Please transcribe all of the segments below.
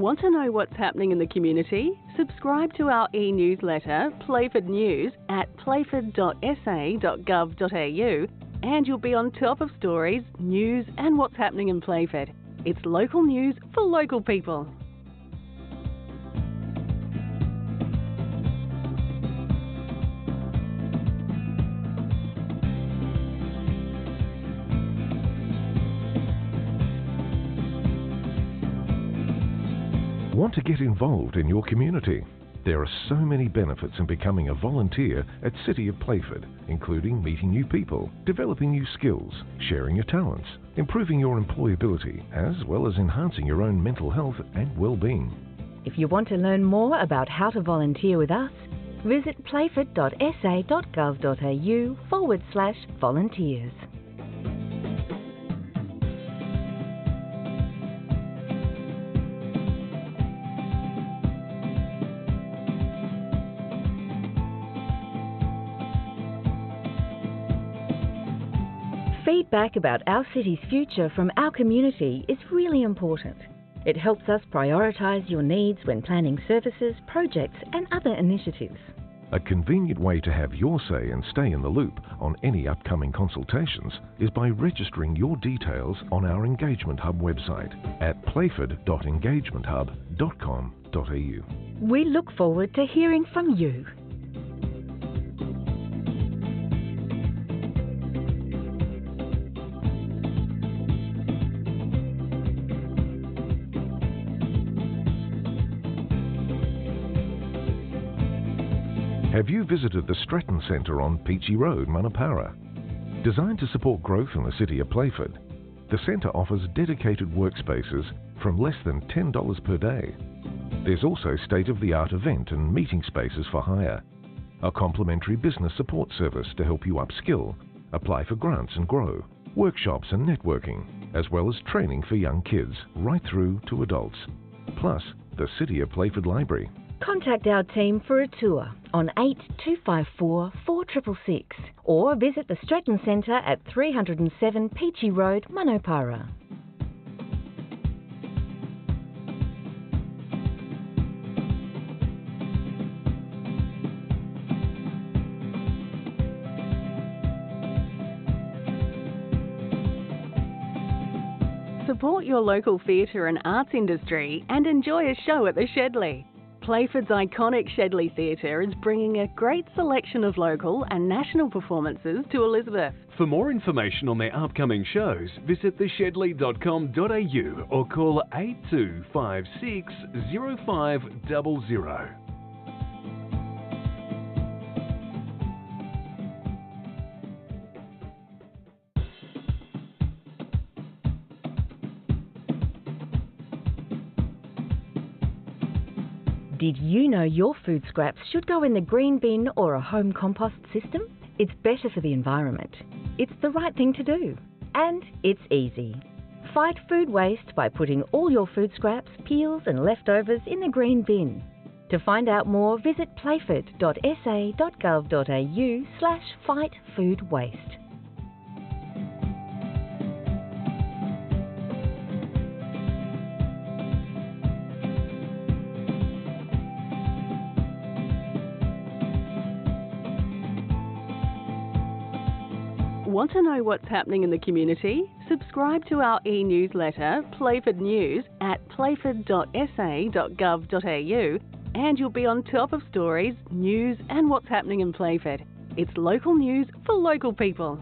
Want to know what's happening in the community? Subscribe to our e-newsletter, Playford News, at playford.sa.gov.au, and you'll be on top of stories, news and what's happening in Playford. It's local news for local people. Want to get involved in your community? There are so many benefits in becoming a volunteer at City of Playford, including meeting new people, developing new skills, sharing your talents, improving your employability, as well as enhancing your own mental health and well-being. If you want to learn more about how to volunteer with us, visit playford.sa.gov.au/volunteers. Feedback about our city's future from our community is really important. It helps us prioritise your needs when planning services, projects and other initiatives. A convenient way to have your say and stay in the loop on any upcoming consultations is by registering your details on our Engagement Hub website at playford.engagementhub.com.au. We look forward to hearing from you. Have you visited the Stratton Centre on Peachy Road, Manapara? Designed to support growth in the city of Playford, the centre offers dedicated workspaces from less than $10 per day. There's also state-of-the-art event and meeting spaces for hire, a complimentary business support service to help you upskill, apply for grants and grow, workshops and networking, as well as training for young kids right through to adults. Plus, the City of Playford Library. Contact our team for a tour on 8254 4666 or visit the Stratton Centre at 307 Peachy Road, Manapara. Support your local theatre and arts industry and enjoy a show at the Shedley. Playford's iconic Shedley Theatre is bringing a great selection of local and national performances to Elizabeth. For more information on their upcoming shows, visit theshedley.com.au or call 8256 0500. Did you know your food scraps should go in the green bin or a home compost system? It's better for the environment. It's the right thing to do. And it's easy. Fight food waste by putting all your food scraps, peels and leftovers in the green bin. To find out more, visit playford.sa.gov.au/fightfoodwaste. Want to know what's happening in the community? Subscribe to our e-newsletter, Playford News, at playford.sa.gov.au, and you'll be on top of stories, news and what's happening in Playford. It's local news for local people.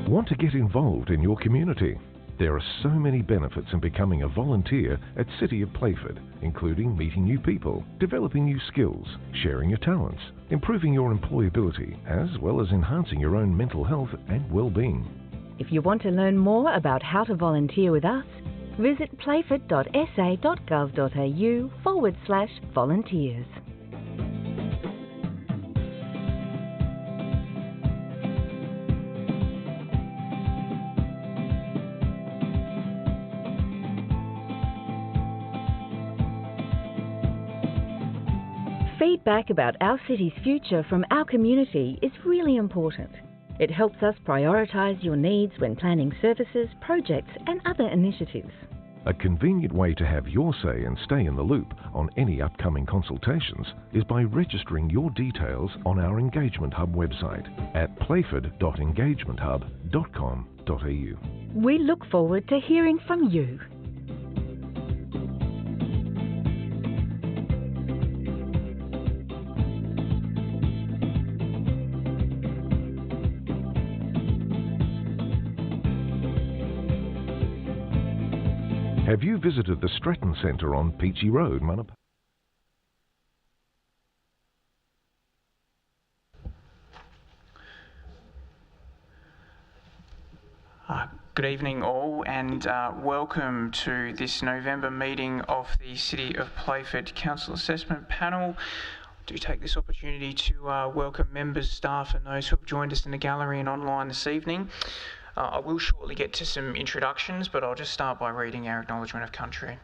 Want to get involved in your community? There are so many benefits in becoming a volunteer at City of Playford, including meeting new people, developing new skills, sharing your talents, improving your employability, as well as enhancing your own mental health and well-being. If you want to learn more about how to volunteer with us, visit playford.sa.gov.au/volunteers. Feedback about our city's future from our community is really important. It helps us prioritise your needs when planning services, projects and other initiatives. A convenient way to have your say and stay in the loop on any upcoming consultations is by registering your details on our Engagement Hub website at playford.engagementhub.com.au. We look forward to hearing from you. Have you visited the Stratton Centre on Peachy Road, Manapara? Good evening all, and welcome to this November meeting of the City of Playford Council Assessment Panel. I do take this opportunity to welcome members, staff and those who have joined us in the gallery and online this evening. I will shortly get to some introductions, but I'll just start by reading our acknowledgement of country.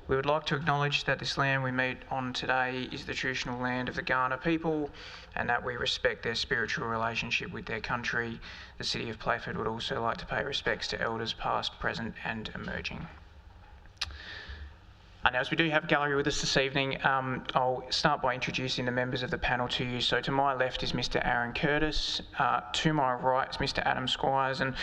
We would like to acknowledge that this land we meet on today is the traditional land of the Kaurna people, and that we respect their spiritual relationship with their country. The City of Playford would also like to pay respects to elders past, present and emerging. Now, as we do have a gallery with us this evening, I'll start by introducing the members of the panel to you. So to my left is Mr. Aaron Curtis, to my right is Mr. Adam Squires, and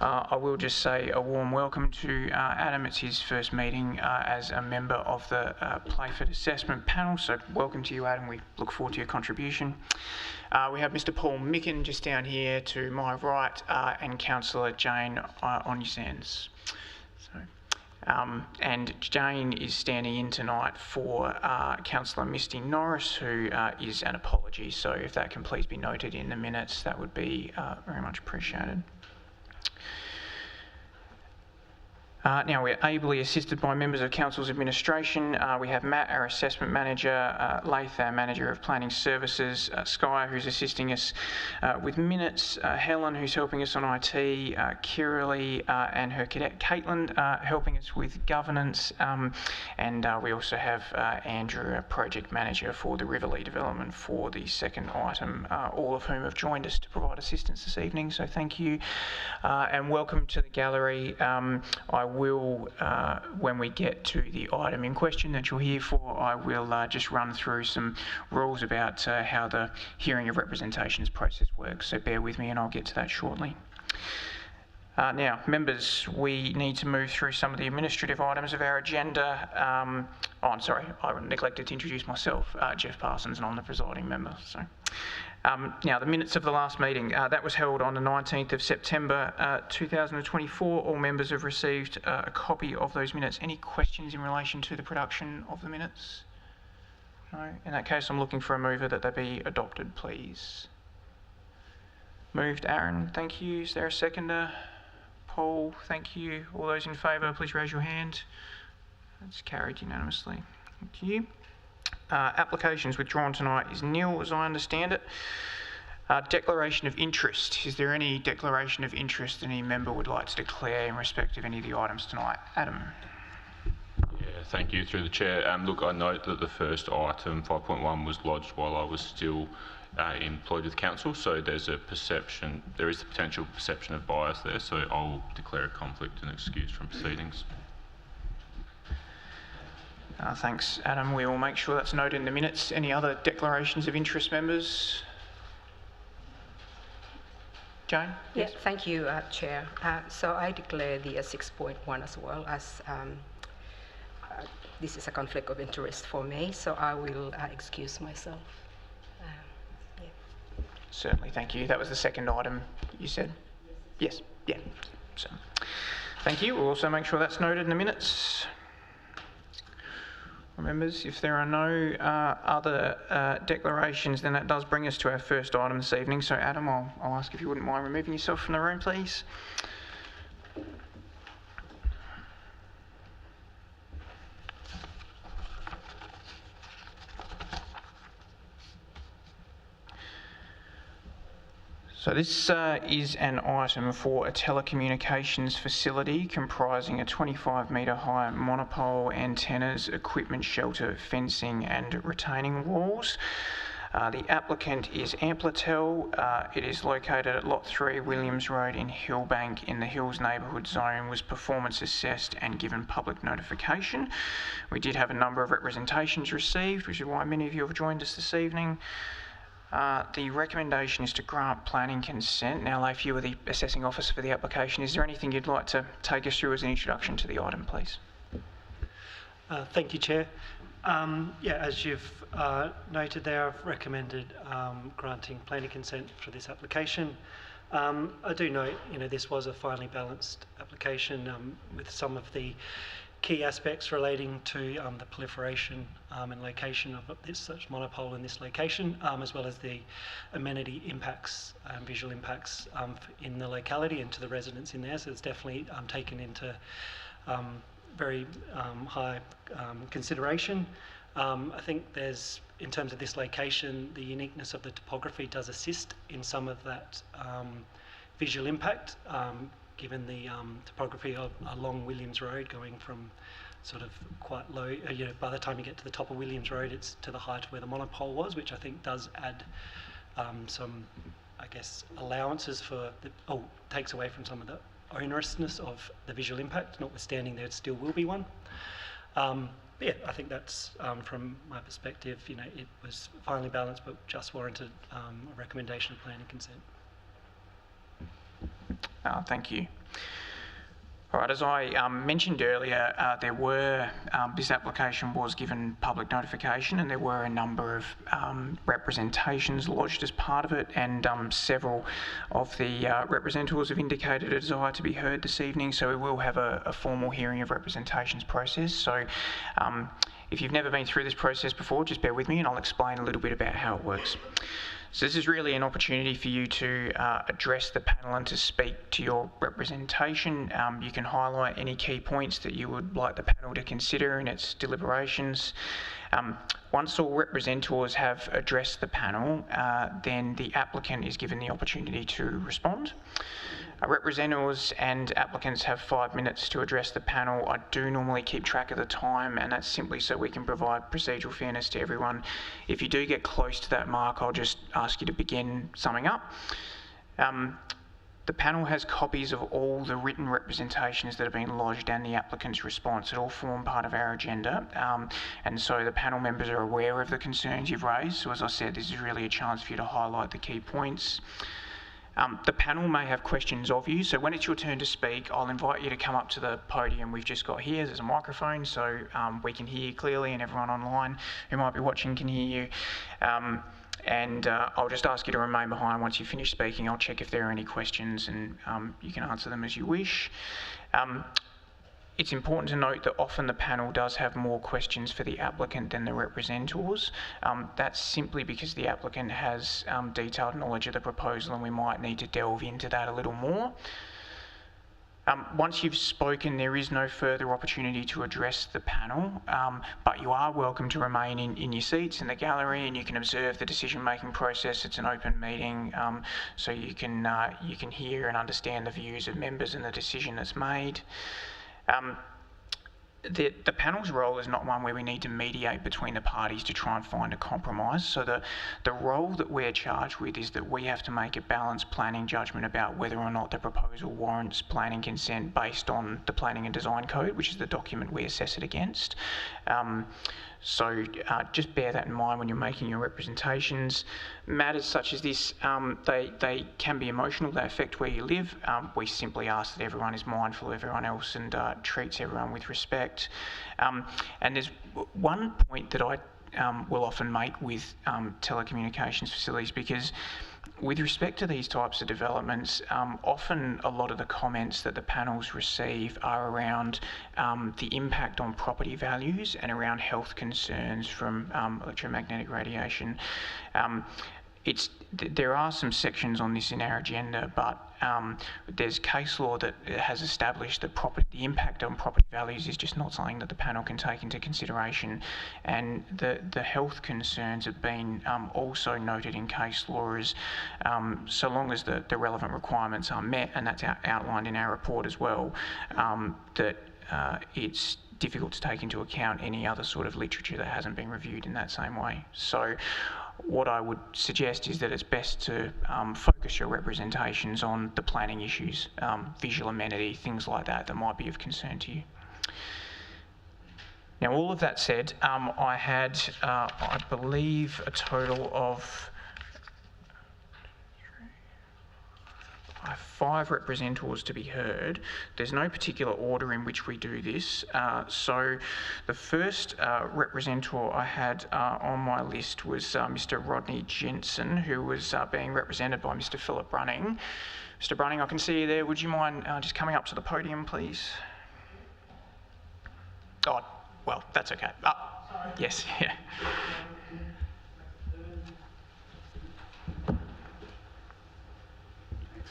I will just say a warm welcome to Adam. It's his first meeting as a member of the Playford Assessment Panel, so welcome to you, Adam. We look forward to your contribution. We have Mr. Paul Micken just down here to my right, and Councillor Jane on his ends. And Jane is standing in tonight for Councillor Misty Norris, who is an apology. So if that can please be noted in the minutes, that would be very much appreciated. Now, we're ably assisted by members of Council's administration. We have Matt, our assessment manager, Laith, our manager of planning services, Sky, who's assisting us with minutes, Helen, who's helping us on IT, Kiralee and her cadet Caitlin helping us with governance, and we also have Andrew, our project manager for the Riverlea development for the second item, all of whom have joined us to provide assistance this evening, so thank you. And welcome to the gallery. I will, when we get to the item in question that you're here for, I will just run through some rules about how the hearing of representations process works. So bear with me and I'll get to that shortly. Now, members, we need to move through some of the administrative items of our agenda. Oh, I'm sorry, I neglected to introduce myself, Jeff Parsons, and I'm the presiding member. So. Now, the minutes of the last meeting, that was held on the 19th of September 2024. All members have received a copy of those minutes. Any questions in relation to the production of the minutes? No? In that case, I'm looking for a mover that they be adopted, please. Moved, Aaron, thank you. Is there a seconder? Paul, thank you. All those in favour, please raise your hand. That's carried unanimously. Thank you. Applications withdrawn tonight is nil, as I understand it. Declaration of interest. Is there any declaration of interest any member would like to declare in respect of any of the items tonight? Adam. Yeah, thank you, through the chair. Look, I note that the first item, 5.1, was lodged while I was still employed with council, so there is the potential perception of bias there, so I'll declare a conflict and excuse from proceedings. Thanks, Adam. We will make sure that's noted in the minutes. Any other declarations of interest, members? Jane? Yes, thank you, Chair. So I declare the 6.1 as well as this is a conflict of interest for me, so I will excuse myself. Yeah. Certainly, thank you. That was the second item you said? Yes, yeah. So, thank you. We'll also make sure that's noted in the minutes. Members, if there are no other declarations, then that does bring us to our first item this evening. So Adam, I'll ask if you wouldn't mind removing yourself from the room, please. So this is an item for a telecommunications facility comprising a 25-metre high monopole, antennas, equipment shelter, fencing and retaining walls. The applicant is Amplitel. It is located at Lot 3, Williams Road in Hillbank in the Hills neighbourhood zone, was performance assessed and given public notification. We did have a number of representations received, which is why many of you have joined us this evening. The recommendation is to grant planning consent. Now, Leif, you are the assessing officer for the application. Is there anything you'd like to take us through as an introduction to the item, please? Thank you, Chair. As you've noted there, I've recommended granting planning consent for this application. I do note, this was a finely balanced application with some of the key aspects relating to the proliferation and location of such monopole in this location, as well as the amenity impacts and visual impacts in the locality and to the residents in there. So it's definitely taken into very high consideration. I think there's, in terms of this location, the uniqueness of the topography does assist in some of that visual impact, given the topography of along Williams Road, going from sort of quite low, by the time you get to the top of Williams Road, it's to the height where the monopole was, which I think does add some, I guess, allowances for, takes away from some of the onerousness of the visual impact, notwithstanding there still will be one. I think that's, from my perspective, it was finely balanced, but just warranted a recommendation of planning consent. Thank you. All right, as I mentioned earlier, this application was given public notification, and there were a number of representations lodged as part of it, and several of the representatives have indicated a desire to be heard this evening, so we will have a formal hearing of representations process. So if you've never been through this process before, just bear with me and I'll explain a little bit about how it works. So this is really an opportunity for you to address the panel and to speak to your representation. You can highlight any key points that you would like the panel to consider in its deliberations. Once all representatives have addressed the panel, then the applicant is given the opportunity to respond. Representatives and applicants have 5 minutes to address the panel. I do normally keep track of the time, and that's simply so we can provide procedural fairness to everyone. If you do get close to that mark, I'll just ask you to begin summing up. The panel has copies of all the written representations that have been lodged and the applicant's response. It all form part of our agenda, and so the panel members are aware of the concerns you've raised. So as I said, this is really a chance for you to highlight the key points. The panel may have questions of you, so when it's your turn to speak, I'll invite you to come up to the podium we've just got here. There's a microphone, so we can hear you clearly, and everyone online who might be watching can hear you. I'll just ask you to remain behind. Once you finish speaking, I'll check if there are any questions, and you can answer them as you wish. It's important to note that often the panel does have more questions for the applicant than the representatives. That's simply because the applicant has detailed knowledge of the proposal, and we might need to delve into that a little more. Once you've spoken, there is no further opportunity to address the panel, but you are welcome to remain in your seats in the gallery, and you can observe the decision-making process. It's an open meeting, so you can hear and understand the views of members and the decision that's made. The panel's role is not one where we need to mediate between the parties to try and find a compromise. So the role that we're charged with is that we have to make a balanced planning judgment about whether or not the proposal warrants planning consent based on the Planning and Design Code, which is the document we assess it against. So just bear that in mind when you're making your representations. Matters such as this, they can be emotional, they affect where you live. We simply ask that everyone is mindful of everyone else and treats everyone with respect. And there's one point that I will often make with telecommunications facilities, because with respect to these types of developments, often a lot of the comments that the panels receive are around the impact on property values and around health concerns from electromagnetic radiation. there are some sections on this in our agenda, but there's case law that has established that the impact on property values is just not something that the panel can take into consideration, and the health concerns have been also noted in case law as so long as the relevant requirements are met, and that's outlined in our report as well, that it's difficult to take into account any other sort of literature that hasn't been reviewed in that same way. So what I would suggest is that it's best to focus your representations on the planning issues, visual amenity, things like that might be of concern to you. Now, all of that said, I had, I believe, a total of 5 representatives to be heard. There's no particular order in which we do this. So the first representative I had on my list was Mr. Rodney Jensen, who was being represented by Mr. Philip Brunning. Mr. Brunning, I can see you there. Would you mind just coming up to the podium, please? Oh, well, that's okay. Yes, yeah.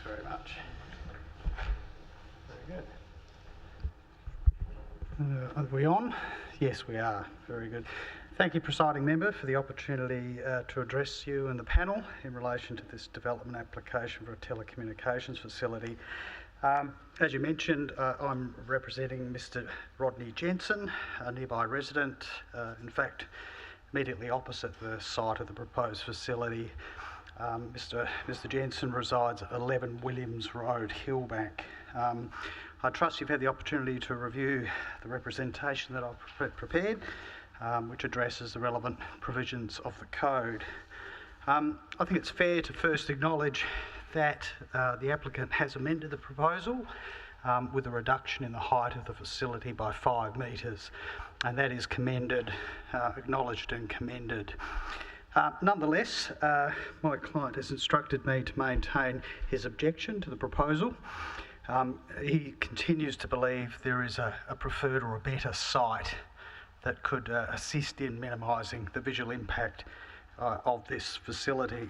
Very much. Very good. Are we on? Yes, we are. Very good. Thank you, Presiding Member, for the opportunity to address you and the panel in relation to this development application for a telecommunications facility. As you mentioned, I'm representing Mr. Rodney Jensen, a nearby resident, in fact, immediately opposite the site of the proposed facility. Mr. Jensen resides at 11 Williams Road, Hillbank. I trust you've had the opportunity to review the representation that I've prepared, which addresses the relevant provisions of the code. I think it's fair to first acknowledge that the applicant has amended the proposal with a reduction in the height of the facility by 5 metres, and that is commended, acknowledged and commended. Nonetheless, my client has instructed me to maintain his objection to the proposal. He continues to believe there is a preferred or a better site that could assist in minimising the visual impact of this facility.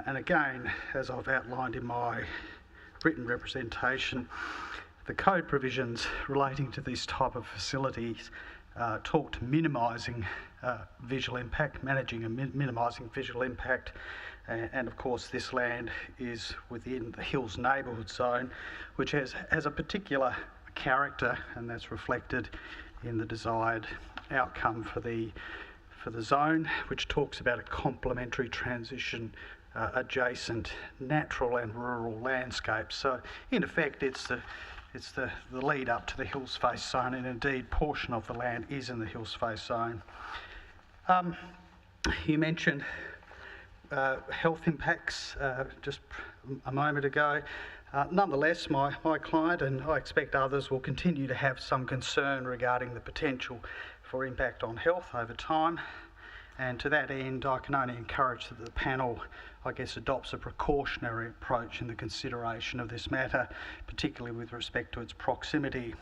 And again, as I've outlined in my written representation, the code provisions relating to this type of facilities talk to minimising visual impact, managing and minimising visual impact, and of course this land is within the Hills Neighbourhood Zone, which has a particular character, and that's reflected in the desired outcome for the zone, which talks about a complementary transition adjacent natural and rural landscapes. So in effect it's the lead up to the Hills Face Zone, and indeed portion of the land is in the Hills Face Zone. You mentioned health impacts just a moment ago. Nonetheless, my client, and I expect others, will continue to have some concern regarding the potential for impact on health over time. And to that end, I can only encourage that the panel, I guess, adopts a precautionary approach in the consideration of this matter, particularly with respect to its proximity.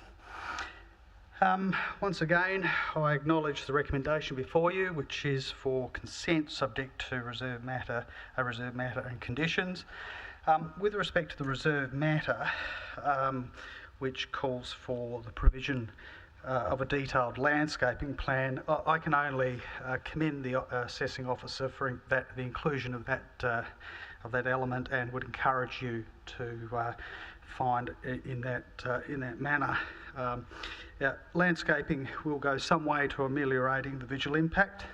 Once again, I acknowledge the recommendation before you, which is for consent subject to reserved matter and conditions. With respect to the reserved matter, which calls for the provision of a detailed landscaping plan, I can only commend the assessing officer for the inclusion of that element, and would encourage you to find in that manner. Landscaping will go some way to ameliorating the visual impact.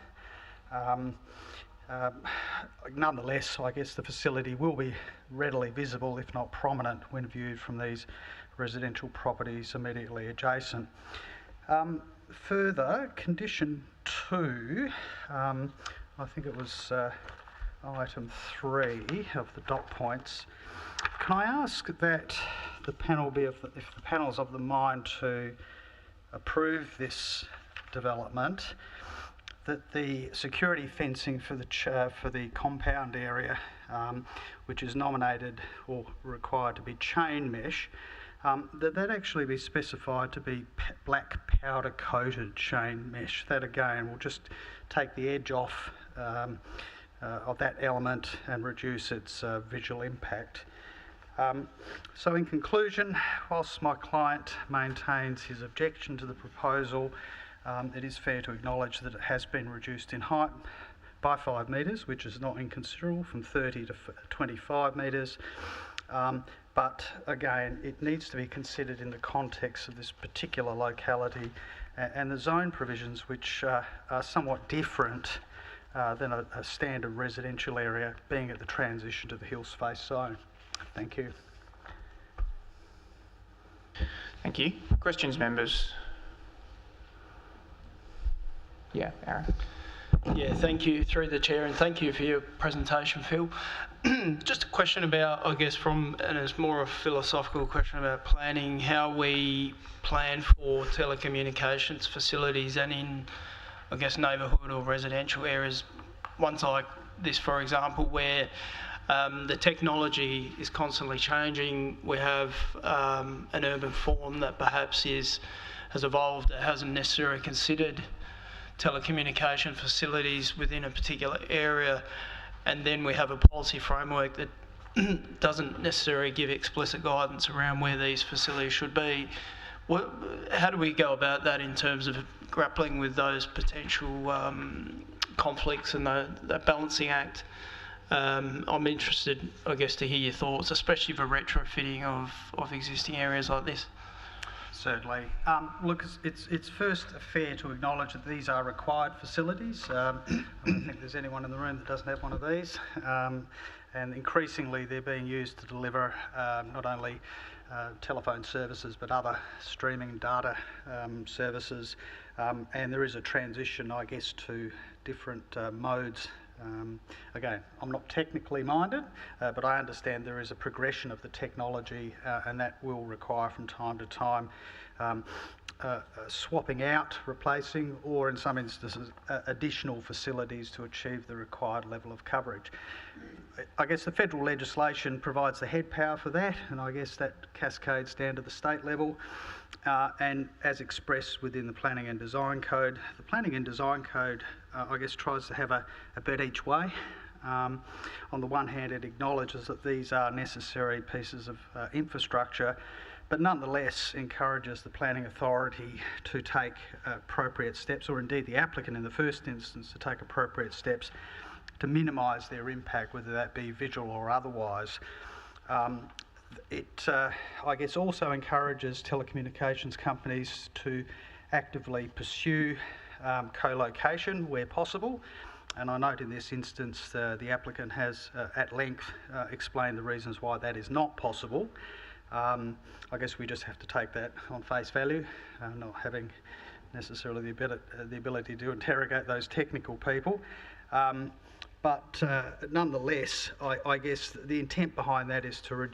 Nonetheless, I guess the facility will be readily visible, if not prominent, when viewed from these residential properties immediately adjacent. Further, condition 2, I think it was item 3 of the dot points. Can I ask that the panel if the panel's of the mind to approve this development, that the security fencing for the compound area, which is nominated or required to be chain mesh, that actually be specified to be black powder coated chain mesh. That again will just take the edge off of that element and reduce its visual impact. So in conclusion, whilst my client maintains his objection to the proposal, it is fair to acknowledge that it has been reduced in height by 5 metres, which is not inconsiderable, from 30 to 25 metres. But again, it needs to be considered in the context of this particular locality and the zone provisions, which are somewhat different than a standard residential area, being at the transition to the hills face zone. Thank you. Thank you. Questions, members? Yeah, Aaron. Yeah, thank you through the chair, and thank you for your presentation, Phil. Just a question about, I guess, and it's more a philosophical question about planning, how we plan for telecommunications facilities and in, I guess, neighbourhood or residential areas, ones like this, for example, where the technology is constantly changing. We have an urban form that perhaps has evolved that hasn't necessarily considered telecommunication facilities within a particular area, and then we have a policy framework that doesn't necessarily give explicit guidance around where these facilities should be. How do we go about that in terms of grappling with those potential conflicts and that balancing act? I'm interested, I guess, to hear your thoughts, especially for retrofitting of existing areas like this. Certainly. Look, it's first fair to acknowledge that these are required facilities. I don't think there's anyone in the room that doesn't have one of these. And increasingly they're being used to deliver not only telephone services but other streaming data services. And there is a transition, I guess, to different modes. Again, I'm not technically minded, but I understand there is a progression of the technology and that will require from time to time swapping out, replacing, or in some instances additional facilities to achieve the required level of coverage. I guess the federal legislation provides the head power for that, and I guess that cascades down to the state level. And as expressed within the Planning and Design Code, the Planning and Design Code, I guess, tries to have a bet each way. On the one hand, it acknowledges that these are necessary pieces of infrastructure, but nonetheless encourages the planning authority to take appropriate steps, or indeed the applicant in the first instance to take appropriate steps to minimise their impact, whether that be visual or otherwise. It, I guess, also encourages telecommunications companies to actively pursue co-location where possible. And I note in this instance the applicant has at length explained the reasons why that is not possible. I guess we just have to take that on face value, not having necessarily the ability to interrogate those technical people. But nonetheless, I guess the intent behind that is to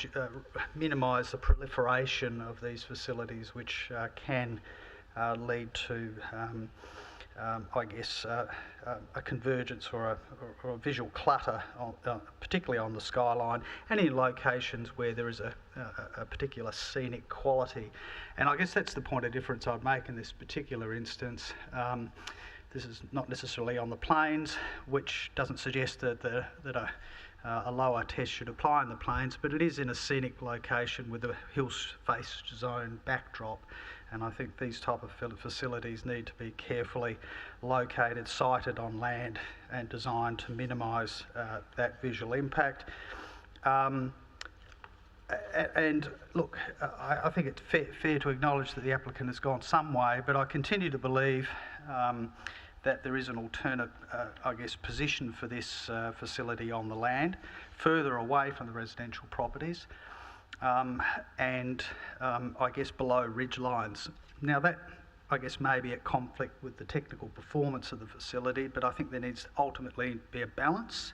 minimise the proliferation of these facilities, which can lead to, I guess, a convergence or a visual clutter, particularly on the skyline and in locations where there is a particular scenic quality. And I guess that's the point of difference I'd make in this particular instance. This is not necessarily on the plains, which doesn't suggest that a lower test should apply in the plains, but it is in a scenic location with a hills face zone backdrop. And I think these type of facilities need to be carefully located, sited on land and designed to minimise that visual impact. And look, I think it's fair to acknowledge that the applicant has gone some way, but I continue to believe that there is an alternate, I guess, position for this facility on the land, further away from the residential properties, and I guess below ridge lines. Now that, I guess, may be at conflict with the technical performance of the facility, but I think there needs to ultimately be a balance,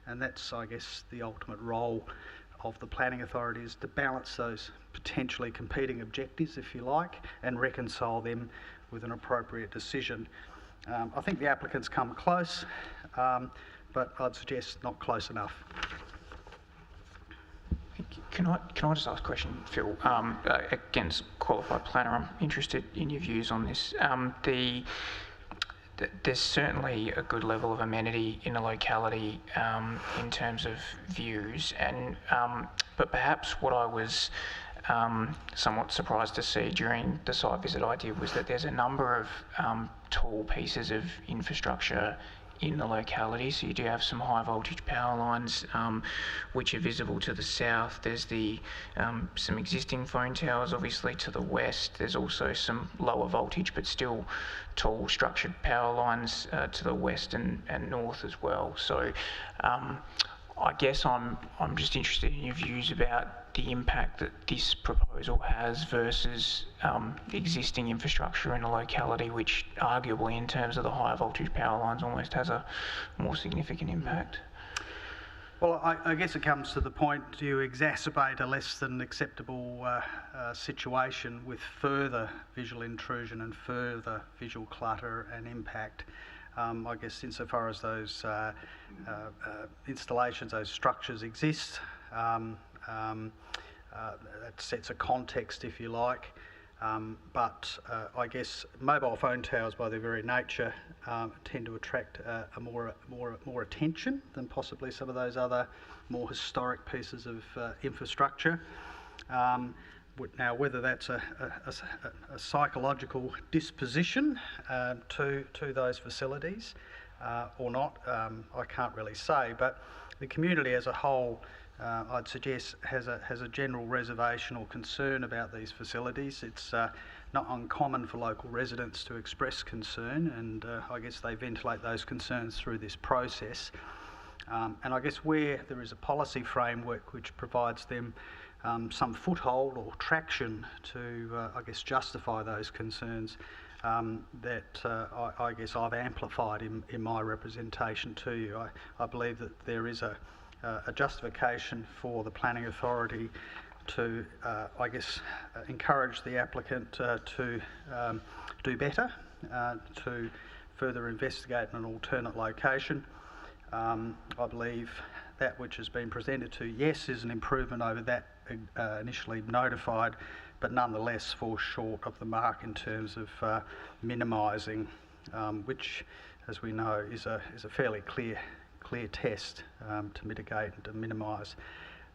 and that's, I guess, the ultimate role of the planning authority, is to balance those potentially competing objectives, if you like, and reconcile them with an appropriate decision. I think the applicant's come close, but I'd suggest not close enough. Can I just ask a question, Phil? Again, as a qualified planner, I'm interested in your views on this. there's certainly a good level of amenity in the locality in terms of views, and but perhaps what I was somewhat surprised to see during the site visit I did was that there's a number of tall pieces of infrastructure in the locality. So you do have some high voltage power lines which are visible to the south. There's the some existing phone towers obviously to the west. There's also some lower voltage but still tall structured power lines to the west and north as well. So I guess I'm just interested in your views about the impact that this proposal has versus existing infrastructure in a locality, which arguably in terms of the higher voltage power lines almost has a more significant impact. Well, I guess it comes to the point, do you exacerbate a less than acceptable situation with further visual intrusion and further visual clutter and impact? I guess insofar as those installations, those structures exist, that sets a context, if you like. But I guess mobile phone towers, by their very nature, tend to attract more attention than possibly some of those other more historic pieces of infrastructure. Now, whether that's a psychological disposition to those facilities or not, I can't really say. But the community as a whole, I'd suggest, has a general reservation or concern about these facilities. It's not uncommon for local residents to express concern, and I guess they ventilate those concerns through this process. And I guess where there is a policy framework which provides them some foothold or traction to, I guess, justify those concerns, that I guess I've amplified in my representation to you. I believe that there is a justification for the planning authority to, I guess, encourage the applicant to do better, to further investigate an alternate location. I believe that which has been presented to, yes, is an improvement over that initially notified, but nonetheless falls short of the mark in terms of minimising, which, as we know, is a fairly clear test to mitigate and to minimise.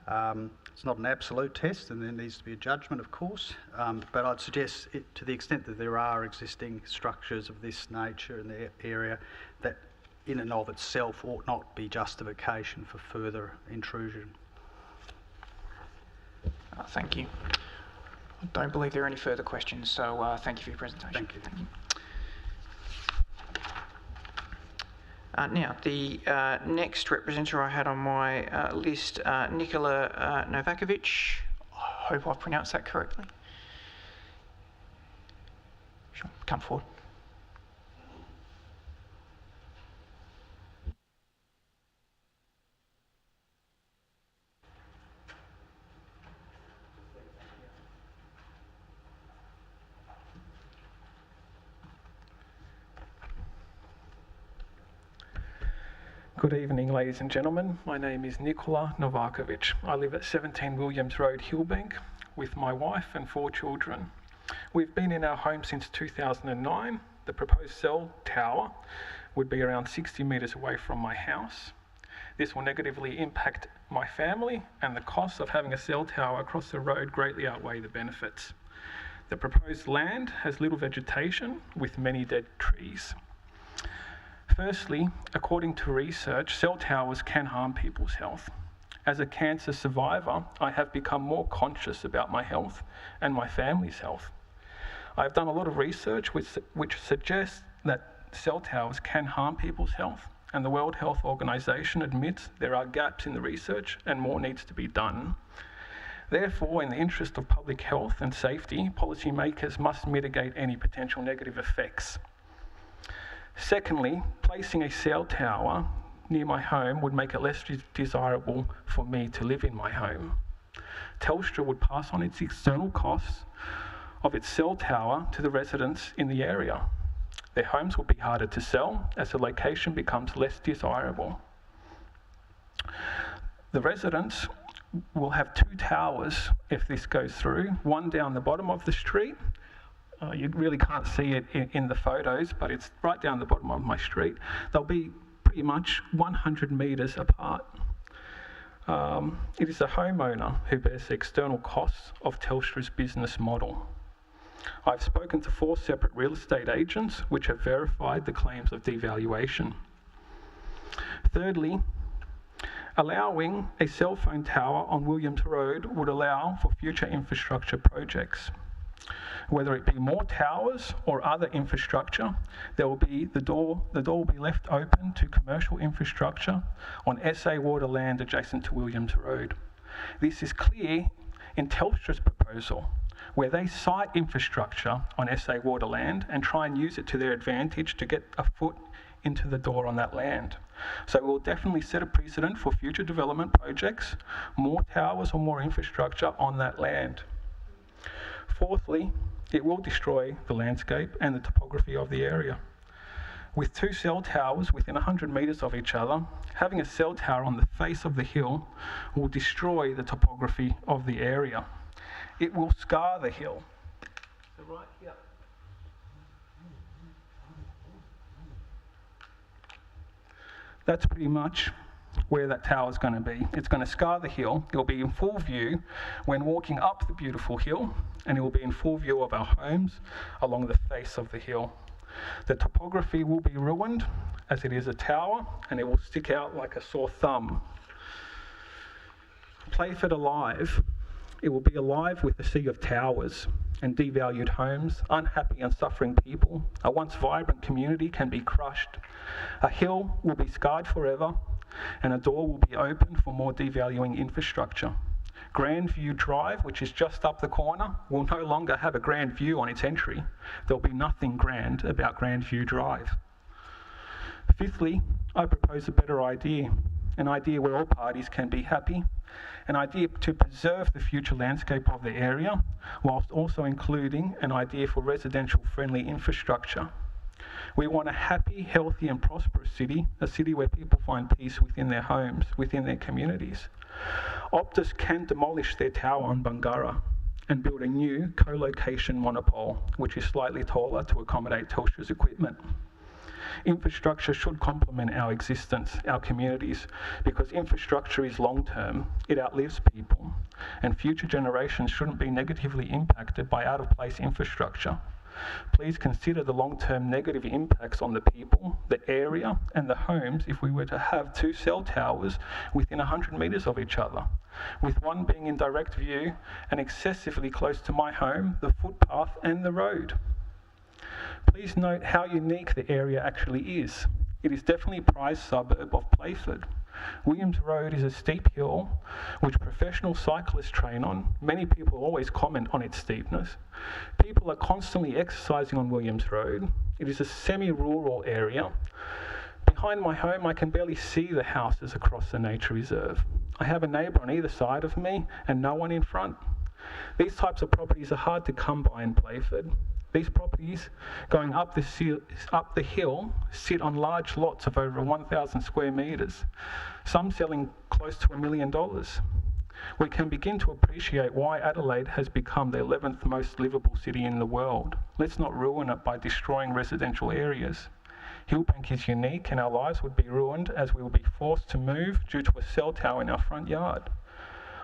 It's not an absolute test, and there needs to be a judgment, of course, but I'd suggest to the extent that there are existing structures of this nature in the area, that in and of itself ought not be justification for further intrusion. Thank you. I don't believe there are any further questions, so thank you for your presentation. Thank you. Thank you. Now, the next representative I had on my list, Nikola Novakovic. I hope I've pronounced that correctly. Sure, come forward. Good evening, ladies and gentlemen. My name is Nikola Novakovic. I live at 17 Williams Road, Hillbank, with my wife and 4 children. We've been in our home since 2009. The proposed cell tower would be around 60 metres away from my house. This will negatively impact my family, and the costs of having a cell tower across the road greatly outweigh the benefits. The proposed land has little vegetation with many dead trees. Firstly, according to research, cell towers can harm people's health. As a cancer survivor, I have become more conscious about my health and my family's health. I have done a lot of research which suggests that cell towers can harm people's health, and the World Health Organization admits there are gaps in the research and more needs to be done. Therefore, in the interest of public health and safety, policymakers must mitigate any potential negative effects. Secondly, placing a cell tower near my home would make it less desirable for me to live in my home. Telstra would pass on its external costs of its cell tower to the residents in the area. Their homes will be harder to sell as the location becomes less desirable. The residents will have 2 towers if this goes through, one down the bottom of the street You really can't see it in the photos, but it's right down the bottom of my street. They'll be pretty much 100 metres apart. It is a homeowner who bears the external costs of Telstra's business model. I've spoken to 4 separate real estate agents which have verified the claims of devaluation. Thirdly, allowing a cell phone tower on Williams Road would allow for future infrastructure projects. Whether it be more towers or other infrastructure, the door will be left open to commercial infrastructure on SA Water land adjacent to Williams Road. This is clear in Telstra's proposal, where they site infrastructure on SA Water land and try and use it to their advantage to get a foot into the door on that land. So we'll definitely set a precedent for future development projects, more towers or more infrastructure on that land. Fourthly, it will destroy the landscape and the topography of the area. With 2 cell towers within 100 metres of each other, having a cell tower on the face of the hill will destroy the topography of the area. It will scar the hill. So right here. That's pretty much where that tower is going to be. It's going to scar the hill. It will be in full view when walking up the beautiful hill, and it will be in full view of our homes along the face of the hill. The topography will be ruined as it is a tower, and it will stick out like a sore thumb. Playford alive. It will be alive with a sea of towers and devalued homes, unhappy and suffering people. A once vibrant community can be crushed. A hill will be scarred forever, and a door will be opened for more devaluing infrastructure. Grandview Drive, which is just up the corner, will no longer have a grand view on its entry. There'll be nothing grand about Grandview Drive. Fifthly, I propose a better idea, an idea where all parties can be happy, an idea to preserve the future landscape of the area, whilst also including an idea for residential-friendly infrastructure. We want a happy, healthy and prosperous city, a city where people find peace within their homes, within their communities. Optus can demolish their tower on Bungarra and build a new co-location monopole, which is slightly taller to accommodate Telstra's equipment. Infrastructure should complement our existence, our communities, because infrastructure is long-term, it outlives people, and future generations shouldn't be negatively impacted by out-of-place infrastructure. Please consider the long-term negative impacts on the people, the area, and the homes if we were to have 2 cell towers within 100 metres of each other, with one being in direct view and excessively close to my home, the footpath, and the road. Please note how unique the area actually is. It is definitely a prized suburb of Playford. Williams Road is a steep hill which professional cyclists train on. Many people always comment on its steepness. People are constantly exercising on Williams Road. It is a semi-rural area. Behind my home, I can barely see the houses across the nature reserve. I have a neighbour on either side of me and no one in front. These types of properties are hard to come by in Playford. These properties going up the hill sit on large lots of over 1,000 square metres, some selling close to $1 million. We can begin to appreciate why Adelaide has become the 11th most livable city in the world. Let's not ruin it by destroying residential areas. Hillbank is unique and our lives would be ruined as we will be forced to move due to a cell tower in our front yard.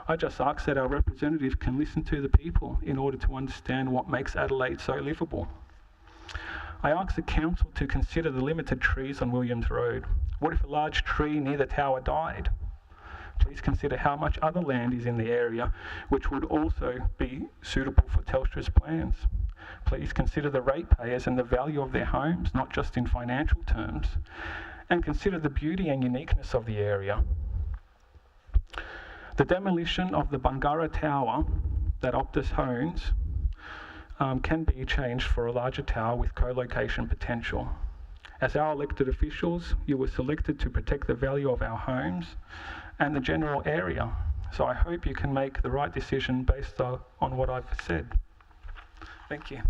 I just ask that our representatives can listen to the people in order to understand what makes Adelaide so livable. I ask the council to consider the limited trees on Williams Road. What if a large tree near the tower died? Please consider how much other land is in the area which would also be suitable for Telstra's plans. Please consider the ratepayers and the value of their homes, not just in financial terms, and consider the beauty and uniqueness of the area. The demolition of the Bungarra Tower that Optus owns can be changed for a larger tower with co-location potential. As our elected officials, you were selected to protect the value of our homes and the general area. So I hope you can make the right decision based on what I've said. Thank you.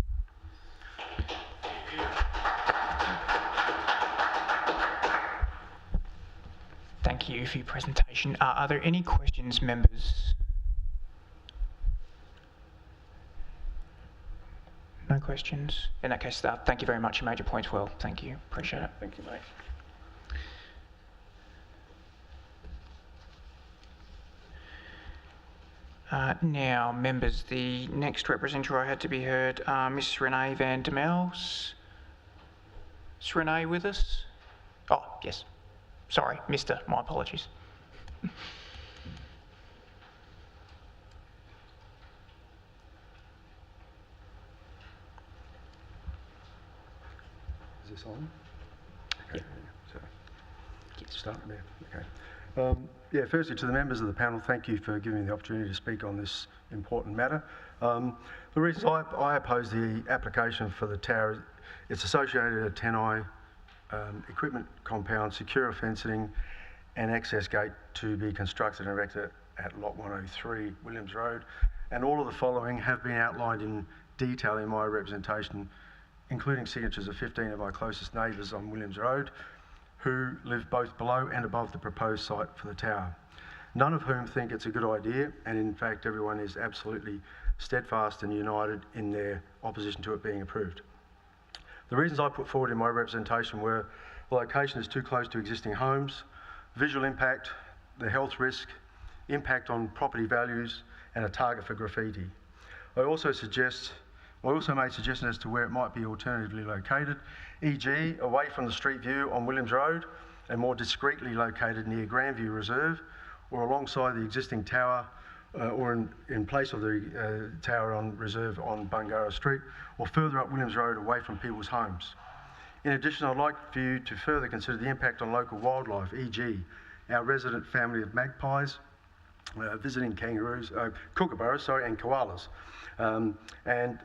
Thank you for your presentation. Are there any questions, members? No questions. In that case, thank you very much. You made your points well. Thank you. Appreciate it. Thank you, mate. Now, members, the next representative I had to be heard, Ms. Renee van der Mels. Is Renee with us? Oh, yes. Sorry, Mr. My apologies. Is this on? Okay. Yeah. So, start there. Okay. Yeah, firstly to the members of the panel, thank you for giving me the opportunity to speak on this important matter. The reasons I oppose the application for the tower, it's associated with a 10I equipment compound, secure fencing and access gate to be constructed and erected at Lot 103 Williams Road, and all of the following have been outlined in detail in my representation, including signatures of 15 of my closest neighbours on Williams Road, who live both below and above the proposed site for the tower, none of whom think it's a good idea, and in fact everyone is absolutely steadfast and united in their opposition to it being approved. The reasons I put forward in my representation were the location is too close to existing homes, visual impact, the health risk, impact on property values, and a target for graffiti. I also made suggestions as to where it might be alternatively located, e.g. away from the street view on Williams Road and more discreetly located near Grandview Reserve, or alongside the existing tower, or in place of the tower on Reserve on Bungarra Street, or further up Williams Road away from people's homes. In addition, I'd like for you to further consider the impact on local wildlife, e.g. our resident family of magpies, visiting kangaroos, kookaburras, and koalas. And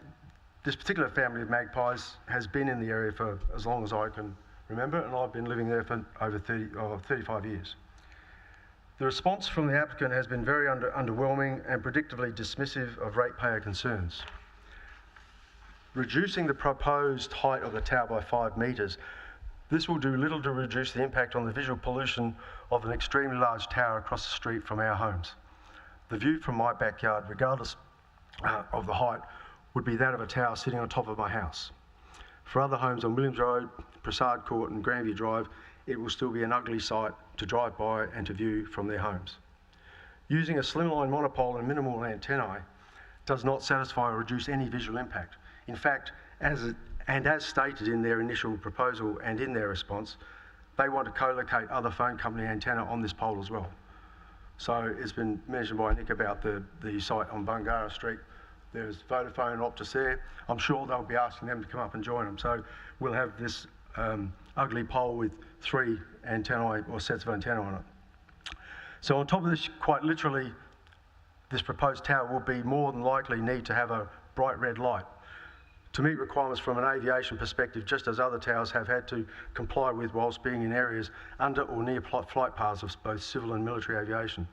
this particular family of magpies has been in the area for as long as I can remember, and I've been living there for over 35 years. The response from the applicant has been very underwhelming and predictably dismissive of ratepayer concerns. Reducing the proposed height of the tower by 5 metres, this will do little to reduce the impact on the visual pollution of an extremely large tower across the street from our homes. The view from my backyard, regardless of the height, would be that of a tower sitting on top of my house. For other homes on Williams Road, Prasad Court and Grandview Drive, it will still be an ugly sight to drive by and to view from their homes. Using a slimline monopole and minimal antennae does not satisfy or reduce any visual impact. In fact, as stated in their initial proposal and in their response, they want to co-locate other phone company antenna on this pole as well. So it's been mentioned by Nick about the site on Bungarra Street. There's Vodafone and Optus there. I'm sure they'll be asking them to come up and join them. So we'll have this ugly pole with 3 antennae or sets of antennae on it. So on top of this, quite literally, this proposed tower will be more than likely need to have a bright red light to meet requirements from an aviation perspective, just as other towers have had to comply with whilst being in areas under or near flight paths of both civil and military aviation.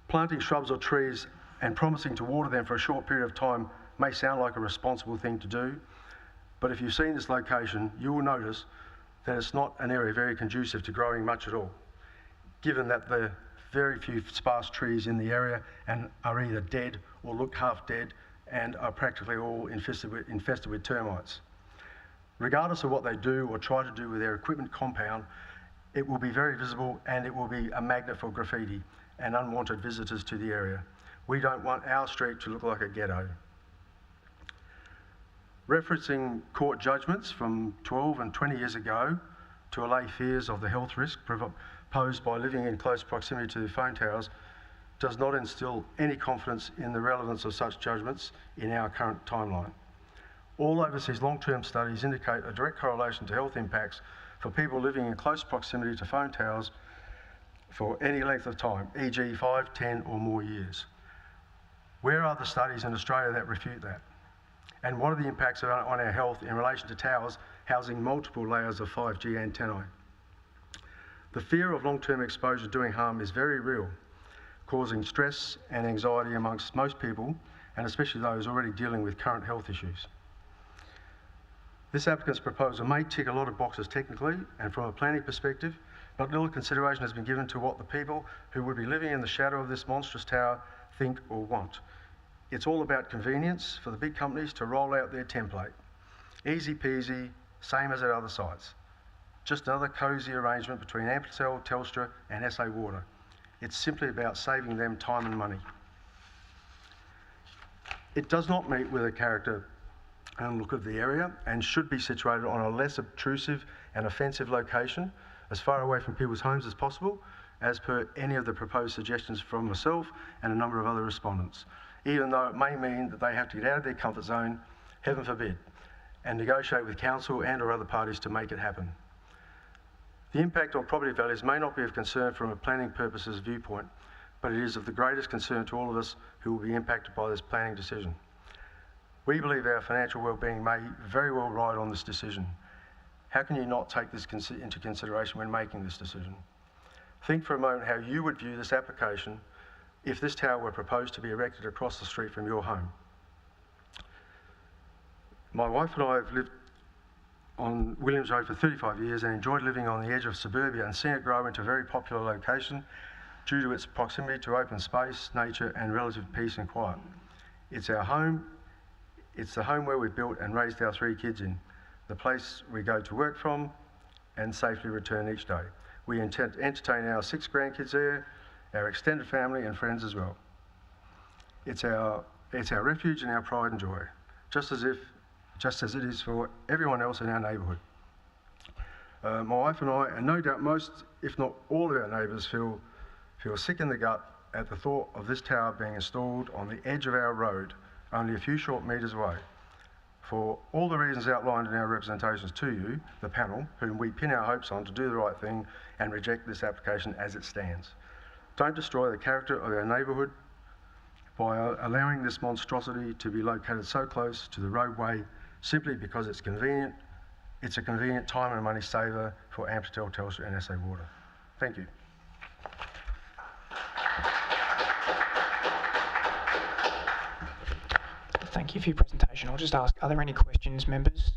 Planting shrubs or trees and promising to water them for a short period of time may sound like a responsible thing to do, but if you've seen this location, you will notice that it's not an area very conducive to growing much at all, given that the very few sparse trees in the area and are either dead or look half dead and are practically all infested with termites. Regardless of what they do or try to do with their equipment compound, it will be very visible and it will be a magnet for graffiti and unwanted visitors to the area. We don't want our street to look like a ghetto. Referencing court judgments from 12 and 20 years ago to allay fears of the health risk posed by living in close proximity to the phone towers does not instill any confidence in the relevance of such judgments in our current timeline. All overseas long-term studies indicate a direct correlation to health impacts for people living in close proximity to phone towers for any length of time, e.g. 5, 10 or more years. Where are the studies in Australia that refute that? And what are the impacts on our health in relation to towers housing multiple layers of 5G antennae? The fear of long-term exposure doing harm is very real, causing stress and anxiety amongst most people, and especially those already dealing with current health issues. This applicant's proposal may tick a lot of boxes technically and from a planning perspective, but little consideration has been given to what the people who would be living in the shadow of this monstrous tower think or want. It's all about convenience for the big companies to roll out their template. Easy peasy, same as at other sites. Just another cosy arrangement between Amplitel, Telstra and SA Water. It's simply about saving them time and money. It does not meet with the character and look of the area and should be situated on a less obtrusive and offensive location, as far away from people's homes as possible, as per any of the proposed suggestions from myself and a number of other respondents, even though it may mean that they have to get out of their comfort zone, heaven forbid, and negotiate with council and or other parties to make it happen. The impact on property values may not be of concern from a planning purposes viewpoint, but it is of the greatest concern to all of us who will be impacted by this planning decision. We believe our financial well-being may very well ride on this decision. How can you not take this into consideration when making this decision? Think for a moment how you would view this application if this tower were proposed to be erected across the street from your home. My wife and I have lived on Williams Road for 35 years and enjoyed living on the edge of suburbia and seeing it grow into a very popular location due to its proximity to open space, nature and relative peace and quiet. It's our home. It's the home where we built and raised our 3 kids in, the place we go to work from and safely return each day. We intend to entertain our 6 grandkids there, our extended family and friends as well. It's our refuge and our pride and joy, just as it is for everyone else in our neighbourhood. My wife and I, and no doubt most, if not all of our neighbours, feel sick in the gut at the thought of this tower being installed on the edge of our road, only a few short metres away. For all the reasons outlined in our representations to you, the panel, whom we pin our hopes on to do the right thing and reject this application as it stands. Don't destroy the character of our neighbourhood by allowing this monstrosity to be located so close to the roadway simply because it's convenient. It's a convenient time and money saver for Amplitel, Telstra and SA Water. Thank you. Thank you for your presentation. I'll just ask, are there any questions, members?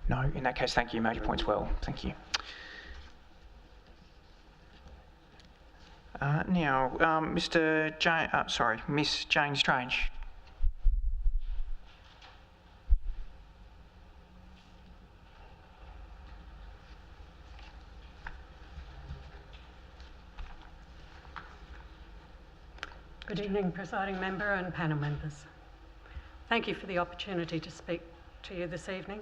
No? In that case, thank you. You made your points well. Thank you. Now, Miss Jane Strange. Good evening, presiding member and panel members. Thank you for the opportunity to speak to you this evening.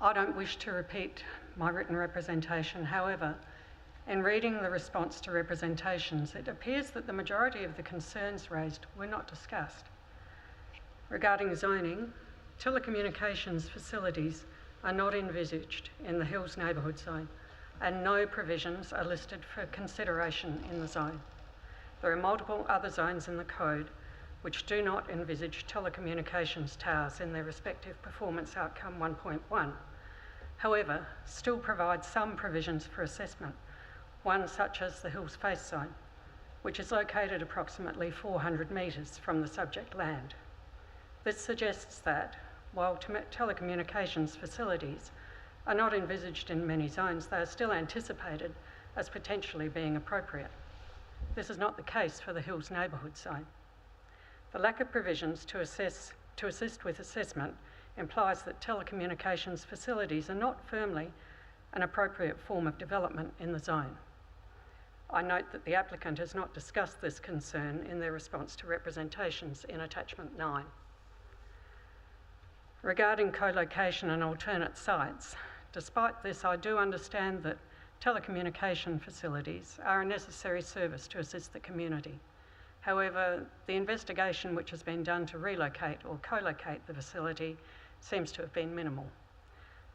I don't wish to repeat my written representation. However, in reading the response to representations, it appears that the majority of the concerns raised were not discussed. Regarding zoning, telecommunications facilities are not envisaged in the Hills neighbourhood zone, and no provisions are listed for consideration in the zone. There are multiple other zones in the code which do not envisage telecommunications towers in their respective performance outcome 1.1. However, still provide some provisions for assessment, one such as the Hills Face Zone, which is located approximately 400 metres from the subject land. This suggests that, while telecommunications facilities are not envisaged in many zones, they are still anticipated as potentially being appropriate. This is not the case for the Hills neighbourhood zone. The lack of provisions to assist with assessment implies that telecommunications facilities are not firmly an appropriate form of development in the zone. I note that the applicant has not discussed this concern in their response to representations in attachment 9. Regarding co-location and alternate sites, despite this, I do understand that telecommunication facilities are a necessary service to assist the community. However, the investigation which has been done to relocate or co-locate the facility seems to have been minimal.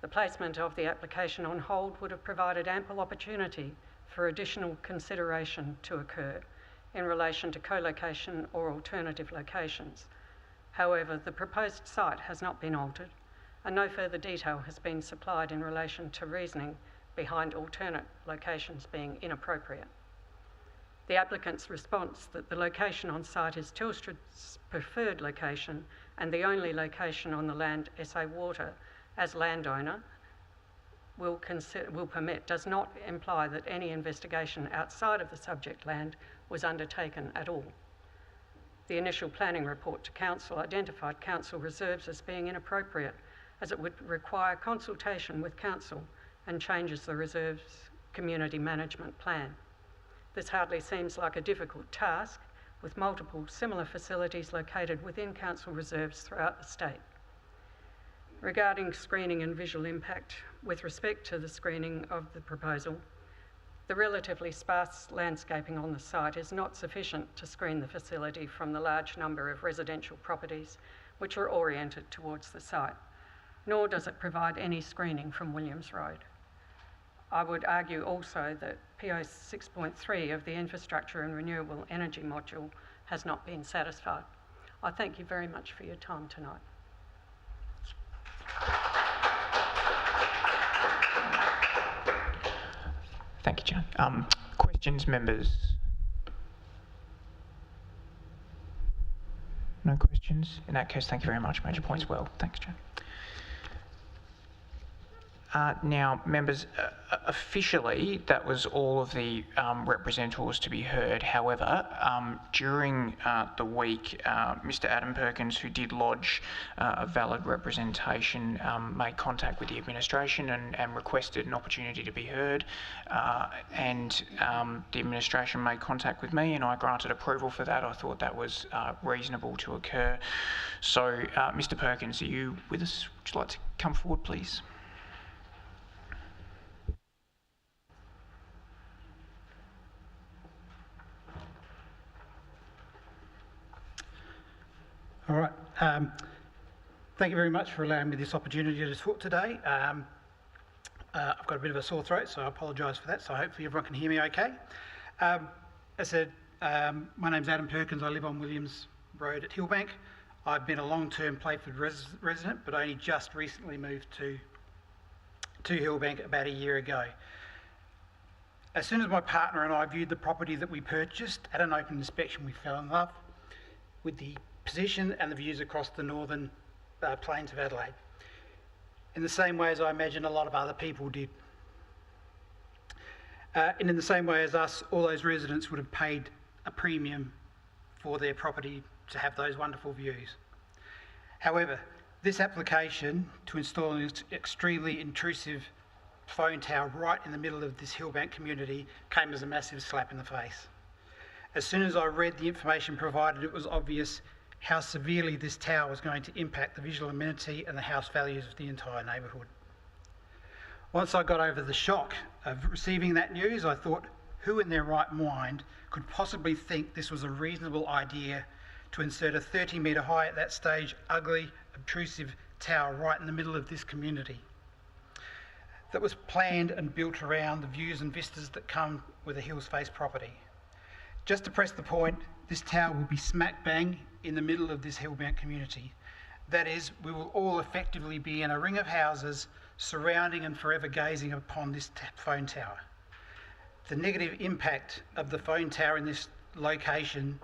The placement of the application on hold would have provided ample opportunity for additional consideration to occur in relation to co-location or alternative locations. However, the proposed site has not been altered and no further detail has been supplied in relation to reasoning behind alternate locations being inappropriate. The applicant's response that the location on site is Telstra's preferred location and the only location on the land SA Water as landowner will permit does not imply that any investigation outside of the subject land was undertaken at all. The initial planning report to Council identified Council reserves as being inappropriate, as it would require consultation with Council and changes the reserves community management plan. This hardly seems like a difficult task, with multiple similar facilities located within Council reserves throughout the state. Regarding screening and visual impact, with respect to the screening of the proposal, the relatively sparse landscaping on the site is not sufficient to screen the facility from the large number of residential properties which are oriented towards the site, nor does it provide any screening from Williams Road. I would argue also that PO 6.3 of the Infrastructure and Renewable Energy module has not been satisfied. I thank you very much for your time tonight. Thank you, Jan. Questions, members? No questions? In that case, thank you very much. Made your points well. Thanks, Jan. Now, members, officially, that was all of the representatives to be heard. However, during the week, Mr. Adam Perkins, who did lodge a valid representation, made contact with the administration and requested an opportunity to be heard. And the administration made contact with me, and I granted approval for that. I thought that was reasonable to occur. So, Mr. Perkins, are you with us? Would you like to come forward, please? All right. Thank you very much for allowing me this opportunity to talk today. I've got a bit of a sore throat, so I apologise for that. So hopefully everyone can hear me okay. As I said, my name's Adam Perkins. I live on Williams Road at Hillbank. I've been a long-term Playford resident, but only just recently moved to Hillbank about a year ago. As soon as my partner and I viewed the property that we purchased at an open inspection, we fell in love with the position and the views across the northern plains of Adelaide, in the same way as I imagine a lot of other people did. And in the same way as us, all those residents would have paid a premium for their property to have those wonderful views. However, this application to install an extremely intrusive phone tower right in the middle of this Hillbank community came as a massive slap in the face. As soon as I read the information provided, it was obvious how severely this tower was going to impact the visual amenity and the house values of the entire neighbourhood. Once I got over the shock of receiving that news, I thought, who in their right mind could possibly think this was a reasonable idea to insert a 30-metre high at that stage, ugly, obtrusive tower right in the middle of this community that was planned and built around the views and vistas that come with a Hills Face property. Just to press the point, this tower will be smack bang in the middle of this Hillbank community. That is, we will all effectively be in a ring of houses surrounding and forever gazing upon this phone tower. The negative impact of the phone tower in this location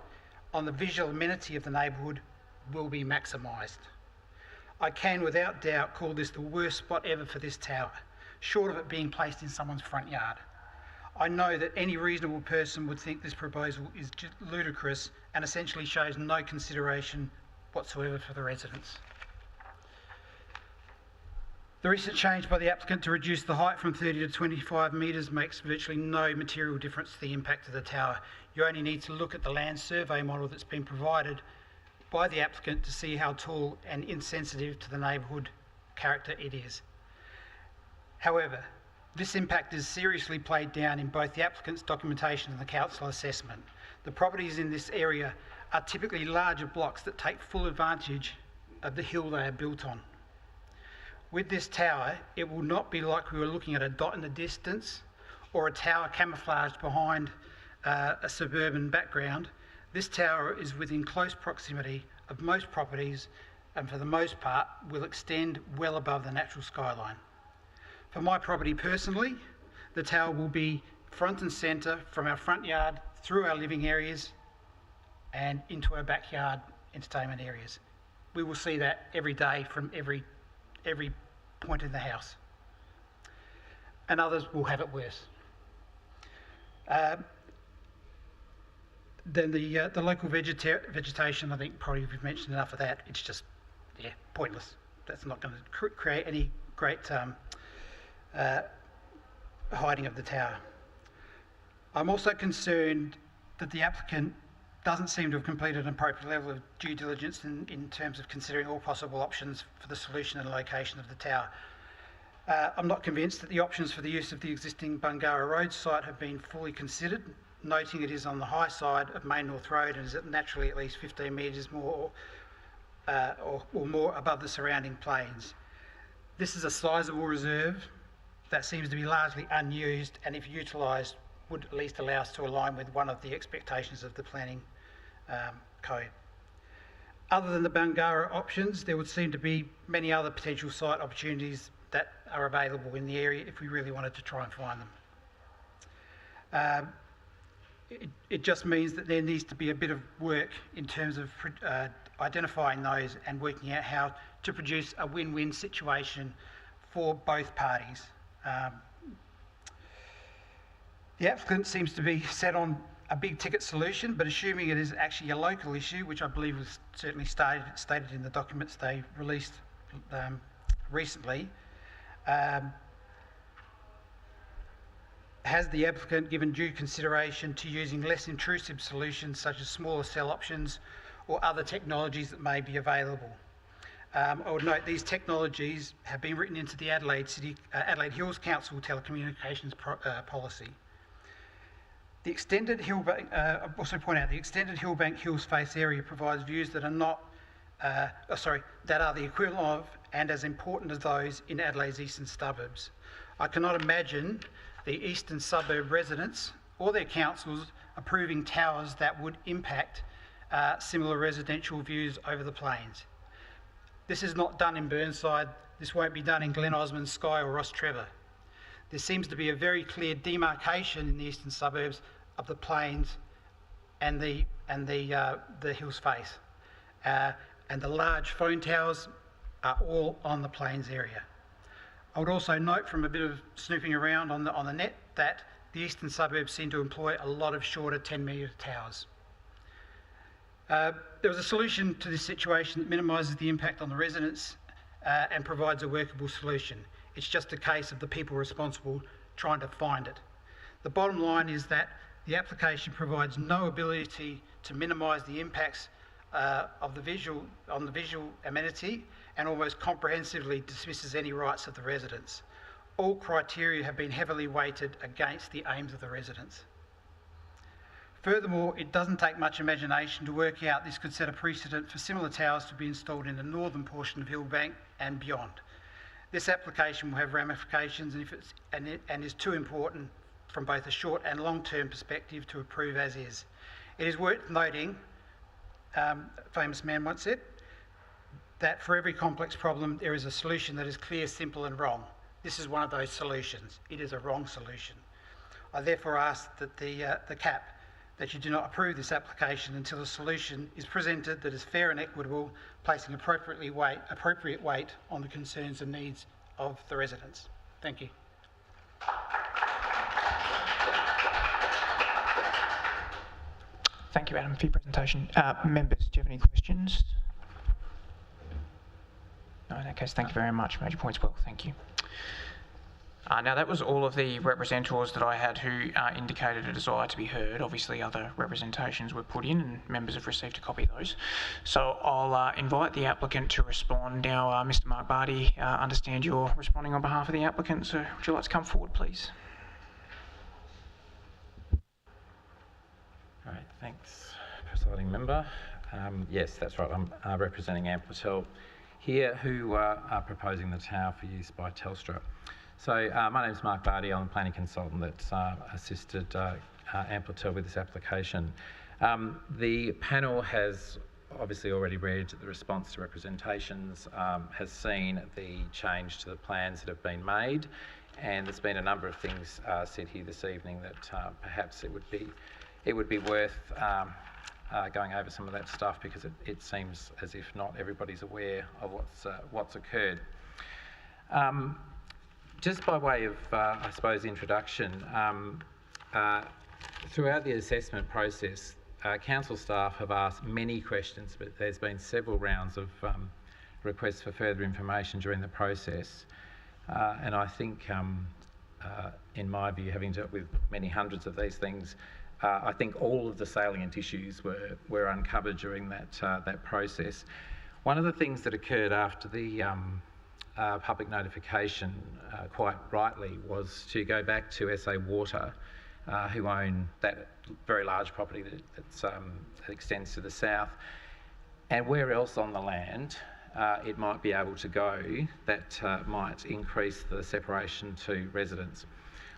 on the visual amenity of the neighbourhood will be maximised. I can without doubt call this the worst spot ever for this tower, short of it being placed in someone's front yard. I know that any reasonable person would think this proposal is ludicrous and essentially shows no consideration whatsoever for the residents. The recent change by the applicant to reduce the height from 30 to 25 metres makes virtually no material difference to the impact of the tower. You only need to look at the land survey model that's been provided by the applicant to see how tall and insensitive to the neighbourhood character it is. However, this impact is seriously played down in both the applicant's documentation and the council assessment. The properties in this area are typically larger blocks that take full advantage of the hill they are built on. With this tower, it will not be like we were looking at a dot in the distance or a tower camouflaged behind a suburban background. This tower is within close proximity of most properties and for the most part will extend well above the natural skyline. For my property personally, the tower will be front and centre from our front yard through our living areas and into our backyard entertainment areas. We will see that every day from every point in the house. and others will have it worse. Then the local vegetation, I think probably we've mentioned enough of that. It's just, pointless. That's not going to create any great hiding of the tower. I'm also concerned that the applicant doesn't seem to have completed an appropriate level of due diligence in terms of considering all possible options for the solution and location of the tower. I'm not convinced that the options for the use of the existing Bungarra Road site have been fully considered, noting it is on the high side of Main North Road and is naturally at least 15 metres more or more above the surrounding plains. This is a sizable reserve that seems to be largely unused, and if utilised would at least allow us to align with one of the expectations of the planning code. Other than the Bungarra options, there would seem to be many other potential site opportunities that are available in the area if we really wanted to try and find them. It just means that there needs to be a bit of work in terms of identifying those and working out how to produce a win-win situation for both parties. The applicant seems to be set on a big ticket solution, but assuming it is actually a local issue, which I believe was certainly stated in the documents they released recently, has the applicant given due consideration to using less intrusive solutions such as smaller cell options or other technologies that may be available? I would note these technologies have been written into the Adelaide Hills Council telecommunications policy. The extended Hillbank, also point out, the extended Hillbank Hills Face area provides views that are not, that are the equivalent of and as important as those in Adelaide's eastern suburbs. I cannot imagine the eastern suburb residents or their councils approving towers that would impact similar residential views over the plains. This is not done in Burnside. This won't be done in Glen Osmond, Skye or Ross Trevor. There seems to be a very clear demarcation in the eastern suburbs of the plains and the Hills Face. And the large phone towers are all on the plains area. I would also note from a bit of snooping around on the net that the eastern suburbs seem to employ a lot of shorter 10-metre towers. There was a solution to this situation that minimises the impact on the residents and provides a workable solution. It's just a case of the people responsible trying to find it. The bottom line is that the application provides no ability to minimise the impacts on the visual amenity and almost comprehensively dismisses any rights of the residents. All criteria have been heavily weighted against the aims of the residents. Furthermore, it doesn't take much imagination to work out this could set a precedent for similar towers to be installed in the northern portion of Hillbank and beyond. This application will have ramifications and is too important from both a short and long-term perspective to approve as is. It is worth noting, a famous man once said, that for every complex problem there is a solution that is clear, simple and wrong. This is one of those solutions. It is a wrong solution. I therefore ask that the CAP that you do not approve this application until a solution is presented that is fair and equitable, placing appropriate weight on the concerns and needs of the residents. Thank you. Thank you, Adam, for your presentation. Members, do you have any questions? No, in that case, thank you very much. Made your points well. Thank you. Now, that was all of the representatives that I had who indicated a desire to be heard. Obviously, other representations were put in and members have received a copy of those. So I'll invite the applicant to respond. Now, Mr. Mark Barty, understand you're responding on behalf of the applicant, so would you like to come forward, please? All right, thanks, presiding member. Yes, that's right. I'm representing Amplitel here, who are proposing the tower for use by Telstra. So my name is Mark Barty. I'm a planning consultant that's assisted Amplitel with this application. The panel has obviously already read the response to representations, has seen the change to the plans that have been made, and there's been a number of things said here this evening that perhaps it would be worth going over some of that stuff, because it seems as if not everybody's aware of what's occurred. just by way of, I suppose, introduction, throughout the assessment process, council staff have asked many questions, but there's been several rounds of requests for further information during the process. And I think, in my view, having dealt with many hundreds of these things, I think all of the salient issues were uncovered during that process. One of the things that occurred after the public notification, quite rightly, was to go back to SA Water, who own that very large property that extends to the south, and where else on the land it might be able to go that might increase the separation to residents.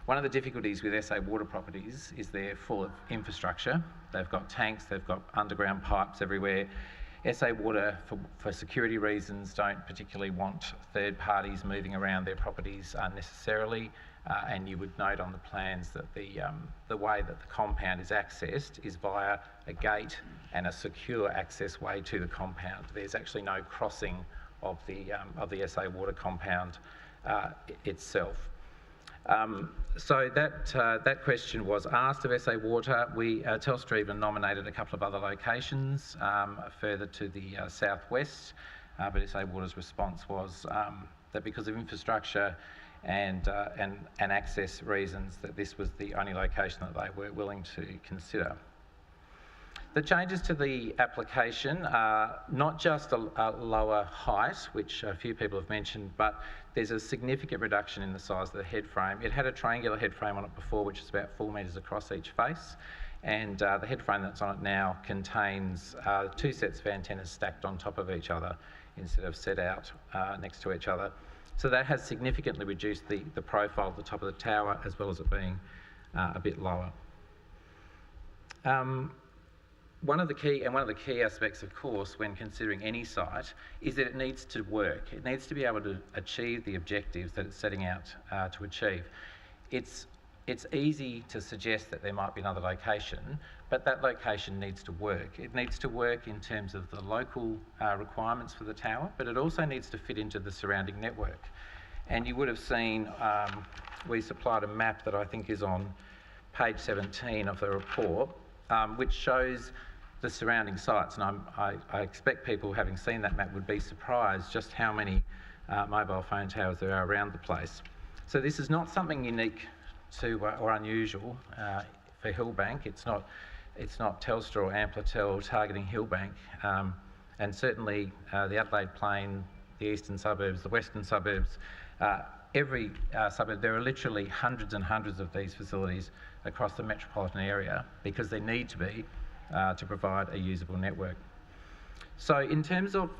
One of the difficulties with SA Water properties is they're full of infrastructure. They've got tanks, they've got underground pipes everywhere. SA Water, for security reasons, don't particularly want third parties moving around their properties unnecessarily, and you would note on the plans that the way that the compound is accessed is via a gate and a secure access way to the compound. There's actually no crossing of the SA Water compound itself. So that question was asked of SA Water. Telstra even nominated a couple of other locations further to the southwest, but SA Water's response was that because of infrastructure and access reasons, that this was the only location that they were willing to consider. The changes to the application are not just a lower height, which a few people have mentioned, but there's a significant reduction in the size of the head frame. It had a triangular head frame on it before, which is about 4 metres across each face, and the head frame that's on it now contains 2 sets of antennas stacked on top of each other instead of set out next to each other. So that has significantly reduced the profile of the top of the tower, as well as it being a bit lower. One of the key aspects, of course, when considering any site, is that it needs to work. It needs to be able to achieve the objectives that it's setting out to achieve. It's easy to suggest that there might be another location, but that location needs to work. It needs to work in terms of the local requirements for the tower, but it also needs to fit into the surrounding network. And you would have seen, we supplied a map that I think is on page 17 of the report, which shows the surrounding sites, and I expect people, having seen that map, would be surprised just how many mobile phone towers there are around the place. So this is not something unique to or unusual for Hillbank. It's not Telstra or Amplitel targeting Hillbank, and certainly the Adelaide Plain, the eastern suburbs, the western suburbs, every suburb. There are literally hundreds and hundreds of these facilities across the metropolitan area because there need to be to provide a usable network. So in terms of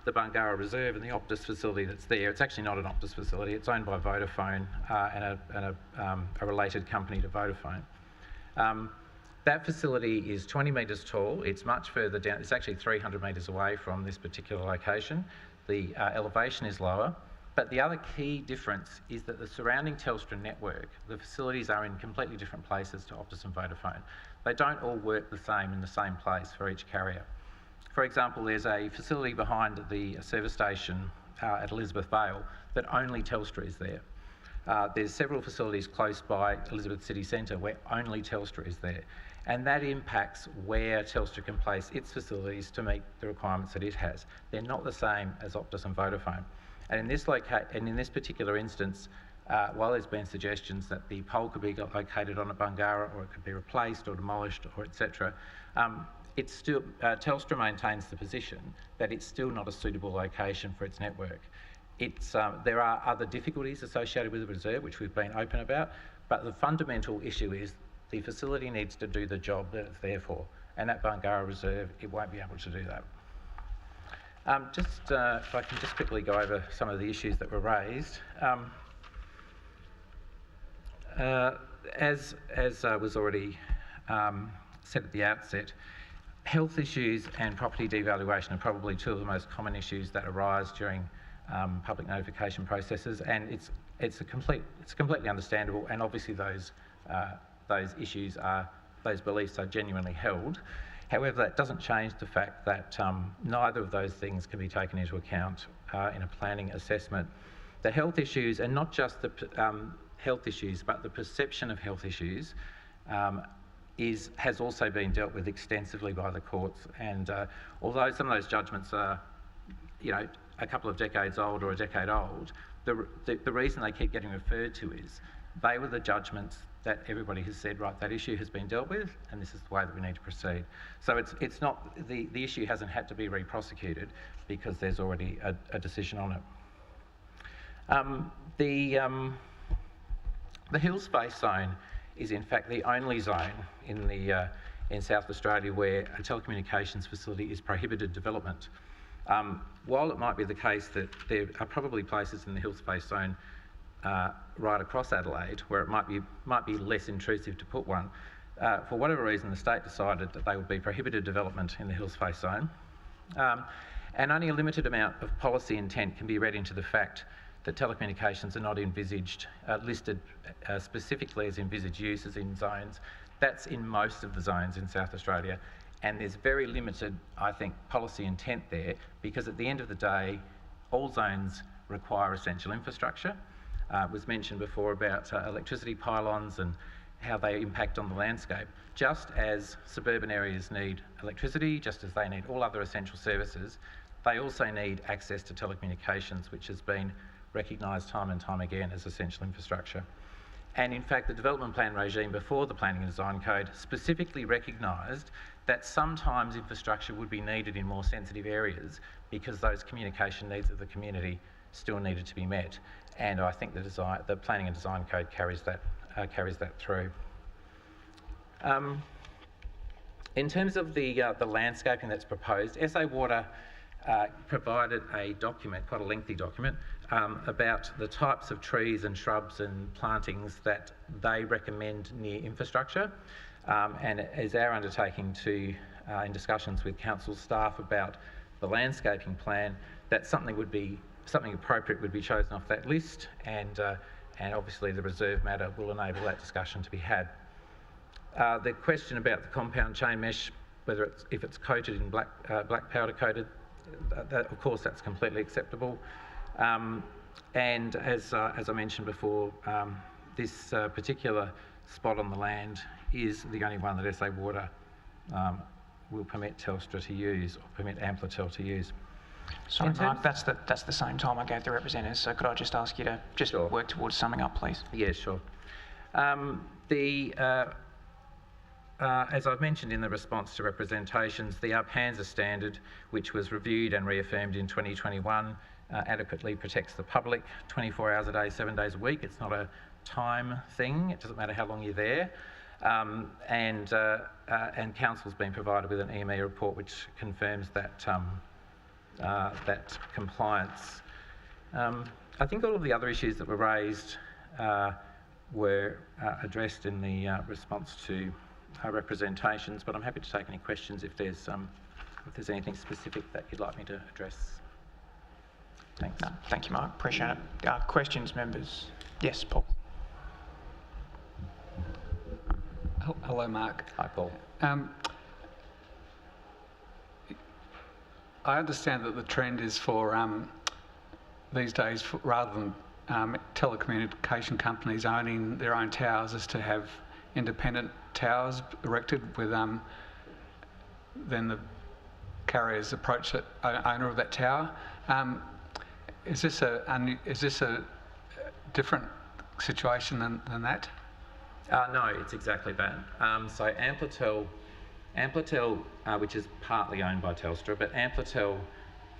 the Bungarra Reserve and the Optus facility that's there, it's actually not an Optus facility. It's owned by Vodafone and a related company to Vodafone. That facility is 20 metres tall. It's much further down. It's actually 300 metres away from this particular location. The elevation is lower. But the other key difference is that the surrounding Telstra network, the facilities are in completely different places to Optus and Vodafone. They don't all work the same in the same place for each carrier. For example, there's a facility behind the service station at Elizabeth Vale that only Telstra is there. There's several facilities close by Elizabeth City Centre where only Telstra is there. And that impacts where Telstra can place its facilities to meet the requirements that it has. They're not the same as Optus and Vodafone. And in this particular instance, while there's been suggestions that the pole could be located on a Bungarra, or it could be replaced or demolished, or etc., it's still Telstra maintains the position that it's still not a suitable location for its network. There are other difficulties associated with the reserve, which we've been open about, but the fundamental issue is the facility needs to do the job that it's there for, and at Bungarra Reserve, it won't be able to do that. If I can just quickly go over some of the issues that were raised. As was already said at the outset, health issues and property devaluation are probably two of the most common issues that arise during public notification processes, and it's completely understandable, and obviously those beliefs are genuinely held. However, that doesn't change the fact that neither of those things can be taken into account in a planning assessment. the health issues, and not just the health issues, but the perception of health issues, has also been dealt with extensively by the courts. And although some of those judgments are, a couple of decades old or a decade old, the reason they keep getting referred to is they were the judgments that everybody has said, right, that issue has been dealt with, and this is the way that we need to proceed. So it's not, the issue hasn't had to be re-prosecuted because there's already a decision on it. The Hills Space Zone is in fact the only zone in South Australia where a telecommunications facility is prohibited development. While it might be the case that there are probably places in the Hills Space Zone right across Adelaide where it might be less intrusive to put one, for whatever reason the state decided that they would be prohibited development in the Hills Space Zone. And only a limited amount of policy intent can be read into the fact that telecommunications are not listed specifically as envisaged uses in zones. That's in most of the zones in South Australia, and there's very limited, I think, policy intent there, because at the end of the day, all zones require essential infrastructure. It was mentioned before about electricity pylons and how they impact on the landscape. Just as suburban areas need electricity, just as they need all other essential services, they also need access to telecommunications, which has been recognised time and time again as essential infrastructure. And in fact, the development plan regime before the Planning and Design Code specifically recognised that sometimes infrastructure would be needed in more sensitive areas because those communication needs of the community still needed to be met. And I think the Planning and Design Code carries that through. In terms of the landscaping that's proposed, SA Water provided a document, quite a lengthy document, about the types of trees and shrubs and plantings that they recommend near infrastructure, and as our undertaking to, in discussions with council staff about the landscaping plan, that something appropriate would be chosen off that list, and obviously the reserve matter will enable that discussion to be had. The question about the compound chain mesh, if it's coated in black powder coated, of course that's completely acceptable. And as I mentioned before, this particular spot on the land is the only one that SA Water will permit Telstra to use, or permit Amplitel to use. Sorry, Mark, that's the same time I gave the representatives, so could I just ask you to just work towards summing up, please? Yeah, sure. As I've mentioned in the response to representations, the ARPANZA standard, which was reviewed and reaffirmed in 2021, adequately protects the public 24 hours a day, 7 days a week. It's not a time thing. It doesn't matter how long you're there. And Council's been provided with an EME report which confirms that that compliance. I think all of the other issues that were raised were addressed in the response to representations, but I'm happy to take any questions if there's anything specific that you'd like me to address. Thanks. No, thank you, Mark. Appreciate it. Questions, members? Yes, Paul. Hello, Mark. Hi, Paul. I understand that the trend is for these days, rather than telecommunication companies owning their own towers, is to have independent towers erected with then the carriers approach the owner of that tower. Is this a different situation than that? No, it's exactly that. So Amplitel, which is partly owned by Telstra, but Amplitel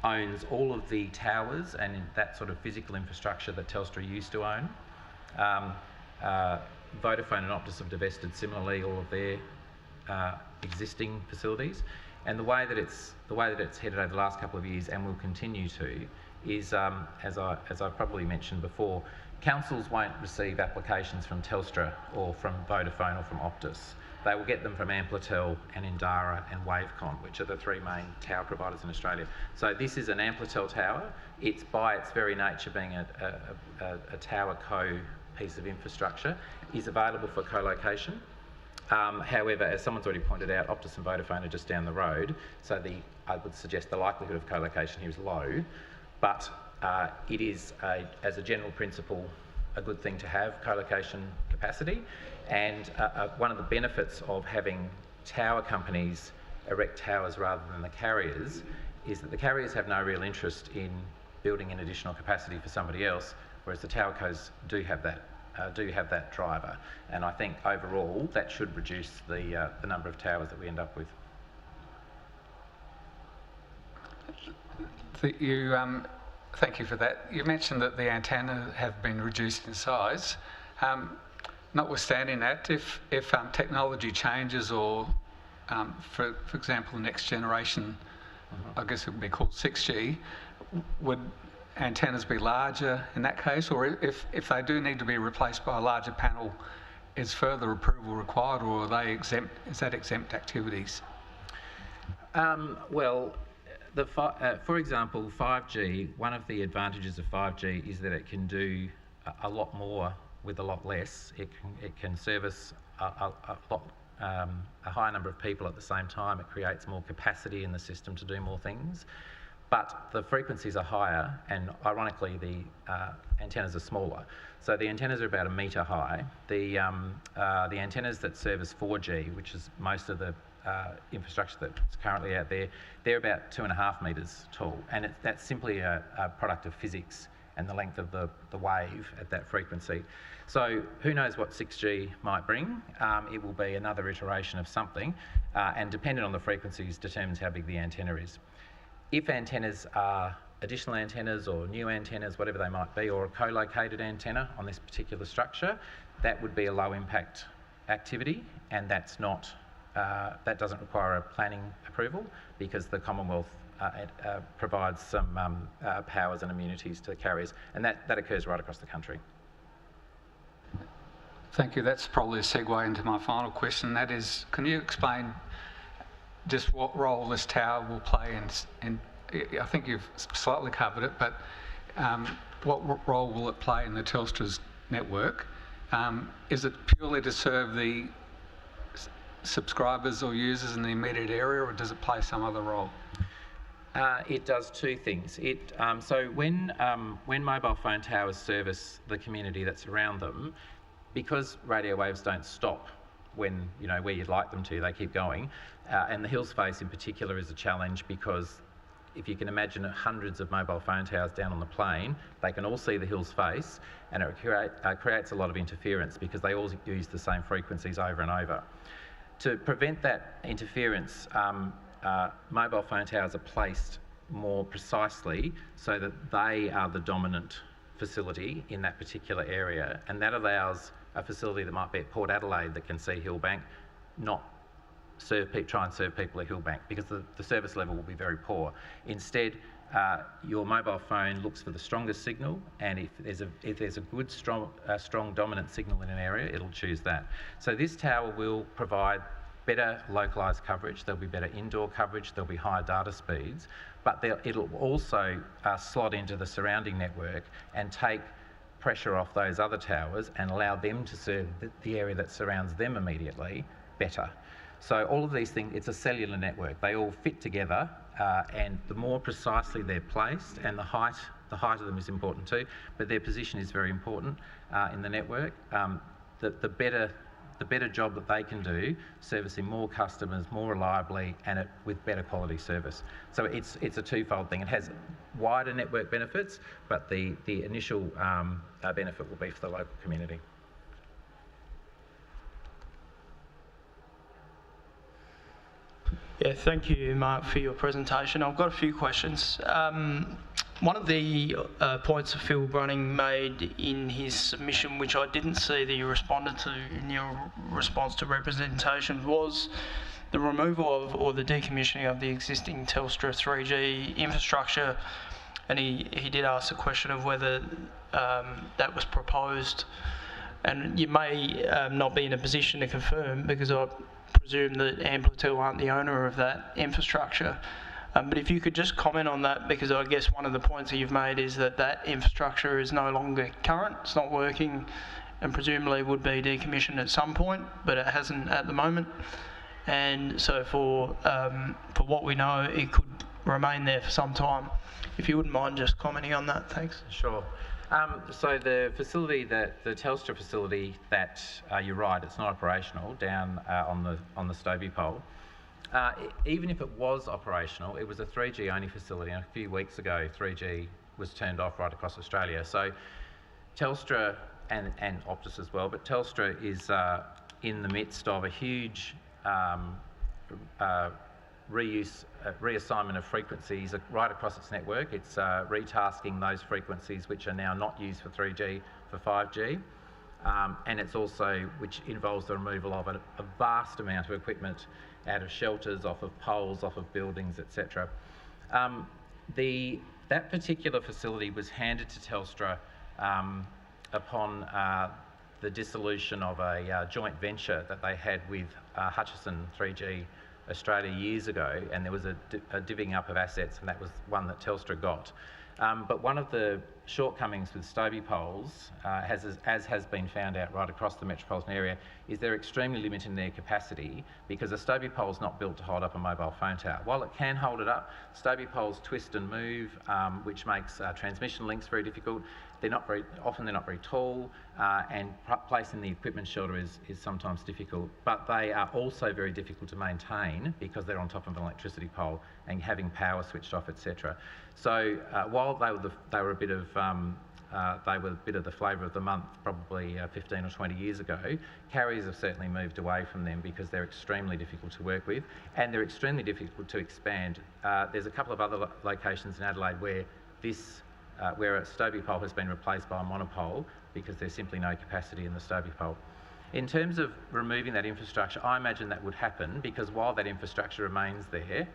owns all of the towers and that sort of physical infrastructure that Telstra used to own. Vodafone and Optus have divested similarly all of their existing facilities, and the way that it's headed over the last couple of years and will continue to is, as I've probably mentioned before, councils won't receive applications from Telstra or from Vodafone or from Optus. They will get them from Amplitel and Endara and Wavecon, which are the three main tower providers in Australia. So this is an Amplitel tower. It's by its very nature being a tower piece of infrastructure, is available for co-location. However, as someone's already pointed out, Optus and Vodafone are just down the road, so I would suggest the likelihood of co-location here is low. But it is, as a general principle, a good thing to have co-location capacity. And one of the benefits of having tower companies erect towers rather than the carriers is that the carriers have no real interest in building in additional capacity for somebody else, whereas the towercos do have that driver. And I think overall that should reduce the number of towers that we end up with. Thank you for that. You mentioned that the antennas have been reduced in size. Notwithstanding that, if technology changes or, for example, the next generation, I guess it would be called 6G, would antennas be larger in that case? Or if they do need to be replaced by a larger panel, is further approval required, or are they exempt? Is that exempt activities? Well, for example, 5G, one of the advantages of 5G is that it can do a lot more with a lot less. It can service a higher number of people at the same time. It creates more capacity in the system to do more things. But the frequencies are higher, and ironically the antennas are smaller. So the antennas are about 1 metre high. The antennas that service 4G, which is most of the infrastructure that's currently out there, they're about 2.5 metres tall, and that's simply a product of physics and the length of the wave at that frequency. So who knows what 6G might bring? It will be another iteration of something, and depending on the frequencies determines how big the antenna is. If antennas are additional antennas or new antennas, whatever they might be, or a co-located antenna on this particular structure, that would be a low impact activity, and that's not that doesn't require a planning approval, because the Commonwealth provides some powers and immunities to the carriers, and that occurs right across the country. Thank you. That's probably a segue into my final question. That is, can you explain just what role this tower will play in I think you've slightly covered it, but what role will it play in the Telstra's network? Is it purely to serve the subscribers or users in the immediate area, or does it play some other role? It does two things. So when mobile phone towers service the community that's around them, because radio waves don't stop when, where you'd like them to, they keep going. And the Hills Face in particular is a challenge, because if you can imagine hundreds of mobile phone towers down on the plain, they can all see the Hills Face, and it creates a lot of interference because they all use the same frequencies over and over. To prevent that interference, mobile phone towers are placed more precisely so that they are the dominant facility in that particular area, and that allows a facility that might be at Port Adelaide that can see Hillbank not try and serve people at Hillbank, because the service level will be very poor. Instead, your mobile phone looks for the strongest signal, and if there's a good strong dominant signal in an area, it'll choose that. So this tower will provide better localised coverage. There'll be better indoor coverage. There'll be higher data speeds, but it'll also slot into the surrounding network and take pressure off those other towers and allow them to serve the area that surrounds them immediately better. So all of these things, it's a cellular network. They all fit together, and the more precisely they're placed, and the height of them is important too, but their position is very important in the network. The better job that they can do, servicing more customers more reliably and with better quality service. So it's a twofold thing. It has wider network benefits, but the initial benefit will be for the local community. Yeah, thank you, Mark, for your presentation. I've got a few questions. One of the points that Phil Brunning made in his submission, which I didn't see that you responded to in your response to representation, was the removal of or the decommissioning of the existing Telstra 3G infrastructure. And he did ask the question of whether that was proposed. And you may not be in a position to confirm, because I presume that Amplitel aren't the owner of that infrastructure. But if you could just comment on that, because I guess one of the points that you've made is that that infrastructure is no longer current, it's not working, and presumably would be decommissioned at some point, but it hasn't at the moment. And so for what we know, it could remain there for some time. If you wouldn't mind just commenting on that, thanks. Sure. So the facility, the Telstra facility, that you're right, it's not operational down on the Stobie pole. Even if it was operational, it was a 3G only facility, and a few weeks ago 3G was turned off right across Australia. So Telstra and Optus as well, but Telstra is in the midst of a huge reassignment of frequencies right across its network. It's retasking those frequencies which are now not used for 3G for 5G. And it's also, which involves the removal of a vast amount of equipment out of shelters, off of poles, off of buildings, etc. That particular facility was handed to Telstra upon the dissolution of a joint venture that they had with Hutchison 3G Australia years ago, and there was a divvying up of assets, and that was one that Telstra got. But one of the shortcomings with Stobie poles, as has been found out right across the metropolitan area, is they're extremely limited in their capacity, because a Stobie pole is not built to hold up a mobile phone tower. While it can hold it up, Stobie poles twist and move, which makes transmission links very difficult. They're not very tall, and placing the equipment shelter is sometimes difficult. But they are also very difficult to maintain because they're on top of an electricity pole and having power switched off, etc. So while they were a bit of the flavour of the month probably 15 or 20 years ago, carriers have certainly moved away from them because they're extremely difficult to work with and they're extremely difficult to expand. There's a couple of other locations in Adelaide where where a Stobie pole has been replaced by a monopole because there's simply no capacity in the Stobie pole. In terms of removing that infrastructure, I imagine that would happen because while that infrastructure remains there,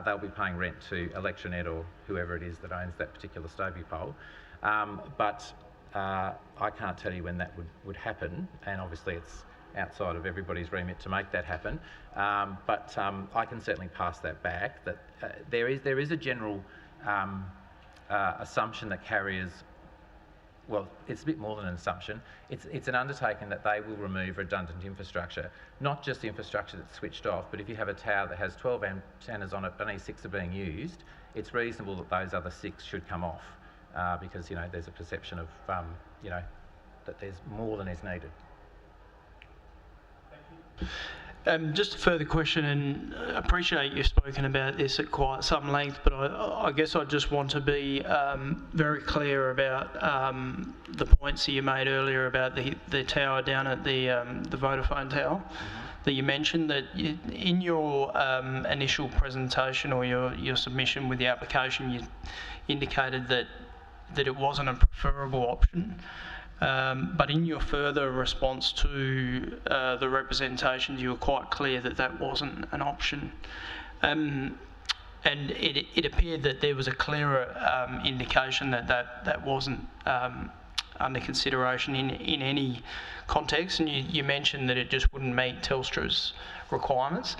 they'll be paying rent to Electranet or whoever it is that owns that particular Stobie pole. But I can't tell you when that would happen, and obviously it's outside of everybody's remit to make that happen. But I can certainly pass that back, that there is a general assumption that carriers, well, it's a bit more than an assumption, it's an undertaking that they will remove redundant infrastructure, not just the infrastructure that's switched off, but if you have a tower that has 12 antennas on it, but only 6 are being used, it's reasonable that those other 6 should come off, because, there's a perception of, that there's more than is needed. Just a further question, and I appreciate you've spoken about this at quite some length, but I guess I just want to be very clear about the points that you made earlier about the tower down at the Vodafone tower that you mentioned, that in your initial presentation or your submission with the application, you indicated that it wasn't a preferable option. But in your further response to the representations, you were quite clear that that wasn't an option. And it appeared that there was a clearer indication that wasn't under consideration in any context, and you mentioned that it just wouldn't meet Telstra's requirements.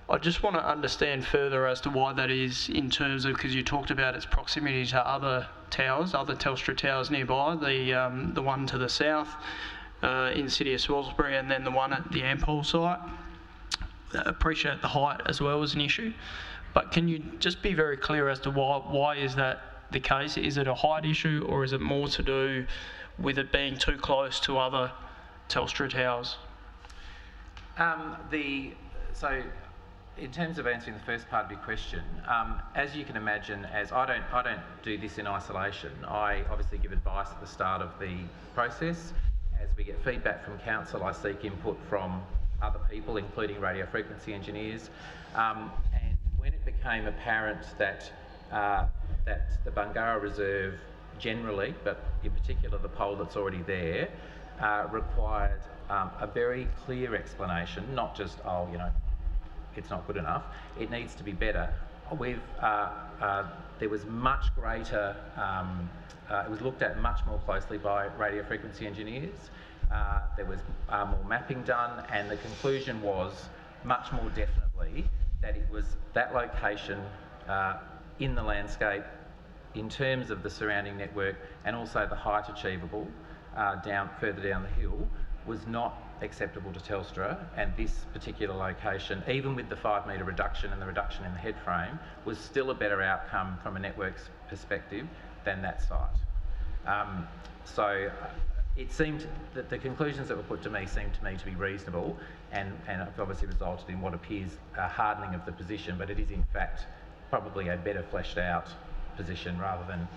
I just want to understand further as to why that is, in terms of, because you talked about its proximity to other towers, other Telstra towers nearby, the one to the south in the city of Salisbury, and then the one at the Ampol site. I appreciate the height as well as an issue, but can you just be very clear as to why is that the case? Is it a height issue, or is it more to do with it being too close to other Telstra towers? In terms of answering the first part of your question, as you can imagine, as I don't do this in isolation. I obviously give advice at the start of the process. As we get feedback from council, I seek input from other people, including radio frequency engineers. And when it became apparent that the Bungarra Reserve generally, but in particular the pole that's already there, required a very clear explanation, not just, it's not good enough, it needs to be better. There was much greater, it was looked at much more closely by radio frequency engineers. There was more mapping done, and the conclusion was much more definitely that it was that location in the landscape, in terms of the surrounding network and also the height achievable further down the hill, was not acceptable to Telstra, and this particular location, even with the 5 metre reduction and the reduction in the head frame, was still a better outcome from a network's perspective than that site. So it seemed that the conclusions that were put to me seemed to me to be reasonable, and have obviously resulted in what appears a hardening of the position, but it is in fact probably a better fleshed out position rather than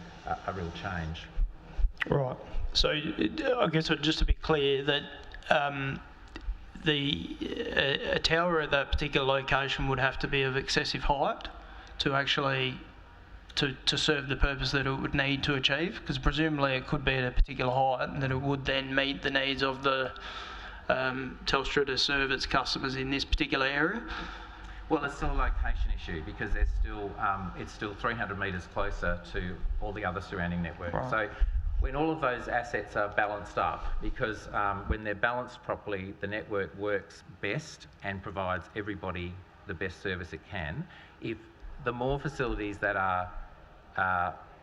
a real change. Right. So I guess just to be clear that a tower at that particular location would have to be of excessive height to actually to serve the purpose that it would need to achieve, because presumably it could be at a particular height and that it would then meet the needs of the Telstra to serve its customers in this particular area. Well, it's still a location issue because there's still it's still 300 metres closer to all the other surrounding networks. Right. So when all of those assets are balanced up, because when they're balanced properly, the network works best and provides everybody the best service it can. If the more facilities that are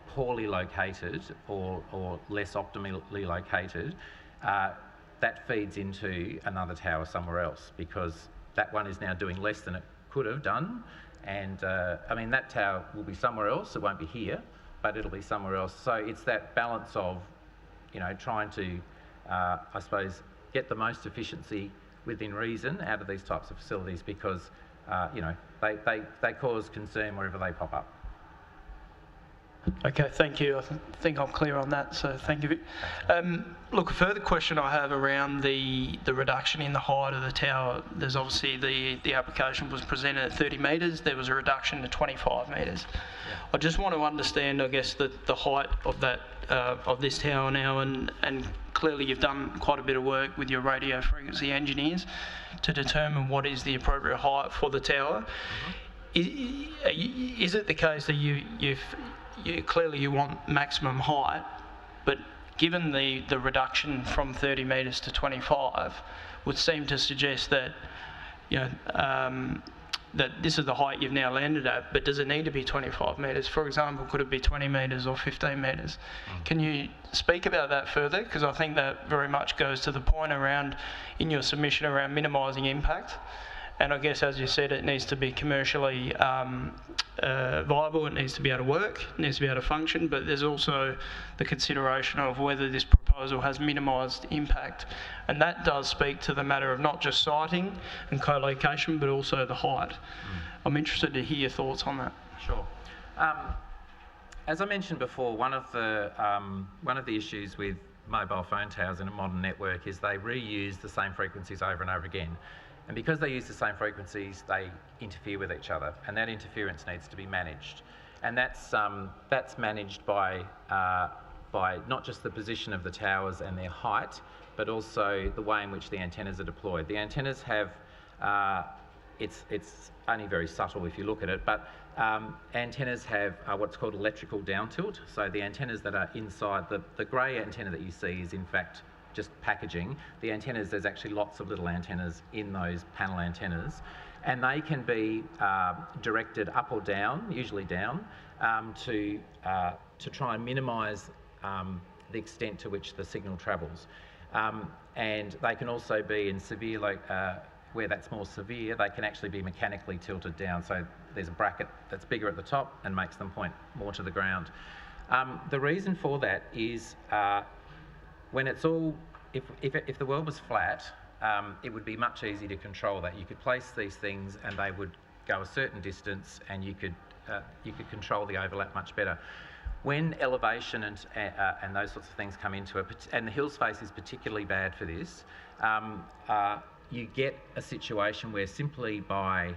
poorly located or less optimally located, that feeds into another tower somewhere else, because that one is now doing less than it could have done. And I mean, that tower will be somewhere else. It won't be here, but it'll be somewhere else. So it's that balance of, you know, trying to, I suppose, get the most efficiency within reason out of these types of facilities, because, you know, they cause concern wherever they pop up. Okay, thank you. I think I'm clear on that, so thank you. Look, a further question I have around the reduction in the height of the tower. There's obviously the application was presented at 30 metres. There was a reduction to 25 metres. Yeah. I just want to understand, I guess, the height of that of this tower now, and clearly you've done quite a bit of work with your radio frequency engineers to determine what is the appropriate height for the tower. Mm-hmm. Is it the case that you clearly you want maximum height, but given the reduction from 30 metres to 25 would seem to suggest that, you know, that this is the height you've now landed at, but does it need to be 25 metres? For example, could it be 20 metres or 15 metres? Can you speak about that further? Because I think that very much goes to the point around, in your submission, around minimising impact. And I guess, as you said, it needs to be commercially viable, it needs to be able to work, it needs to be able to function, but there's also the consideration of whether this proposal has minimised impact. And that does speak to the matter of not just siting and co-location, but also the height. I'm interested to hear your thoughts on that. Sure. As I mentioned before, one of the issues with mobile phone towers in a modern network is they reuse the same frequencies over and over again. And because they use the same frequencies, they interfere with each other, and that interference needs to be managed. And that's managed by not just the position of the towers and their height, but also the way in which the antennas are deployed. The antennas have, it's only very subtle if you look at it, but antennas have what's called electrical down tilt. So the antennas that are inside, the grey antenna that you see is in fact just packaging. The antennas, there's actually lots of little antennas in those panel antennas, and they can be directed up or down, usually down, to try and minimise the extent to which the signal travels. And they can also be in severe, where that's more severe, they can actually be mechanically tilted down. So there's a bracket that's bigger at the top and makes them point more to the ground. The reason for that is when it's all, if the world was flat, it would be much easier to control that. You could place these things and they would go a certain distance, and you could control the overlap much better. When elevation and those sorts of things come into it, and the hill space is particularly bad for this, you get a situation where simply by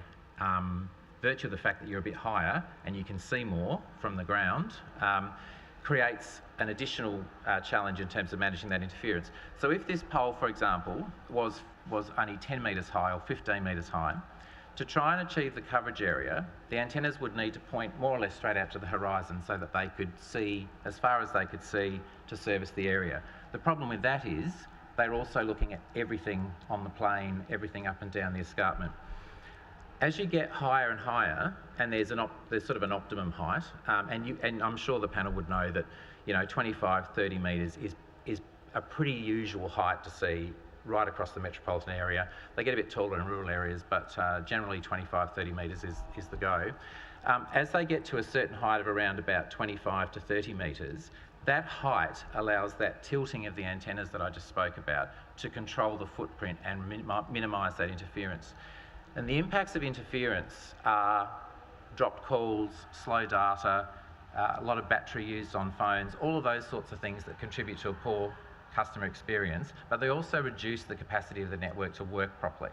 virtue of the fact that you're a bit higher and you can see more from the ground, creates an additional challenge in terms of managing that interference. So if this pole, for example, was only 10 metres high or 15 metres high, to try and achieve the coverage area, the antennas would need to point more or less straight out to the horizon so that they could see as far as they could see to service the area. The problem with that is they're also looking at everything on the plane, everything up and down the escarpment. As you get higher and higher, and there's sort of an optimum height, and I'm sure the panel would know that, you know, 25, 30 metres is a pretty usual height to see right across the metropolitan area. They get a bit taller in rural areas, but generally 25, 30 metres is the go. As they get to a certain height of around about 25 to 30 metres, that height allows that tilting of the antennas that I just spoke about to control the footprint and minimise that interference. And the impacts of interference are dropped calls, slow data, a lot of battery used on phones, all of those sorts of things that contribute to a poor customer experience, but they also reduce the capacity of the network to work properly.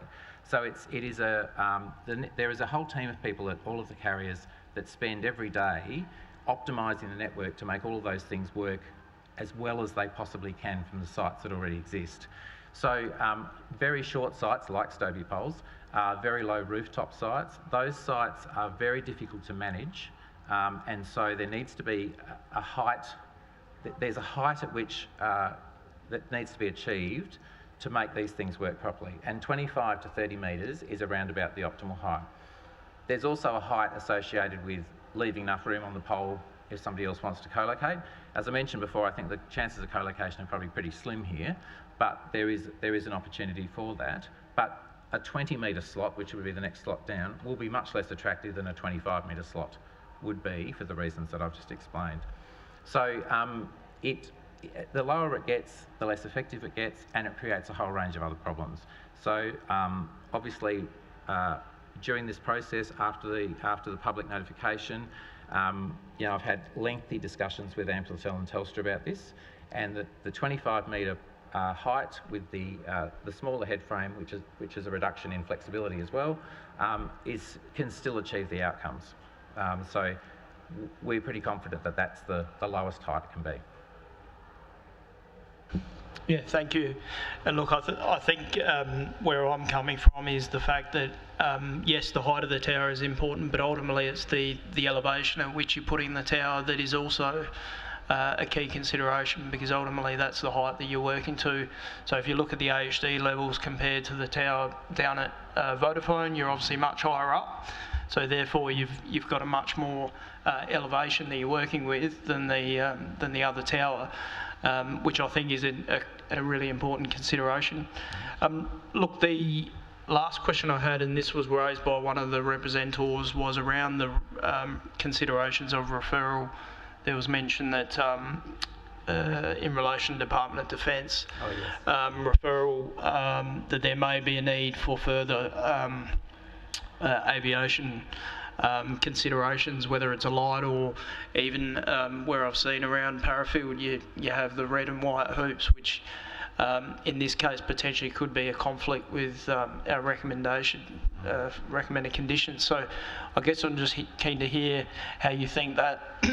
So there is a whole team of people at all of the carriers that spend every day optimising the network to make all of those things work as well as they possibly can from the sites that already exist. So very short sites like Stobie Poles, very low rooftop sites, those sites are very difficult to manage, and so there needs to be a height, there's a height at which that needs to be achieved to make these things work properly. And 25 to 30 metres is around about the optimal height. There's also a height associated with leaving enough room on the pole if somebody else wants to co-locate. As I mentioned before, I think the chances of co-location are probably pretty slim here, but there is an opportunity for that. But a 20 metre slot, which would be the next slot down, will be much less attractive than a 25 metre slot would be for the reasons that I've just explained. So the lower it gets, the less effective it gets, and it creates a whole range of other problems. So obviously, during this process, after the public notification, I've had lengthy discussions with Amplitel and Telstra about this, and the 25 metre height with the smaller head frame, which is a reduction in flexibility as well, can still achieve the outcomes. So we're pretty confident that that's the lowest height it can be. Yeah, thank you. And look, I think where I'm coming from is the fact that, yes, the height of the tower is important, but ultimately it's the elevation at which you're putting the tower that is also a key consideration, because ultimately that's the height that you're working to. So if you look at the AHD levels compared to the tower down at Vodafone, you're obviously much higher up. So therefore you've got a much more elevation that you're working with than the other tower. Which I think is a really important consideration. Look, the last question I had, and this was raised by one of the representatives, was around the considerations of referral. There was mention that in relation to Department of Defence, referral, that there may be a need for further aviation considerations, whether it's a light or even where I've seen around Parafield, you have the red and white hoops, which in this case potentially could be a conflict with our recommended conditions. So I guess I'm just keen to hear how you think that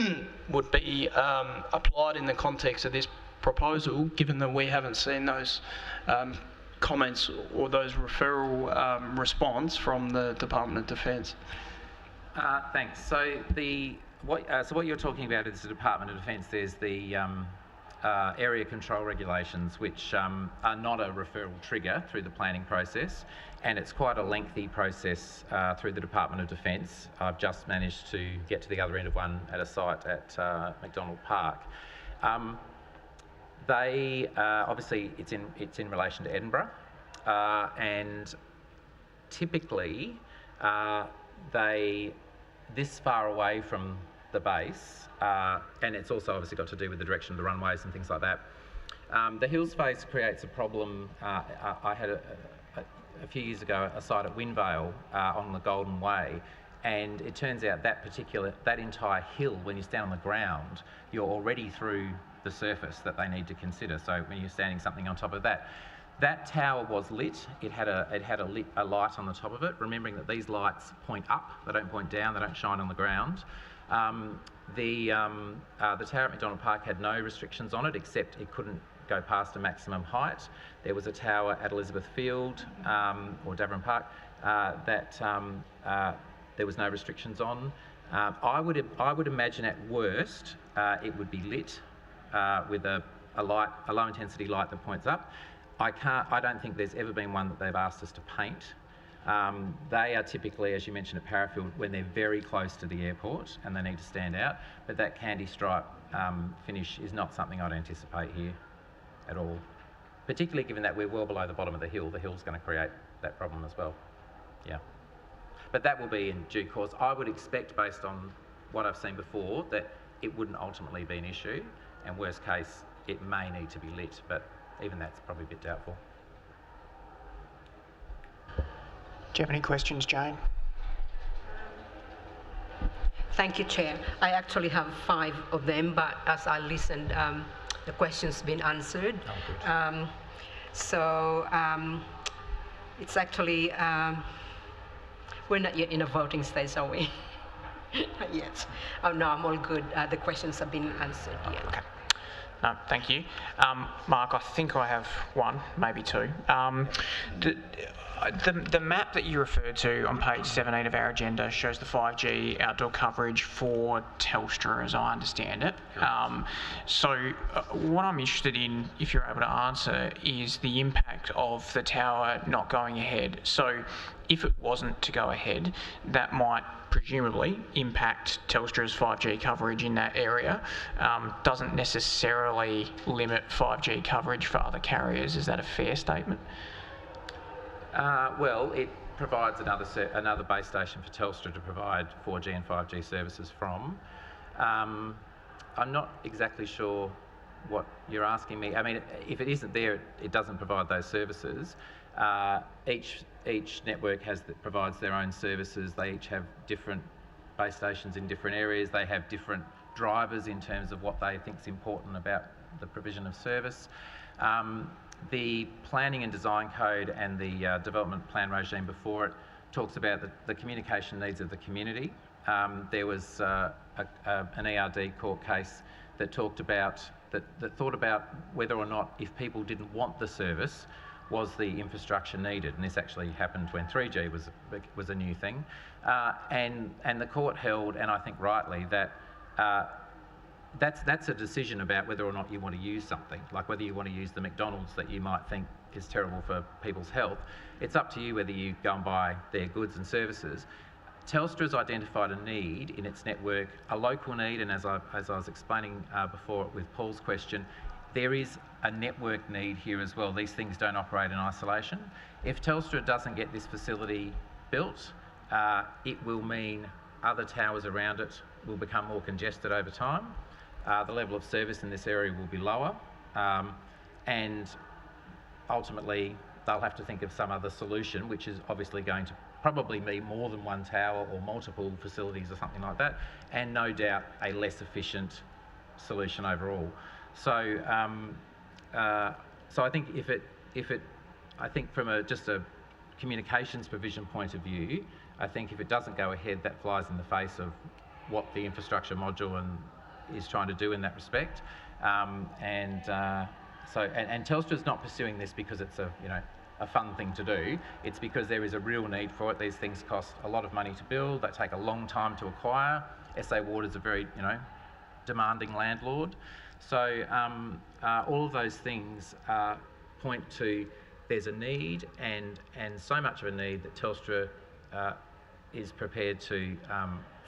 would be applied in the context of this proposal, given that we haven't seen those comments or those referral response from the Department of Defence. Thanks. So what you're talking about is the Department of Defence. There's the area control regulations, which are not a referral trigger through the planning process, and it's quite a lengthy process through the Department of Defence. I've just managed to get to the other end of one at a site at McDonald Park. Obviously it's in relation to Edinburgh, and typically this far away from the base, and it's also obviously got to do with the direction of the runways and things like that. The hills face creates a problem. I had a few years ago a site at Windvale on the Golden Way, and it turns out that entire hill, when you stand on the ground, you're already through the surface that they need to consider. So when you're standing something on top of that, that tower was lit. It had a light on the top of it, remembering that these lights point up, they don't point down, they don't shine on the ground. The tower at McDonald Park had no restrictions on it, except it couldn't go past a maximum height. There was a tower at Elizabeth Field or Davern Park that there was no restrictions on. I would imagine at worst it would be lit with a low intensity light that points up. I don't think there's ever been one that they've asked us to paint. They are typically, as you mentioned, at Parafield, when they're very close to the airport and they need to stand out. But that candy stripe finish is not something I'd anticipate here at all. particularly given that we're well below the bottom of the hill's going to create that problem as well. Yeah. But that will be in due course. I would expect, based on what I've seen before, that it wouldn't ultimately be an issue, and worst case, it may need to be lit, but even that's probably a bit doubtful. Do you have any questions, Jane? Thank you, Chair. I actually have 5 of them, but as I listened, the questions been answered. It's actually, we're not yet in a voting stage, are we? Not yet. Oh no, I'm all good. The questions have been answered. Yeah. Okay. No, thank you. Mark, I think I have 1, maybe 2. The map that you referred to on page 17 of our agenda shows the 5G outdoor coverage for Telstra, as I understand it. What I'm interested in, if you're able to answer, is the impact of the tower not going ahead. So if it wasn't to go ahead, that might presumably impact Telstra's 5G coverage in that area. Doesn't necessarily limit 5G coverage for other carriers. Is that a fair statement? Well, it provides another base station for Telstra to provide 4G and 5G services from. I'm not exactly sure what you're asking me. I mean, if it isn't there, it doesn't provide those services. Each network provides their own services. They each have different base stations in different areas. They have different drivers in terms of what they think is important about the provision of service. The planning and design code and the development plan regime before it talks about the communication needs of the community. There was an ERD court case that talked about that thought about whether or not, if people didn't want the service, was the infrastructure needed, and this actually happened when 3G was a new thing, and the court held, and I think rightly, that that's a decision about whether or not you want to use something, like whether you want to use the McDonald's that you might think is terrible for people's health. It's up to you whether you go and buy their goods and services. Telstra's identified a need in its network, a local need, and as I was explaining before with Paul's question, there is a network need here as well. These things don't operate in isolation. If Telstra doesn't get this facility built, it will mean other towers around it will become more congested over time. The level of service in this area will be lower, and ultimately they'll have to think of some other solution, which is obviously going to probably be more than one tower or multiple facilities or something like that, and no doubt a less efficient solution overall. So, so I think I think from just a communications provision point of view, I think if it doesn't go ahead, that flies in the face of what the infrastructure module is trying to do in that respect. And Telstra's not pursuing this because it's a fun thing to do. It's because there is a real need for it. These things cost a lot of money to build. They take a long time to acquire. SA Water's a very demanding landlord. So all of those things point to there's a need, and so much of a need that Telstra is prepared to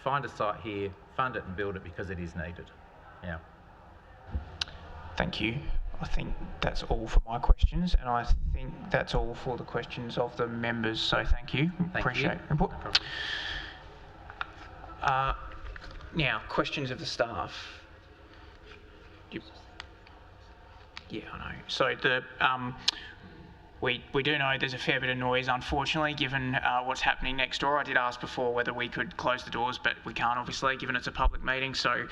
find a site here, fund it and build it because it is needed. Yeah. Thank you. I think that's all for my questions, and I think that's all for the questions of the members, so thank you. Appreciate your input. Now, questions of the staff. Yeah, I know. So we do know there's a fair bit of noise, unfortunately, given what's happening next door. I did ask before whether we could close the doors, but we can't, obviously, given it's a public meeting. So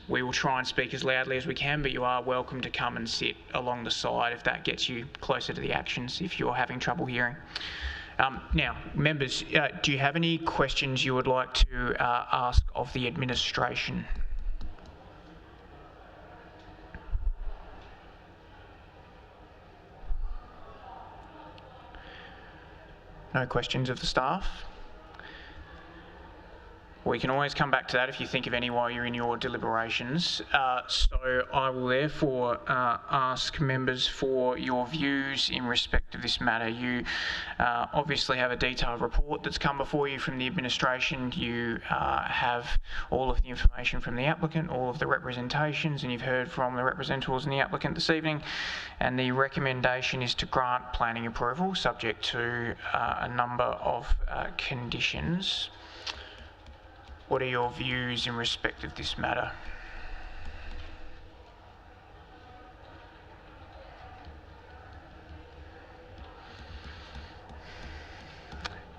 we will try and speak as loudly as we can, but you are welcome to come and sit along the side if that gets you closer to the actions, if you're having trouble hearing. Now, members, do you have any questions you would like to ask of the administration? No questions of the staff? We can always come back to that if you think of any while you're in your deliberations. So I will therefore ask members for your views in respect of this matter. You obviously have a detailed report that's come before you from the administration. You have all of the information from the applicant, all of the representations, and you've heard from the representatives and the applicant this evening. And the recommendation is to grant planning approval subject to a number of conditions. What are your views in respect of this matter?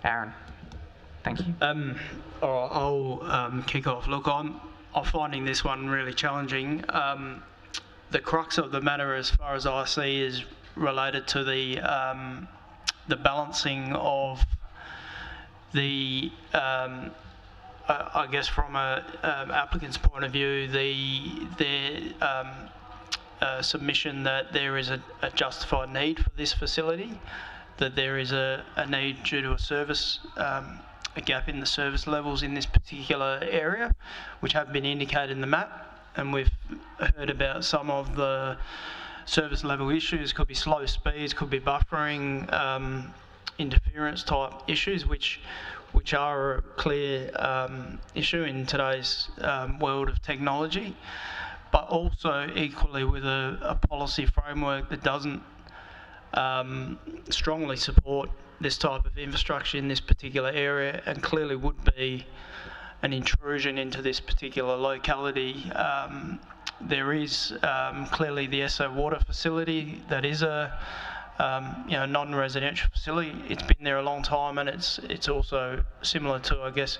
Aaron, thank you. All right, I'll kick off. Look, I'm finding this one really challenging. The crux of the matter, as far as I see, is related to the balancing of the I guess from a applicant's point of view, their submission that there is a justified need for this facility, that there is a need due to a service, a gap in the service levels in this particular area, which have been indicated in the map, and we've heard about some of the service level issues. Could be slow speeds, could be buffering, interference type issues, which are a clear issue in today's world of technology, but also equally with a policy framework that doesn't strongly support this type of infrastructure in this particular area, and clearly would be an intrusion into this particular locality. There is clearly the Esso Water facility that is a non-residential facility. It's been there a long time, and it's also similar to, I guess,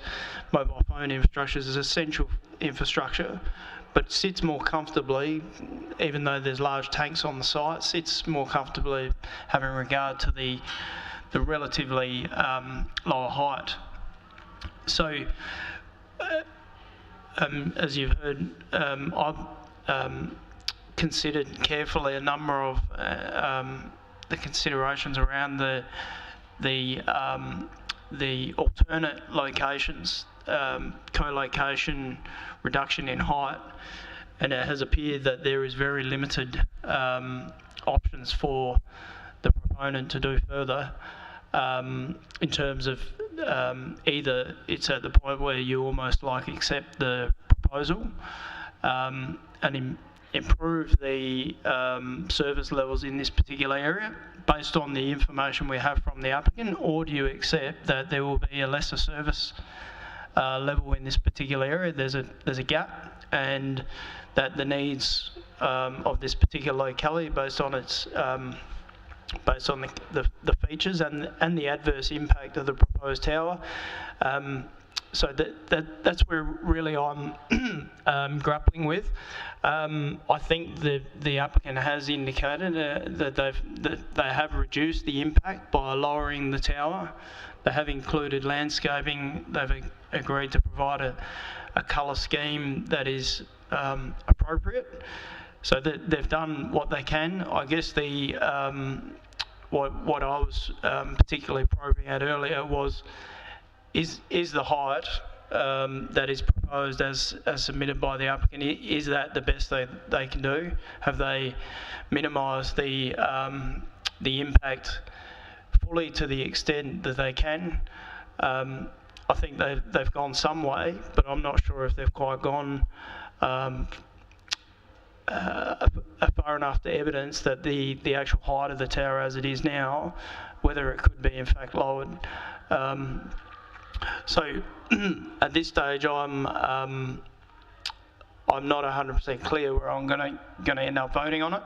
mobile phone infrastructure as essential infrastructure, but sits more comfortably, even though there's large tanks on the site, sits more comfortably having regard to the relatively lower height. So, as you've heard, I've considered carefully a number of the considerations around the alternate locations, co-location, reduction in height, and it has appeared that there is very limited options for the proponent to do further in terms of either it's at the point where you almost like accept the proposal and improve the service levels in this particular area based on the information we have from the applicant, or do you accept that there will be a lesser service level in this particular area? There's a gap, and that the needs of this particular locality, based on its based on the features and the adverse impact of the proposed tower. So that's where really I'm grappling with. I think the applicant has indicated that they have reduced the impact by lowering the tower. They have included landscaping. They've agreed to provide a colour scheme that is appropriate. So that they've done what they can. I guess what I was particularly probing at earlier was, is the height that is proposed as submitted by the applicant, is that the best they can do? Have they minimised the impact fully to the extent that they can? I think they've gone some way, but I'm not sure if they've quite gone far enough to evidence that the actual height of the tower as it is now, whether it could be in fact lowered. So at this stage, I'm not 100% clear where I'm going to end up voting on it.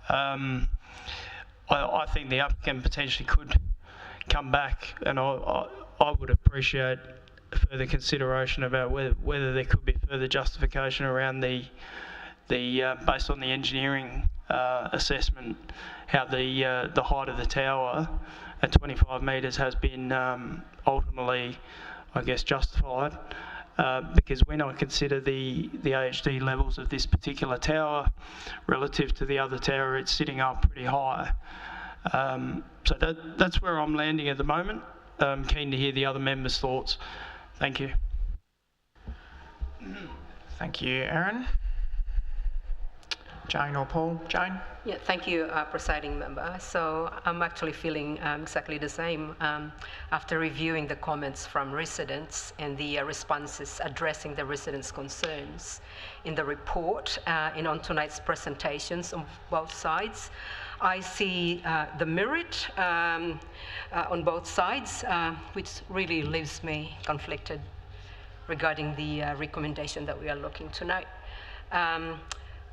I think the applicant potentially could come back, and I would appreciate further consideration about whether there could be further justification around the based on the engineering assessment, how the height of the tower at 25 metres has been ultimately, I guess, justified, because when I consider the AHD levels of this particular tower relative to the other tower, it's sitting up pretty high. So that's where I'm landing at the moment. I'm keen to hear the other members' thoughts. Thank you. Thank you, Aaron. Jane or Paul? Jane? Yeah, thank you, Presiding Member. So I'm actually feeling exactly the same after reviewing the comments from residents and the responses addressing the residents' concerns in the report and on tonight's presentations on both sides. I see the merit on both sides, which really leaves me conflicted regarding the recommendation that we are looking tonight.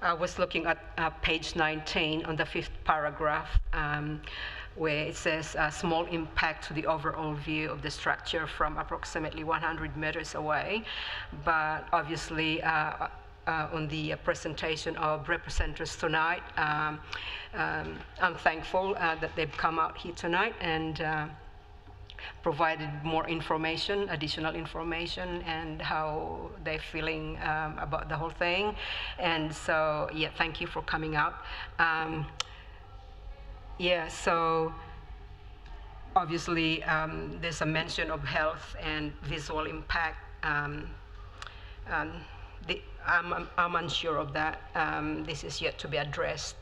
I was looking at page 19 on the 5th paragraph, where it says a small impact to the overall view of the structure from approximately 100 meters away. But obviously, on the presentation of representatives tonight, I'm thankful that they've come out here tonight and provided more information, additional information, and how they're feeling about the whole thing. And so, yeah, thank you for coming out. Yeah, so obviously there's a mention of health and visual impact. I'm unsure of that. This is yet to be addressed.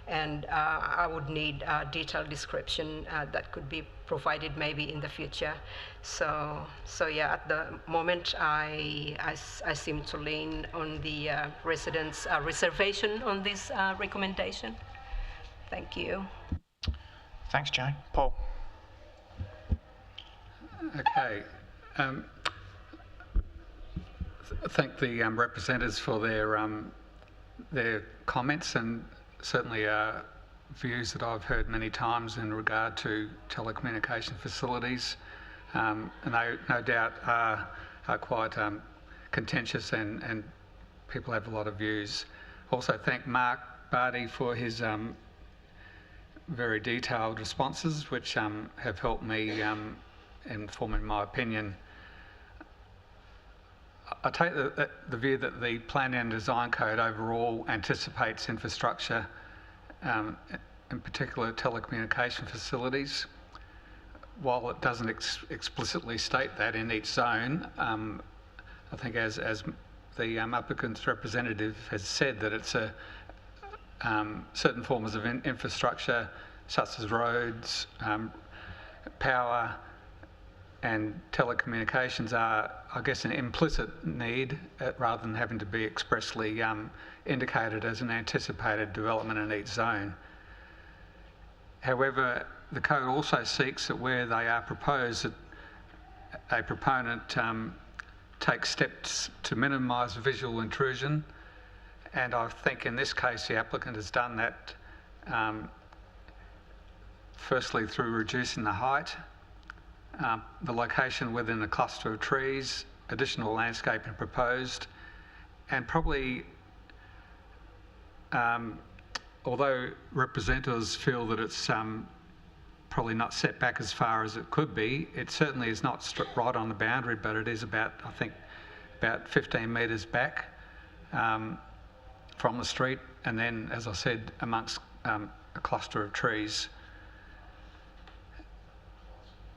And I would need a detailed description that could be provided maybe in the future. So yeah, at the moment, I seem to lean on the residents' reservation on this recommendation. Thank you. Thanks, Jane. Paul? Okay. Thank the representatives for their comments, and certainly views that I've heard many times in regard to telecommunication facilities, and no doubt are quite contentious, and people have a lot of views. Also thank Mark Barty for his very detailed responses, which have helped me in forming my opinion. I take the view that the Planning and Design Code overall anticipates infrastructure, in particular telecommunication facilities. While it doesn't explicitly state that in each zone, I think as the applicant's representative has said, that it's certain forms of infrastructure such as roads, power, and telecommunications are, I guess, an implicit need rather than having to be expressly indicated as an anticipated development in each zone. However, the code also seeks that where they are proposed, that a proponent takes steps to minimise visual intrusion, and I think in this case the applicant has done that firstly through reducing the height, the location within a cluster of trees, additional landscaping proposed, and probably, although representatives feel that it's probably not set back as far as it could be, it certainly is not right on the boundary, but it is about, I think, about 15 metres back from the street, and then, as I said, amongst a cluster of trees.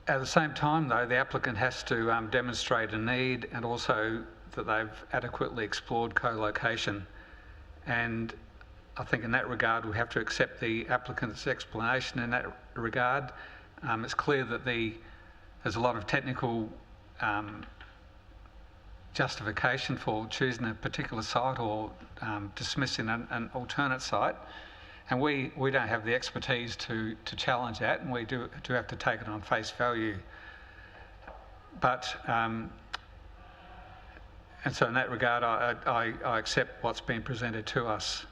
At the same time, though, the applicant has to demonstrate a need, and also that they've adequately explored co-location. And I think in that regard, we have to accept the applicant's explanation in that regard. It's clear that there's a lot of technical justification for choosing a particular site or dismissing an alternate site. And we don't have the expertise to challenge that, and we do have to take it on face value. But, and so in that regard, I accept what's been presented to us.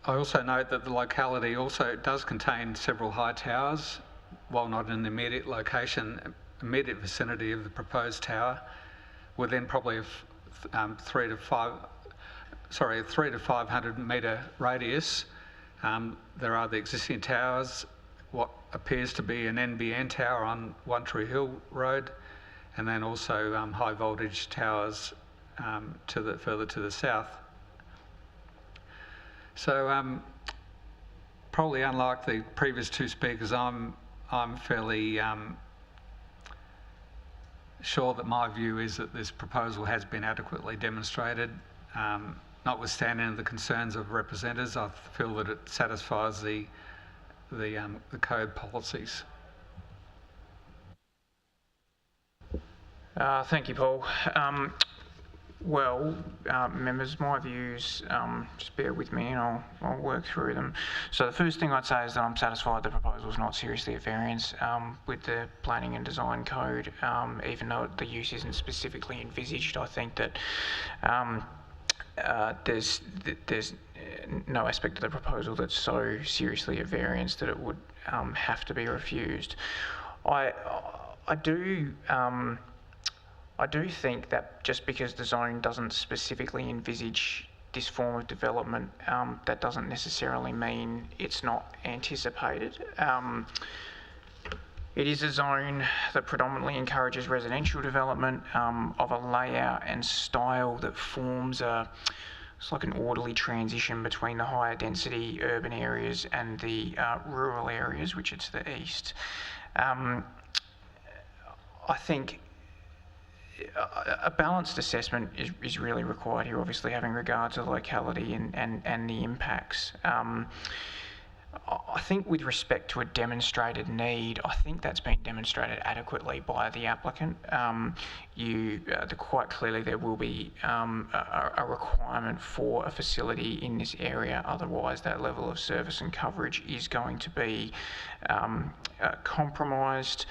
I also note that the locality also does contain several high towers, while not in the immediate vicinity of the proposed tower, within probably a 300 to 500 metre radius. There are the existing towers, what appears to be an NBN tower on One Tree Hill Road, and then also high voltage towers further to the south. So probably unlike the previous two speakers, I'm fairly sure that my view is that this proposal has been adequately demonstrated. Notwithstanding the concerns of representatives, I feel that it satisfies the code policies. Thank you, Paul. Members, my views, just bear with me and I'll work through them. So the first thing I'd say is that I'm satisfied the proposal is not seriously at variance with the planning and design code, even though the use isn't specifically envisaged. I think that there's no aspect of the proposal that's so seriously at variance that it would have to be refused. I do think that just because the zone doesn't specifically envisage this form of development, that doesn't necessarily mean it's not anticipated. It is a zone that predominantly encourages residential development of a layout and style that forms it's like an orderly transition between the higher density urban areas and the rural areas, which are to the east. I think a balanced assessment is really required here, obviously having regard to the locality and the impacts. I think with respect to a demonstrated need, I think that's been demonstrated adequately by the applicant. Quite clearly there will be a requirement for a facility in this area, otherwise that level of service and coverage is going to be compromised.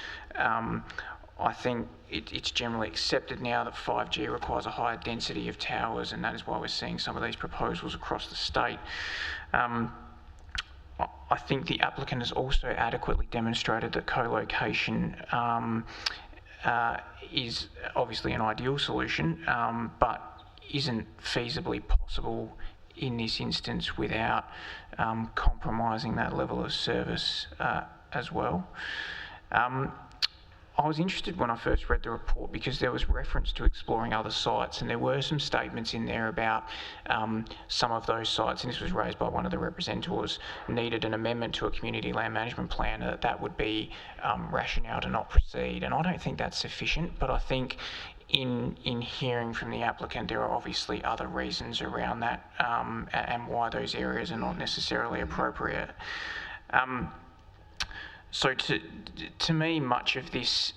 I think it's generally accepted now that 5G requires a higher density of towers, and that is why we're seeing some of these proposals across the state. I think the applicant has also adequately demonstrated that co-location is obviously an ideal solution, but isn't feasibly possible in this instance without compromising that level of service as well. I was interested when I first read the report because there was reference to exploring other sites, and there were some statements in there about some of those sites, and this was raised by one of the representatives, needed an amendment to a community land management plan, and that would be rationale to not proceed. And I don't think that's sufficient, but I think in hearing from the applicant, there are obviously other reasons around that and why those areas are not necessarily appropriate. So to me, much of this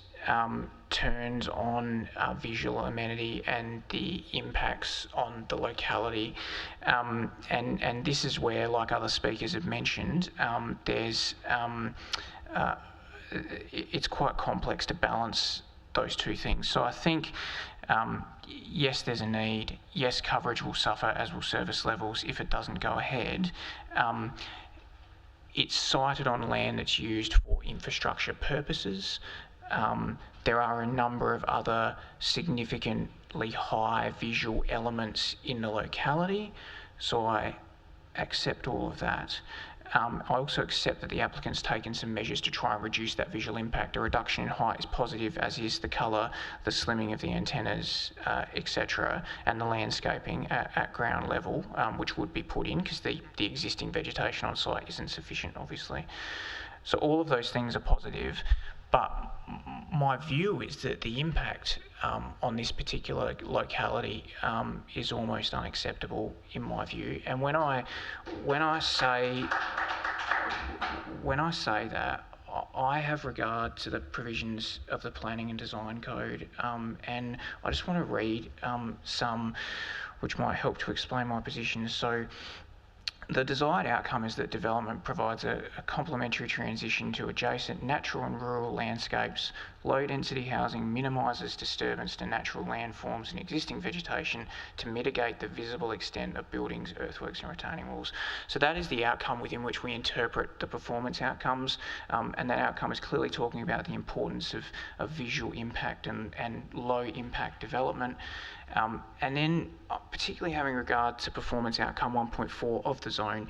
turns on visual amenity and the impacts on the locality. And this is where, like other speakers have mentioned, it's quite complex to balance those two things. So I think, yes, there's a need. Yes, coverage will suffer, as will service levels if it doesn't go ahead. It's sited on land that's used for infrastructure purposes. There are a number of other significantly high visual elements in the locality, so I accept all of that. I also accept that the applicant's taken some measures to try and reduce that visual impact. A reduction in height is positive, as is the colour, the slimming of the antennas, etc., and the landscaping at ground level, which would be put in because the existing vegetation on site isn't sufficient, obviously. So all of those things are positive, but my view is that the impact on this particular locality is almost unacceptable in my view. And when I say that, I have regard to the provisions of the Planning and Design Code, and I just want to read some which might help to explain my position. So, the desired outcome is that development provides a complementary transition to adjacent natural and rural landscapes. Low-density housing minimises disturbance to natural landforms and existing vegetation to mitigate the visible extent of buildings, earthworks and retaining walls. So that is the outcome within which we interpret the performance outcomes, and that outcome is clearly talking about the importance of visual impact and low-impact development. And then, particularly having regard to performance outcome 1.4 of the zone,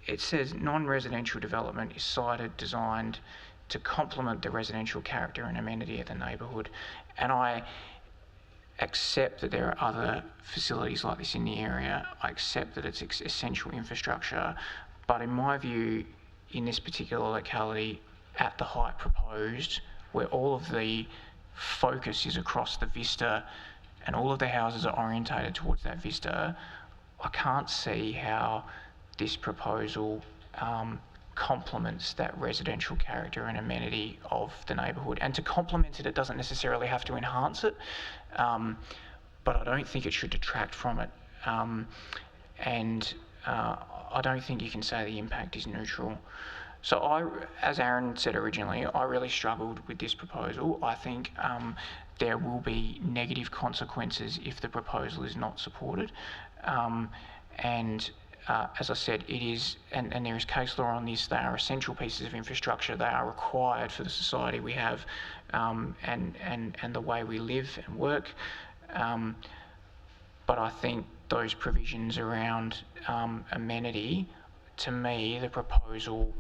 it says non-residential development is sited, designed to complement the residential character and amenity of the neighbourhood. And I accept that there are other facilities like this in the area. I accept that it's essential infrastructure. But in my view, in this particular locality, at the height proposed, where all of the focus is across the vista and all of the houses are orientated towards that vista, I can't see how this proposal complements that residential character and amenity of the neighbourhood. And to complement it, it doesn't necessarily have to enhance it, but I don't think it should detract from it. I don't think you can say the impact is neutral. So as Aaron said originally, I really struggled with this proposal. I think there will be negative consequences if the proposal is not supported. As I said, it is, and there is case law on this, they are essential pieces of infrastructure. They are required for the society we have and the way we live and work. But I think those provisions around amenity, to me, the proposal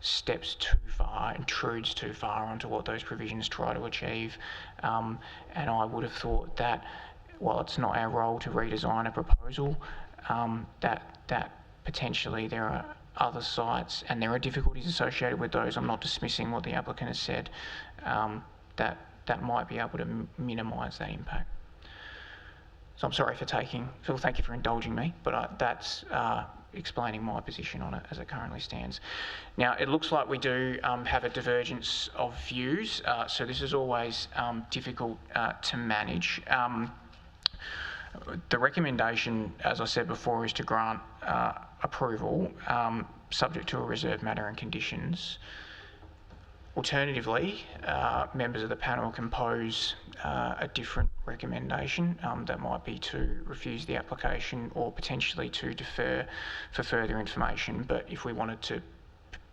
steps too far, intrudes too far onto what those provisions try to achieve. And I would have thought that while it's not our role to redesign a proposal, that potentially there are other sites, and there are difficulties associated with those. I'm not dismissing what the applicant has said, that might be able to minimise that impact. So I'm sorry for Phil, thank you for indulging me, but that's explaining my position on it as it currently stands. Now, it looks like we do have a divergence of views, so this is always difficult to manage. The recommendation, as I said before, is to grant approval subject to a reserved matter and conditions. Alternatively, members of the panel can pose a different recommendation that might be to refuse the application or potentially to defer for further information. But if we wanted to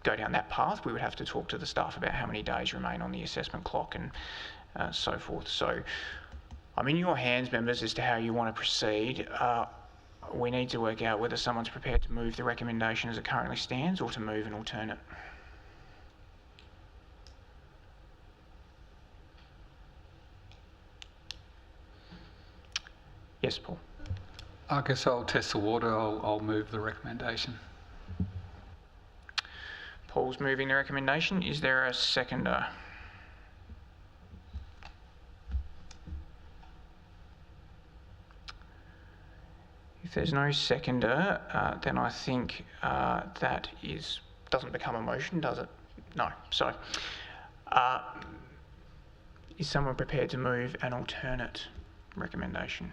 go down that path, we would have to talk to the staff about how many days remain on the assessment clock and so forth. So I'm in your hands, members, as to how you want to proceed. We need to work out whether someone's prepared to move the recommendation as it currently stands or to move an alternate. Yes, Paul. I guess I'll test the water. I'll move the recommendation. Paul's moving the recommendation. Is there a seconder? If there's no seconder, then I think that doesn't become a motion, does it? No. So, is someone prepared to move an alternate recommendation?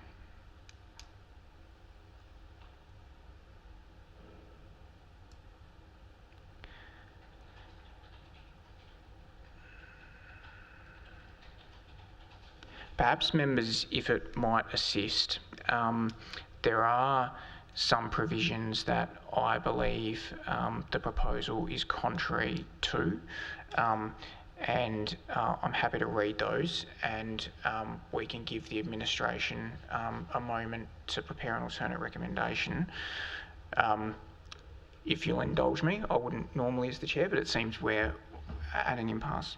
Perhaps members, if it might assist, there are some provisions that I believe the proposal is contrary to, and I'm happy to read those, and we can give the administration a moment to prepare an alternate recommendation. If you'll indulge me, I wouldn't normally as the chair, but it seems we're at an impasse.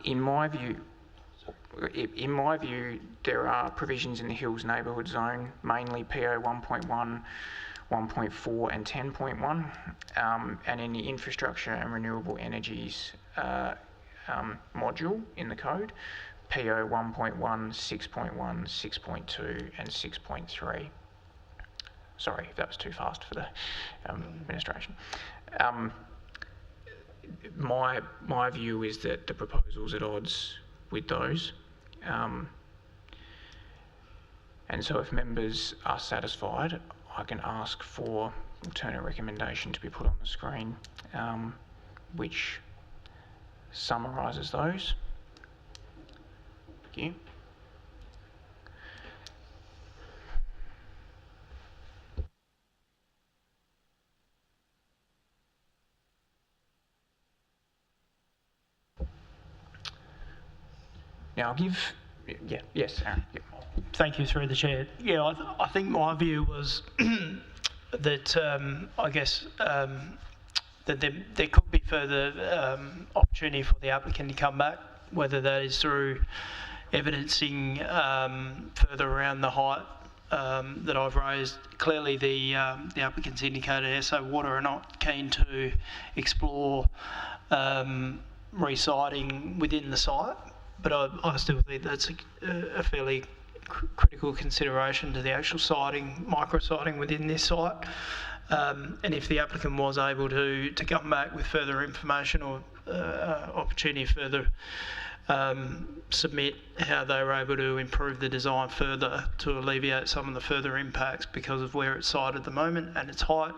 In my view, there are provisions in the Hills Neighbourhood Zone, mainly PO 1.1, 1.4 and 10.1, and in the Infrastructure and Renewable Energies module in the code, PO 1.1, 6.1, 6.2 and 6.3. Sorry if that was too fast for the administration. My view is that the proposal's at odds with those. And so if members are satisfied, I can ask for alternate recommendation to be put on the screen, which summarises those. Thank you. Now I'll give, yes, Aaron. Yeah. Thank you, through the chair. Yeah, I think my view was that I guess that there could be further opportunity for the applicant to come back, whether that is through evidencing further around the height that I've raised. Clearly the applicant's indicated SO Water are not keen to explore resiting within the site, but I still think that's a fairly critical consideration to the actual siting, micro-siting within this site. And if the applicant was able to come back with further information or opportunity further submit how they were able to improve the design further to alleviate some of the further impacts because of where it's sited at the moment and its height,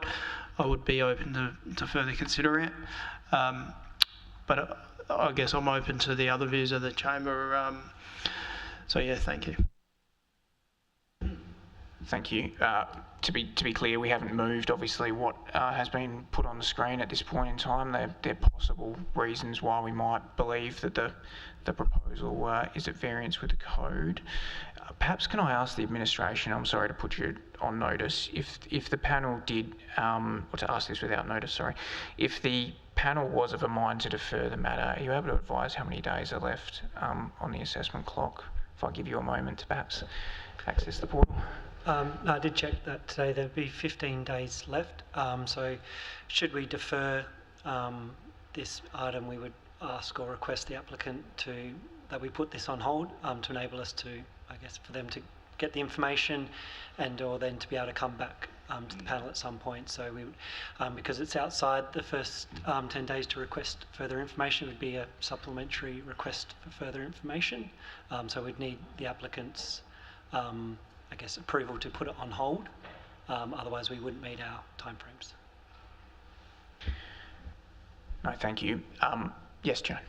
I would be open to further considering it. But I guess I'm open to the other views of the chamber. So yeah, thank you. Thank you. To be clear, we haven't moved, obviously, what has been put on the screen at this point in time. There are possible reasons why we might believe that the proposal is at variance with the code. Perhaps can I ask the administration, I'm sorry to put you on notice, if the panel did, or to ask this without notice, sorry, if the panel was of a mind to defer the matter, are you able to advise how many days are left on the assessment clock? If I give you a moment to perhaps access the portal. No, I did check that today. There'll be 15 days left. So should we defer this item, we would ask or request the applicant that we put this on hold to enable us to, I guess, for them to get the information and or then to be able to come back to the panel at some point. So we would, because it's outside the first 10 days to request further information, it would be a supplementary request for further information. So we'd need the applicant's I guess, approval to put it on hold. Otherwise, we wouldn't meet our timeframes. No, thank you. Yes, Joan.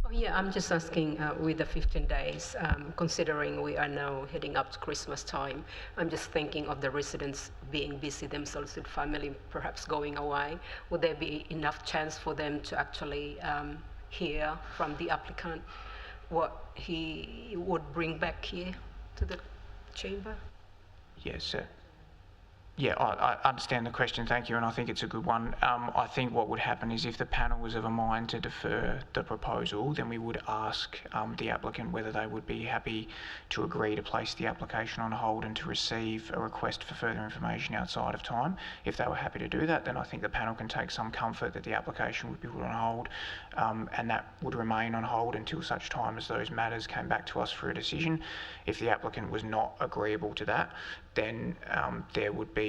Oh, yeah, I'm just asking with the 15 days, considering we are now heading up to Christmas time, I'm just thinking of the residents being busy themselves with family, perhaps going away. Would there be enough chance for them to actually hear from the applicant what he would bring back here to the chamber? Yes, sir. Yeah, I understand the question, thank you, and I think it's a good one. I think what would happen is if the panel was of a mind to defer the proposal, then we would ask the applicant whether they would be happy to agree to place the application on hold and to receive a request for further information outside of time. If they were happy to do that, then I think the panel can take some comfort that the application would be put on hold, and that would remain on hold until such time as those matters came back to us for a decision. If the applicant was not agreeable to that, then there would be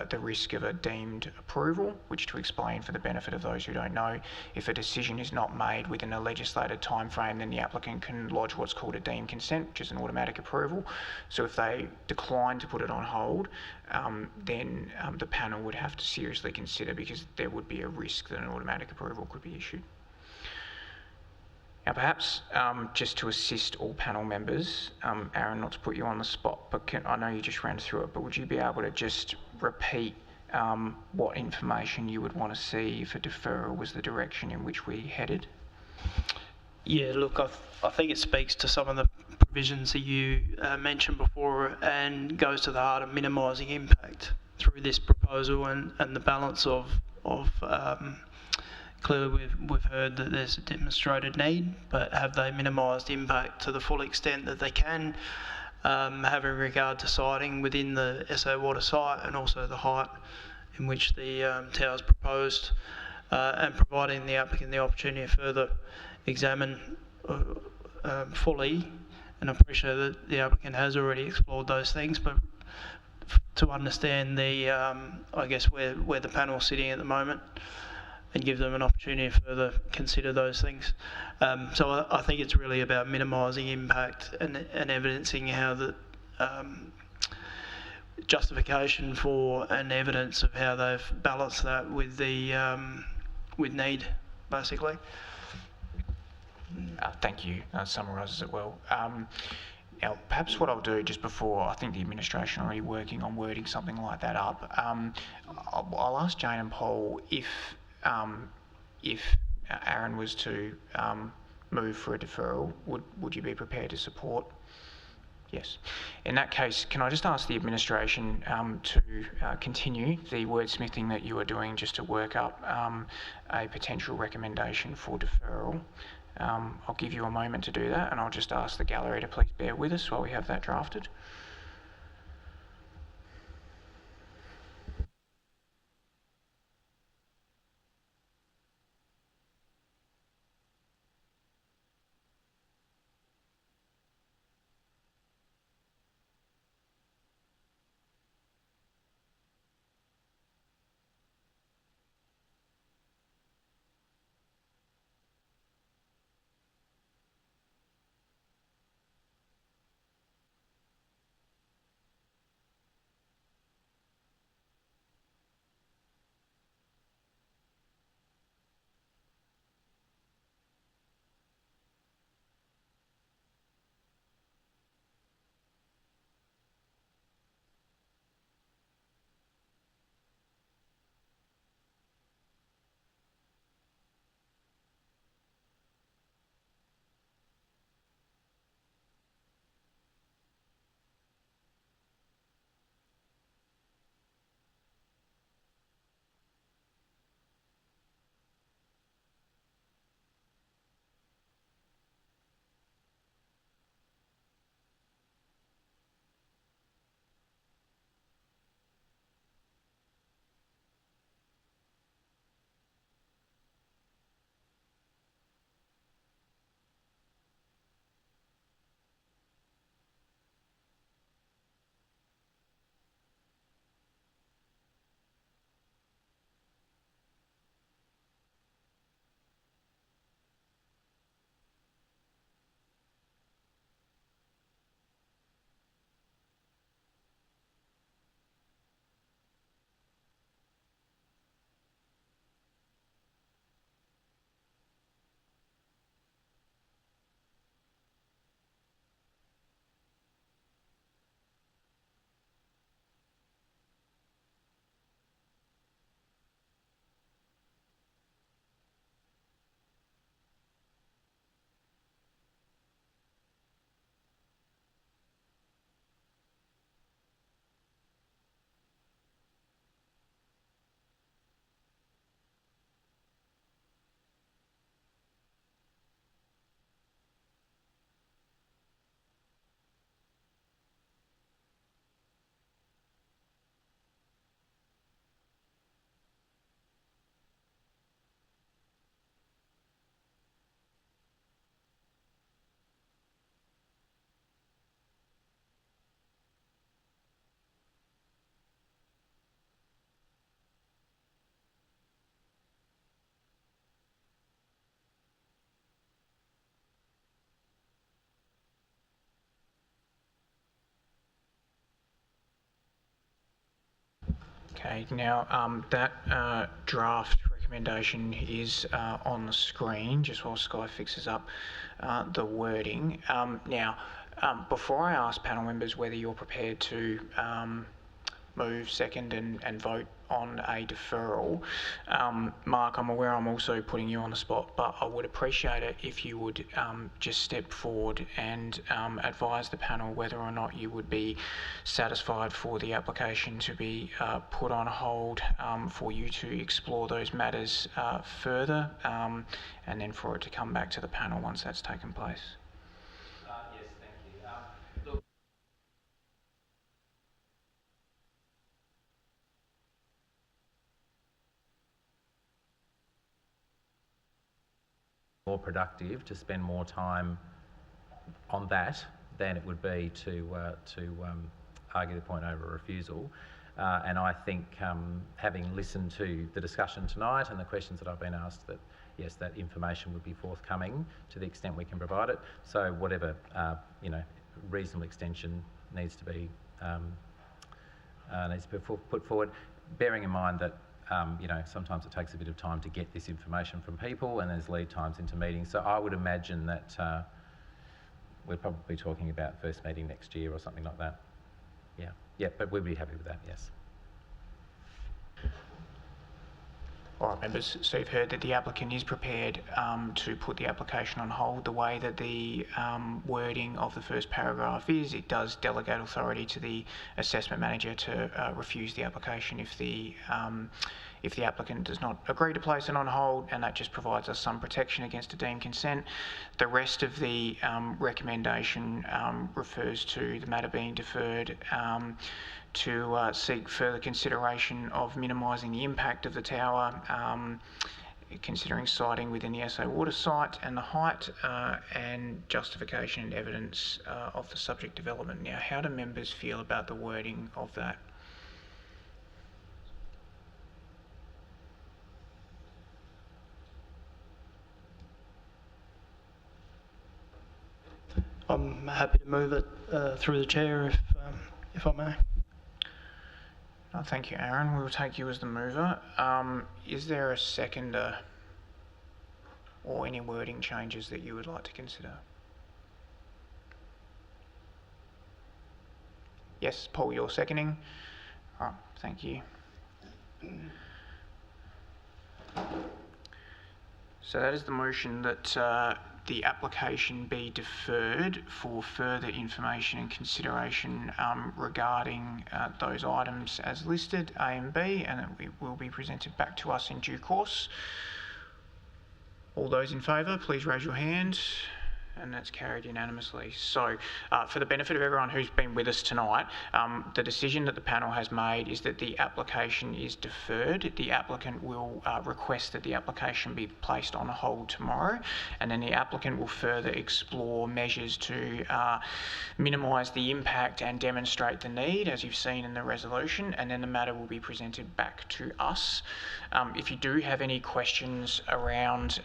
the risk of a deemed approval, which, to explain for the benefit of those who don't know, if a decision is not made within a legislated timeframe, then the applicant can lodge what's called a deemed consent, which is an automatic approval. So if they decline to put it on hold, then the panel would have to seriously consider, because there would be a risk that an automatic approval could be issued. Now perhaps just to assist all panel members, Aaron, not to put you on the spot, but I know you just ran through it, but would you be able to just repeat what information you would want to see if a deferral was the direction in which we headed? Yeah, look, I think it speaks to some of the provisions that you mentioned before and goes to the heart of minimising impact through this proposal and the balance of clearly we've heard that there's a demonstrated need, but have they minimised impact to the full extent that they can, having regard to siting within the SA Water site and also the height in which the tower is proposed, and providing the applicant the opportunity to further examine fully, and I appreciate that the applicant has already explored those things, but to understand the, I guess, where the panel is sitting at the moment, and give them an opportunity to further consider those things. So I think it's really about minimising impact and evidencing how the justification for and evidence of how they've balanced that with the with need, basically. Thank you. That summarises it well. Now, perhaps what I'll do just before, I think the administration are already working on wording something like that up. I'll ask Jane and Paul if Aaron was to move for a deferral, would you be prepared to support? Yes. In that case, can I just ask the administration to continue the wordsmithing that you are doing just to work up a potential recommendation for deferral? I'll give you a moment to do that, and I'll just ask the gallery to please bear with us while we have that drafted. Okay, now that draft recommendation is on the screen, just while Sky fixes up the wording. Before I ask panel members whether you're prepared to move, second and vote on a deferral, Mark, I'm aware I'm also putting you on the spot, but I would appreciate it if you would just step forward and advise the panel whether or not you would be satisfied for the application to be put on hold for you to explore those matters further, and then for it to come back to the panel once that's taken place. Yes, thank you. More productive to spend more time on that than it would be to argue the point over refusal. And I think having listened to the discussion tonight and the questions that I've been asked, that yes, that information would be forthcoming to the extent we can provide it. So whatever reasonable extension needs to be put forward, bearing in mind that sometimes it takes a bit of time to get this information from people, and there's lead times into meetings. So I would imagine that we're probably talking about first meeting next year or something like that. Yeah, but we'd be happy with that, yes. All right, members, so you've heard that the applicant is prepared to put the application on hold. The way that the wording of the first paragraph is, it does delegate authority to the assessment manager to refuse the application if the applicant does not agree to place it on hold, and that just provides us some protection against a deemed consent. The rest of the recommendation refers to the matter being deferred to seek further consideration of minimising the impact of the tower, considering siting within the SA water site and the height, and justification and evidence of the subject development. Now, how do members feel about the wording of that? I'm happy to move it through the chair if I may. Thank you, Aaron. We will take you as the mover. Is there a seconder or any wording changes that you would like to consider? Yes, Paul, you're seconding. All right, thank you. So that is the motion that the application be deferred for further information and consideration regarding those items as listed, A and B, and that will be presented back to us in due course. All those in favour, please raise your hand. And that's carried unanimously. So for the benefit of everyone who's been with us tonight, the decision that the panel has made is that the application is deferred. The applicant will request that the application be placed on hold tomorrow, and then the applicant will further explore measures to minimise the impact and demonstrate the need, as you've seen in the resolution, and then the matter will be presented back to us. If you do have any questions around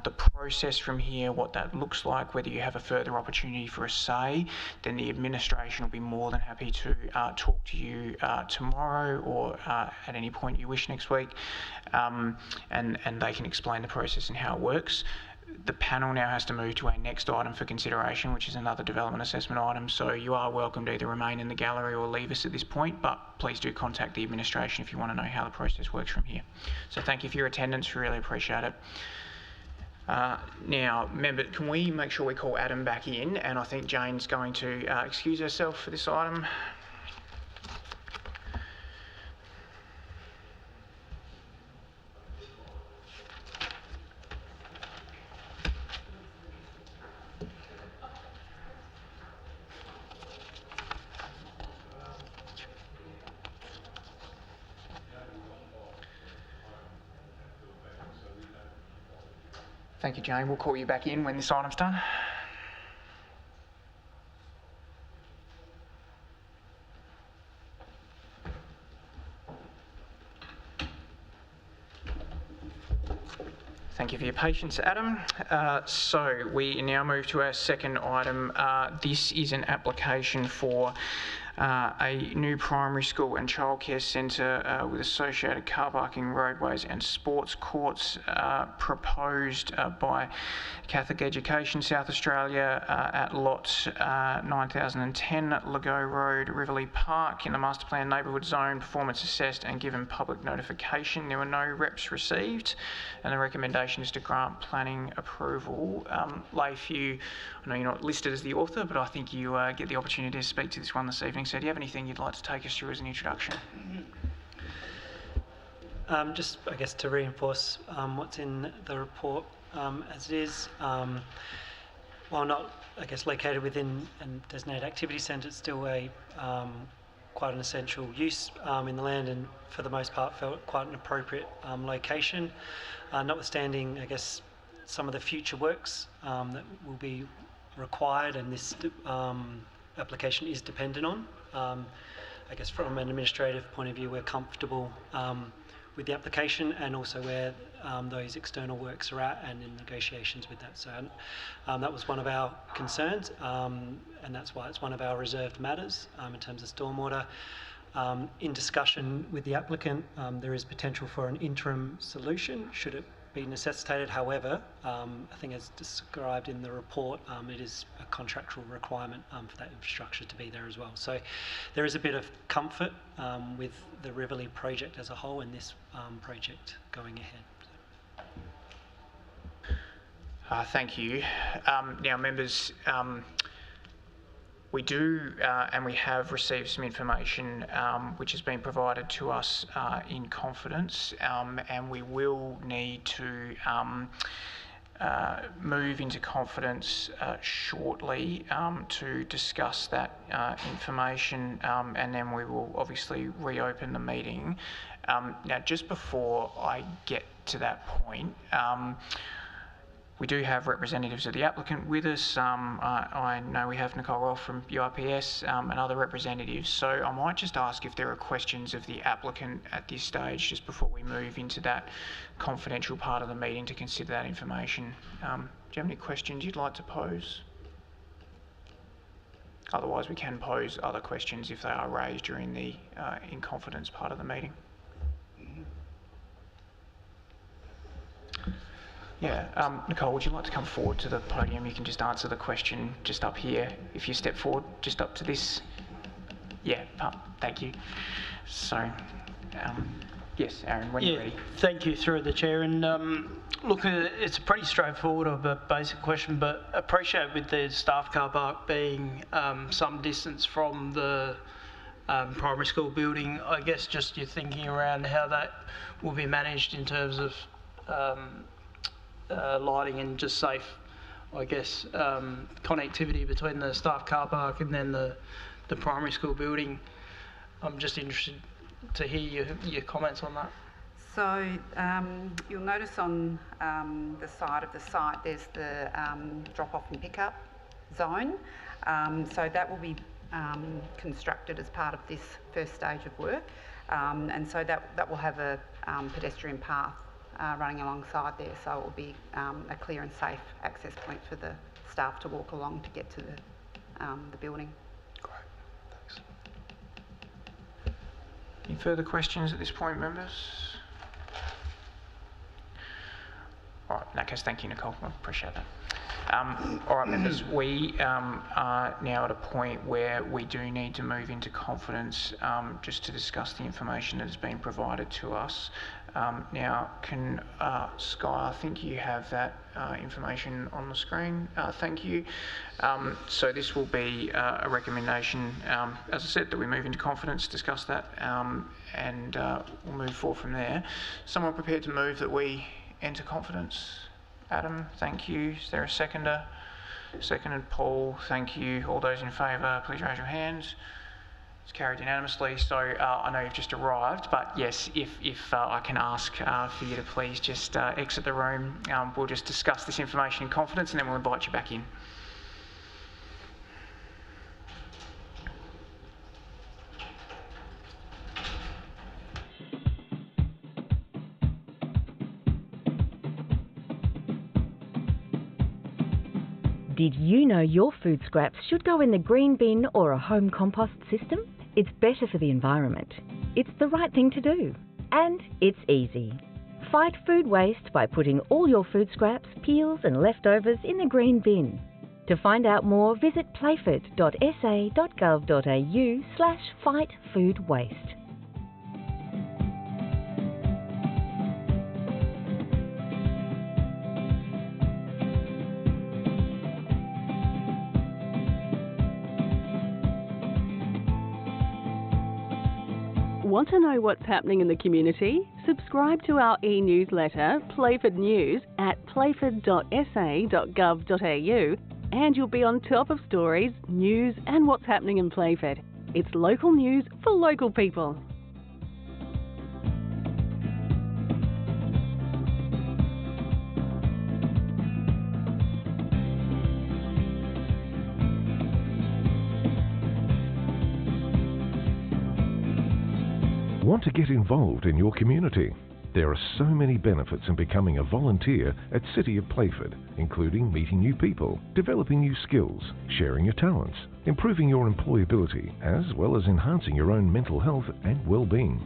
the process from here, what that looks like, whether you have a further opportunity for a say, then the administration will be more than happy to talk to you tomorrow or at any point you wish next week, and they can explain the process and how it works. The panel now has to move to a next item for consideration, which is another development assessment item, so you are welcome to either remain in the gallery or leave us at this point, but please do contact the administration if you want to know how the process works from here. So thank you for your attendance, we really appreciate it. Now, member, can we make sure we call Adam back in? And I think Jane's going to excuse herself for this item. Thank you, Jane. We'll call you back in when this item's done. Thank you for your patience, Adam. So we now move to our second item. This is an application for a new primary school and childcare centre with associated car parking, roadways and sports courts proposed by Catholic Education South Australia at lot 9010 Lago Road, Riverlea Park in the Master Plan Neighbourhood Zone, performance assessed and given public notification. There were no reps received and the recommendation is to grant planning approval. Leif, I know you're not listed as the author, but I think you get the opportunity to speak to this one this evening. So do you have anything you'd like to take us through as an introduction? Just, I guess, to reinforce what's in the report as it is, while not, I guess, located within a designated activity centre, it's still quite an essential use in the land, and for the most part felt quite an appropriate location, notwithstanding, I guess, some of the future works that will be required, and this application is dependent on. I guess from an administrative point of view, we're comfortable with the application and also where those external works are at and in negotiations with that. So that was one of our concerns, and that's why it's one of our reserved matters in terms of stormwater. In discussion with the applicant, there is potential for an interim solution should it be necessitated. However, I think as described in the report, it is a contractual requirement for that infrastructure to be there as well. So there is a bit of comfort with the Riverlea project as a whole and this project going ahead. Thank you. Now, members, we do and we have received some information which has been provided to us in confidence, and we will need to move into confidence shortly to discuss that information, and then we will obviously reopen the meeting. Now, just before I get to that point, we do have representatives of the applicant with us. I know we have Nicole Rolfe from URPS and other representatives. So I might just ask if there are questions of the applicant at this stage, just before we move into that confidential part of the meeting to consider that information. Do you have any questions you'd like to pose? Otherwise, we can pose other questions if they are raised during the in confidence part of the meeting. Yeah, Nicole, would you like to come forward to the podium? You can just answer the question just up here. If you step forward, just up to this. Yeah, thank you. So, yes, Aaron, when you're ready. Thank you, through the chair. And look, it's a pretty straightforward of a basic question, but appreciate with the staff car park being some distance from the primary school building, I guess just your thinking around how that will be managed in terms of lighting and just safe, I guess, connectivity between the staff car park and then the primary school building. I'm just interested to hear your comments on that. So you'll notice on the side of the site there's the drop-off and pick-up zone. So that will be constructed as part of this first stage of work, and so that will have a pedestrian path running alongside there, so it will be a clear and safe access point for the staff to walk along to get to the building. Great, thanks. Any further questions at this point, members? All right, in that case, thank you, Nicole. I appreciate that. All right, members, we are now at a point where we do need to move into confidence just to discuss the information that has been provided to us. Now, can Sky, I think you have that information on the screen. Thank you. So this will be a recommendation, as I said, that we move into confidence, discuss that, and we'll move forward from there. Someone prepared to move that we enter confidence? Adam, thank you. Is there a seconder? Seconded, Paul, thank you. All those in favour, please raise your hands. It's carried unanimously. So I know you've just arrived, but yes, if I can ask for you to please just exit the room. We'll just discuss this information in confidence and then we'll invite you back in. Did you know your food scraps should go in the green bin or a home compost system? It's better for the environment. It's the right thing to do. And it's easy. Fight food waste by putting all your food scraps, peels and leftovers in the green bin. To find out more, visit playford.sa.gov.au/fightfoodwaste. Want to know what's happening in the community? Subscribe to our e-newsletter, Playford News, at playford.sa.gov.au, and you'll be on top of stories, news and what's happening in Playford. It's local news for local people. Want to get involved in your community? There are so many benefits in becoming a volunteer at City of Playford, including meeting new people, developing new skills, sharing your talents, improving your employability, as well as enhancing your own mental health and well-being.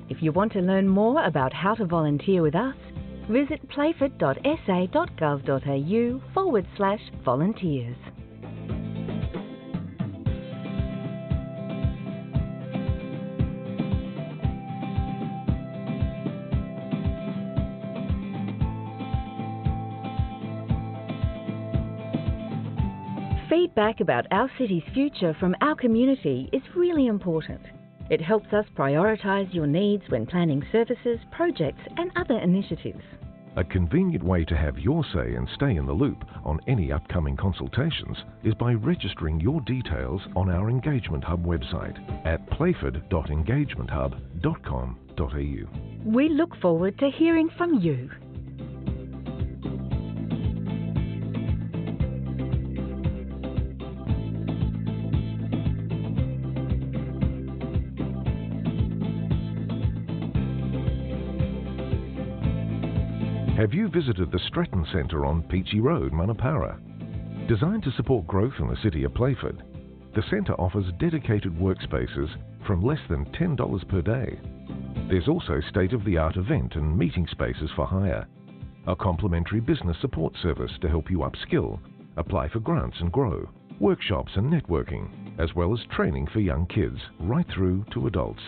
If you want to learn more about how to volunteer with us, visit playford.sa.gov.au/volunteers. Feedback about our city's future from our community is really important. It helps us prioritise your needs when planning services, projects and other initiatives. A convenient way to have your say and stay in the loop on any upcoming consultations is by registering your details on our Engagement Hub website at playford.engagementhub.com.au. We look forward to hearing from you. Have you visited the Stratton Centre on Peachy Road, Manapara? Designed to support growth in the city of Playford, the centre offers dedicated workspaces from less than $10 per day. There's also state-of-the-art event and meeting spaces for hire, a complimentary business support service to help you upskill, apply for grants and grow, workshops and networking, as well as training for young kids right through to adults.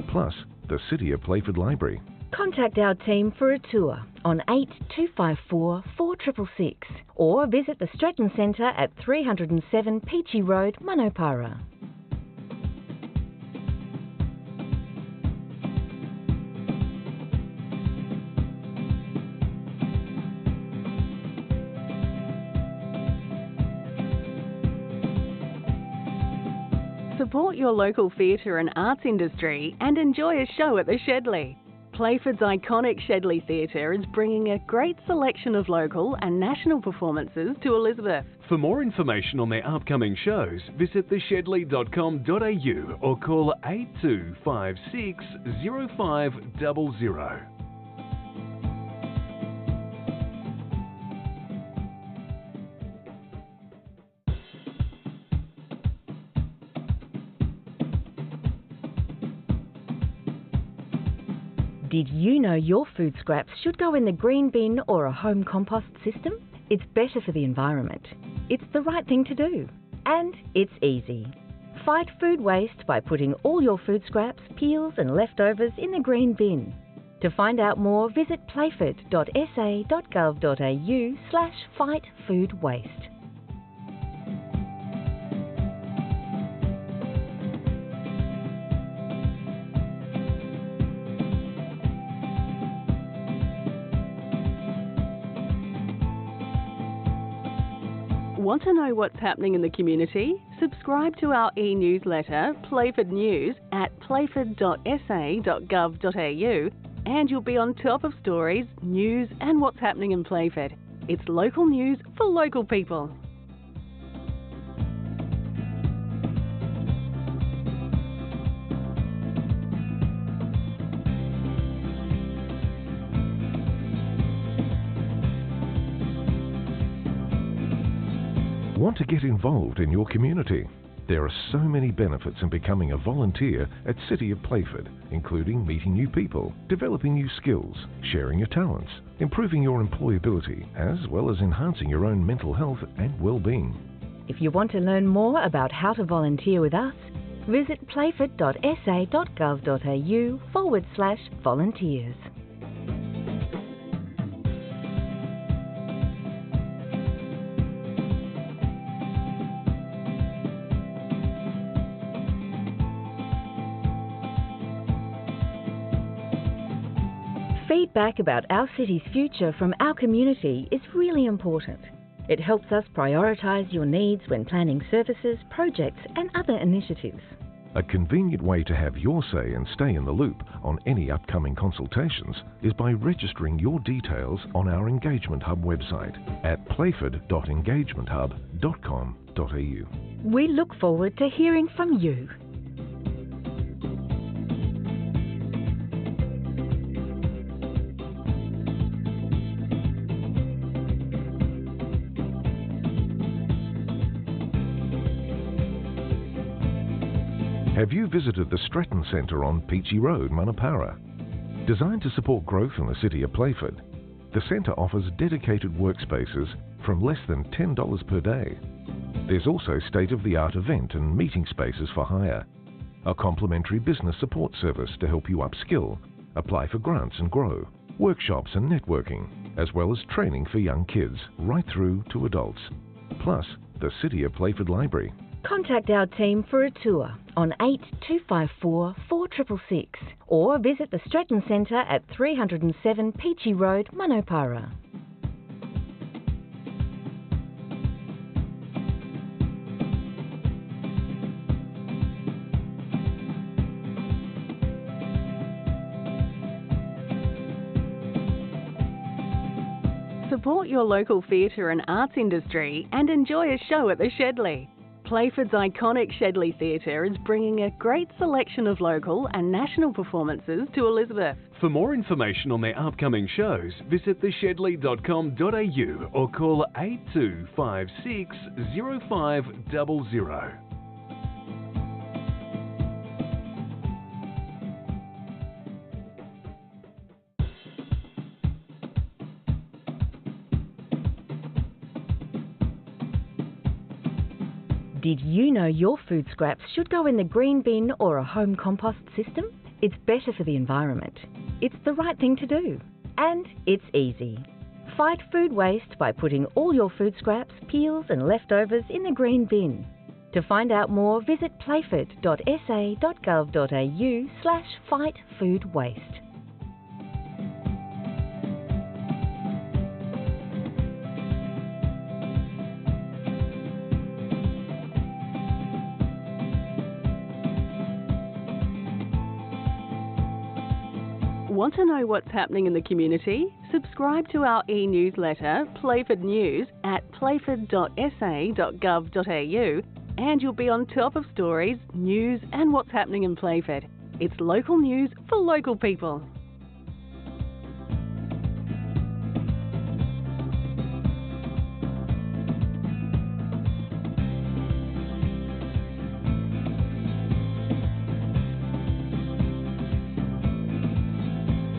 Plus, the City of Playford Library. Contact our team for a tour on 8254 4666 or visit the Stratton Centre at 307 Peachy Road, Manapara. Support your local theatre and arts industry and enjoy a show at the Shedley. Playford's iconic Shedley Theatre is bringing a great selection of local and national performances to Elizabeth. For more information on their upcoming shows, visit theshedley.com.au or call 8256 0500. Did you know your food scraps should go in the green bin or a home compost system? It's better for the environment. It's the right thing to do. And it's easy. Fight food waste by putting all your food scraps, peels and leftovers in the green bin. To find out more, visit playford.sa.gov.au/fightfoodwaste. Want to know what's happening in the community? Subscribe to our e-newsletter, Playford News, at playford.sa.gov.au, and you'll be on top of stories, news and what's happening in Playford. It's local news for local people. Want to get involved in your community? There are so many benefits in becoming a volunteer at City of Playford, including meeting new people, developing new skills, sharing your talents, improving your employability, as well as enhancing your own mental health and well-being. If you want to learn more about how to volunteer with us, visit playford.sa.gov.au/volunteers. Feedback about our city's future from our community is really important. It helps us prioritise your needs when planning services, projects and other initiatives. A convenient way to have your say and stay in the loop on any upcoming consultations is by registering your details on our Engagement Hub website at playford.engagementhub.com.au. We look forward to hearing from you. Have you visited the Stratton Centre on Peachy Road, Manapara? Designed to support growth in the city of Playford, the centre offers dedicated workspaces from less than $10 per day. There's also state-of-the-art event and meeting spaces for hire, a complimentary business support service to help you upskill, apply for grants and grow, workshops and networking, as well as training for young kids right through to adults. Plus, the City of Playford Library. Contact our team for a tour on 8254 4666 or visit the Stratton Centre at 307 Peachy Road, Manapara. Support your local theatre and arts industry and enjoy a show at the Shedley. Playford's iconic Shedley Theatre is bringing a great selection of local and national performances to Elizabeth. For more information on their upcoming shows, visit theshedley.com.au or call 8256 0500. Did you know your food scraps should go in the green bin or a home compost system? It's better for the environment. It's the right thing to do. And it's easy. Fight food waste by putting all your food scraps, peels and leftovers in the green bin. To find out more, visit playford.sa.gov.au/fightfoodwaste. Want to know what's happening in the community? Subscribe to our e-newsletter, Playford News, at playford.sa.gov.au and you'll be on top of stories, news and what's happening in Playford. It's local news for local people.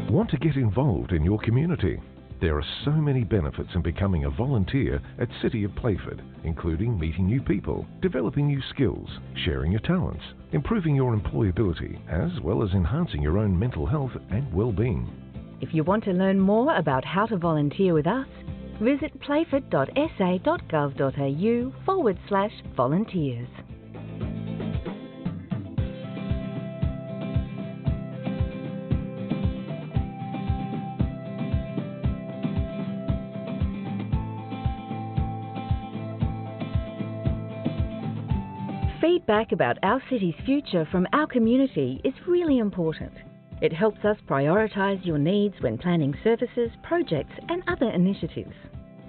Want to get involved in your community? There are so many benefits in becoming a volunteer at City of Playford, including meeting new people, developing new skills, sharing your talents, improving your employability, as well as enhancing your own mental health and well-being. If you want to learn more about how to volunteer with us, visit playford.sa.gov.au/volunteers. Feedback about our city's future from our community is really important. It helps us prioritise your needs when planning services, projects and other initiatives.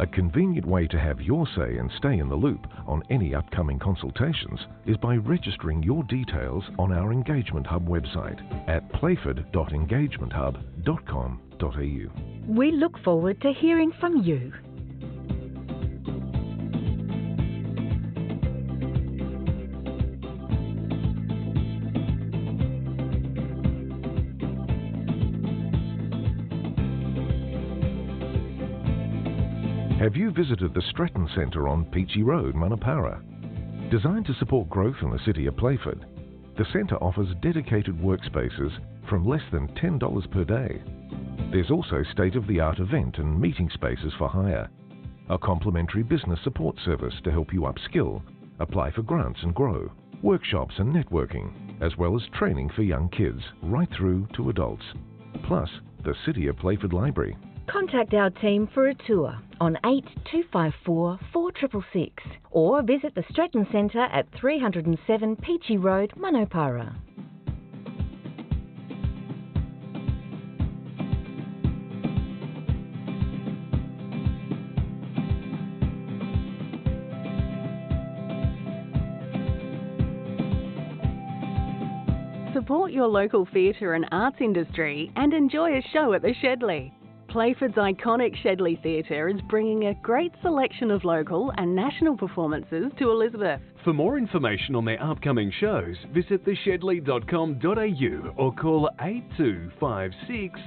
A convenient way to have your say and stay in the loop on any upcoming consultations is by registering your details on our Engagement Hub website at playford.engagementhub.com.au. We look forward to hearing from you. Have you visited the Stratton Centre on Peachy Road, Manapara? Designed to support growth in the city of Playford, the centre offers dedicated workspaces from less than $10 per day. There's also state-of-the-art event and meeting spaces for hire, a complimentary business support service to help you upskill, apply for grants and grow, workshops and networking, as well as training for young kids right through to adults, plus the City of Playford Library. Contact our team for a tour on 8254 4666 or visit the Stratton Centre at 307 Peachy Road, Manapara. Support your local theatre and arts industry and enjoy a show at the Shedley. Playford's iconic Shedley Theatre is bringing a great selection of local and national performances to Elizabeth. For more information on their upcoming shows, visit theshedley.com.au or call 8256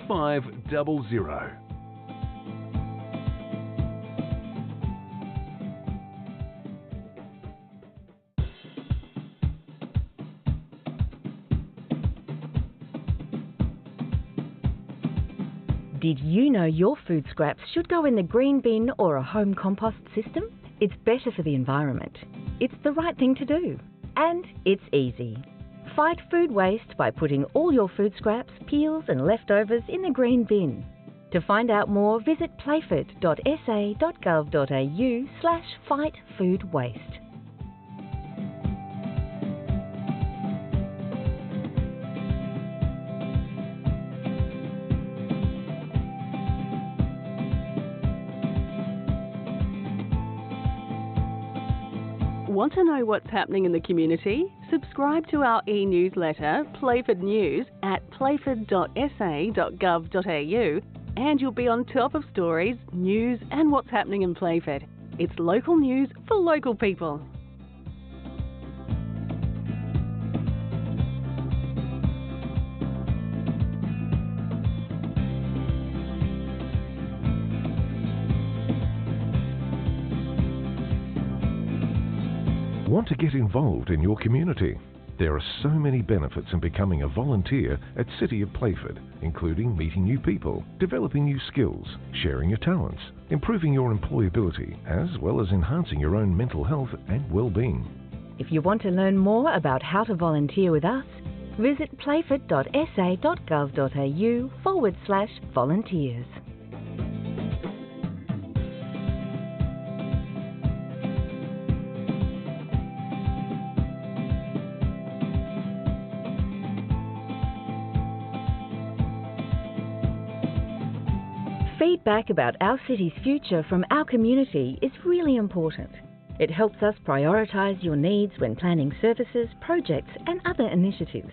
0500. Did you know your food scraps should go in the green bin or a home compost system? It's better for the environment. It's the right thing to do. And it's easy. Fight food waste by putting all your food scraps, peels and leftovers in the green bin. To find out more, visit playford.sa.gov.au/fightfoodwaste. Want to know what's happening in the community? Subscribe to our e-newsletter, Playford News, at playford.sa.gov.au and you'll be on top of stories, news and what's happening in Playford. It's local news for local people. Want to get involved in your community? There are so many benefits in becoming a volunteer at City of Playford, including meeting new people, developing new skills, sharing your talents, improving your employability, as well as enhancing your own mental health and well-being. If you want to learn more about how to volunteer with us, visit playford.sa.gov.au/volunteers. Feedback about our city's future from our community is really important. It helps us prioritise your needs when planning services, projects and other initiatives.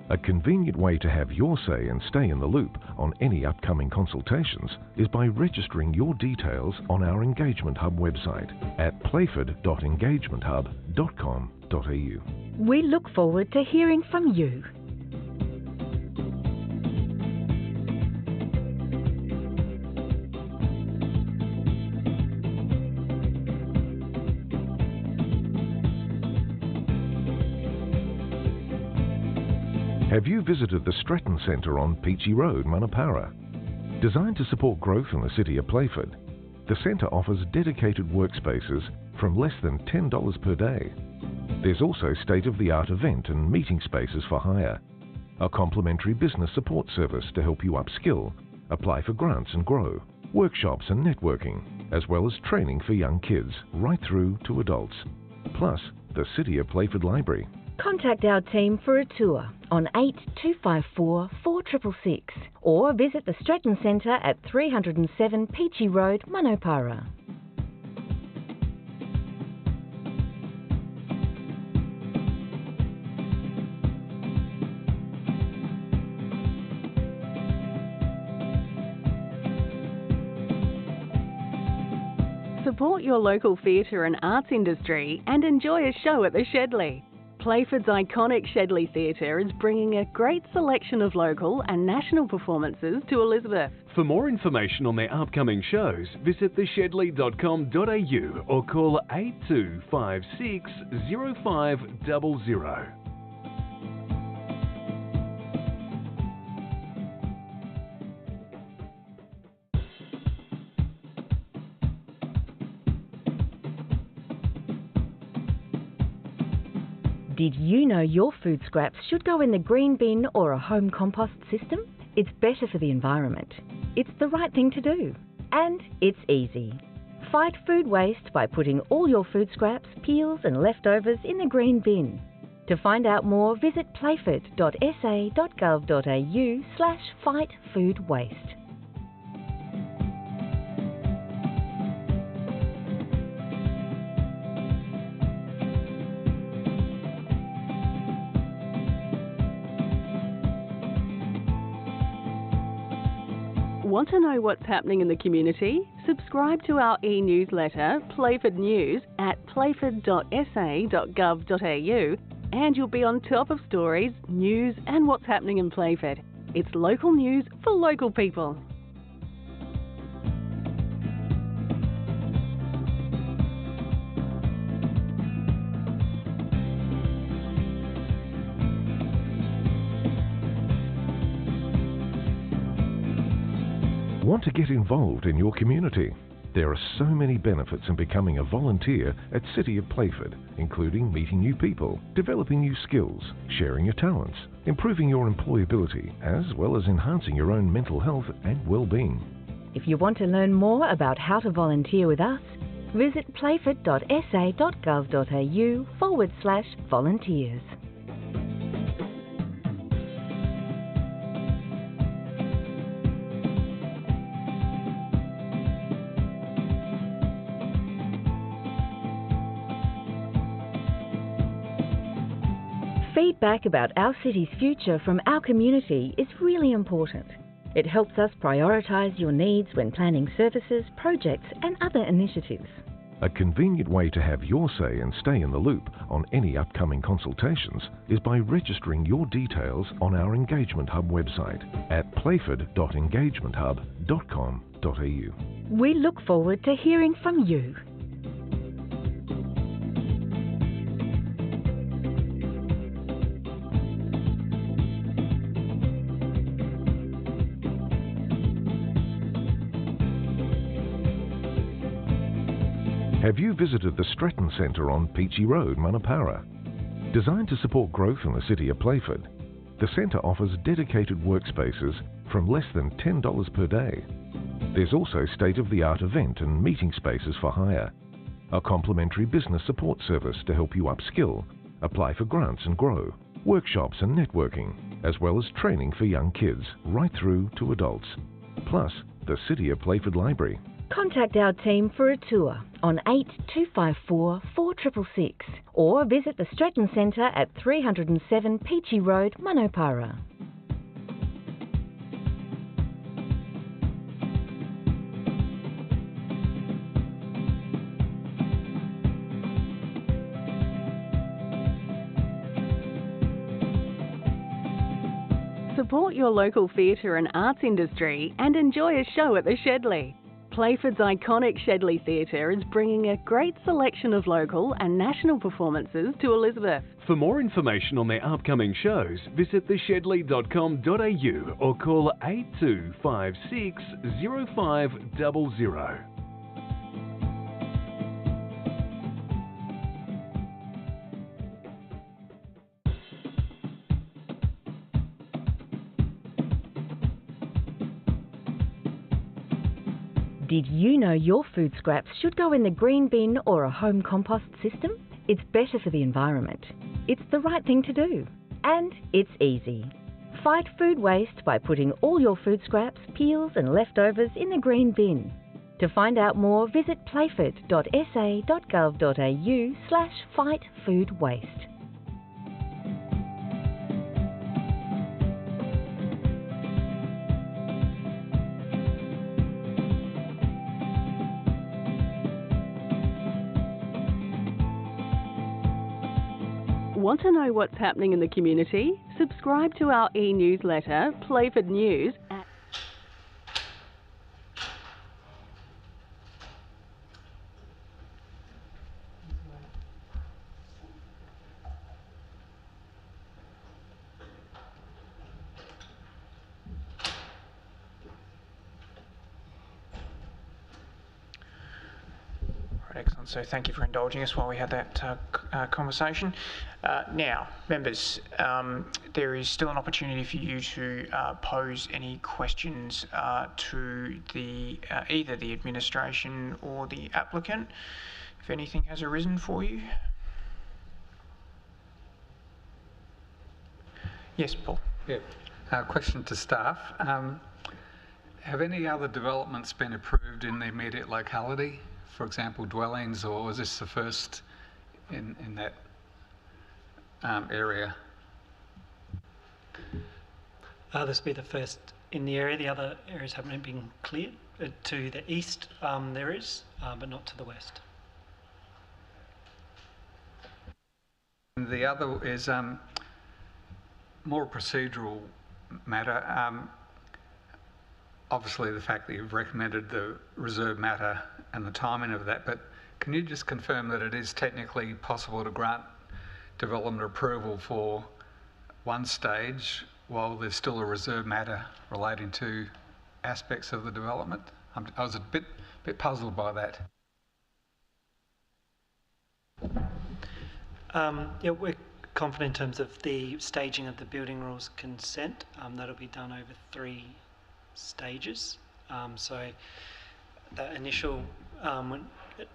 A convenient way to have your say and stay in the loop on any upcoming consultations is by registering your details on our Engagement Hub website at playford.engagementhub.com.au. We look forward to hearing from you. Have you visited the Stratton Centre on Peachy Road, Manapara? Designed to support growth in the city of Playford, the centre offers dedicated workspaces from less than $10 per day. There's also state-of-the-art event and meeting spaces for hire, a complimentary business support service to help you upskill, apply for grants and grow, workshops and networking, as well as training for young kids right through to adults, plus the City of Playford Library. Contact our team for a tour on 8254 4666 or visit the Stratton Centre at 307 Peachy Road, Manapara. Support your local theatre and arts industry and enjoy a show at the Shedley. Playford's iconic Shedley Theatre is bringing a great selection of local and national performances to Elizabeth. For more information on their upcoming shows, visit theshedley.com.au or call 8256 0500. Did you know your food scraps should go in the green bin or a home compost system? It's better for the environment. It's the right thing to do. And it's easy. Fight food waste by putting all your food scraps, peels and leftovers in the green bin. To find out more, visit playford.sa.gov.au/fightfoodwaste. Want to know what's happening in the community? Subscribe to our e-newsletter, Playford News, at playford.sa.gov.au, and you'll be on top of stories, news and what's happening in Playford. It's local news for local people. Want to get involved in your community? There are so many benefits in becoming a volunteer at City of Playford, including meeting new people, developing new skills, sharing your talents, improving your employability, as well as enhancing your own mental health and well-being. If you want to learn more about how to volunteer with us, visit playford.sa.gov.au/volunteers. Feedback about our city's future from our community is really important. It helps us prioritise your needs when planning services, projects and other initiatives. A convenient way to have your say and stay in the loop on any upcoming consultations is by registering your details on our Engagement Hub website at playford.engagementhub.com.au. We look forward to hearing from you. Have you visited the Stretton Centre on Peachy Road, Manapara? Designed to support growth in the city of Playford, the centre offers dedicated workspaces from less than $10 per day. There's also state-of-the-art event and meeting spaces for hire, a complimentary business support service to help you upskill, apply for grants and grow, workshops and networking, as well as training for young kids right through to adults, plus the City of Playford Library. Contact our team for a tour on 8254 4666 or visit the Stretton Centre at 307 Peachy Road, Manapara. Support your local theatre and arts industry and enjoy a show at the Shedley. Playford's iconic Shedley Theatre is bringing a great selection of local and national performances to Elizabeth. For more information on their upcoming shows, visit theshedley.com.au or call 8256 0500. Did you know your food scraps should go in the green bin or a home compost system? It's better for the environment. It's the right thing to do. And it's easy. Fight food waste by putting all your food scraps, peels and leftovers in the green bin. To find out more, visit playford.sa.gov.au/fightfoodwaste. Want to know what's happening in the community? Subscribe to our e-newsletter, Playford News, at Excellent. So thank you for indulging us while we had that conversation. Now, members, there is still an opportunity for you to pose any questions to the either the administration or the applicant, if anything has arisen for you. Yes, Paul. Yeah. Question to staff. Have any other developments been approved in the immediate locality? For example, dwellings, or is this the first in that area? This will be the first in the area. The other areas haven't been cleared. To the east there is, but not to the west. And the other is more a procedural matter. Obviously the fact that you've recommended the reserve matter and the timing of that, but can you just confirm that it is technically possible to grant development approval for one stage while there's still a reserve matter relating to aspects of the development? I was a bit puzzled by that. Yeah, we're confident in terms of the staging of the building rules consent. That'll be done over 3 stages. So that initial,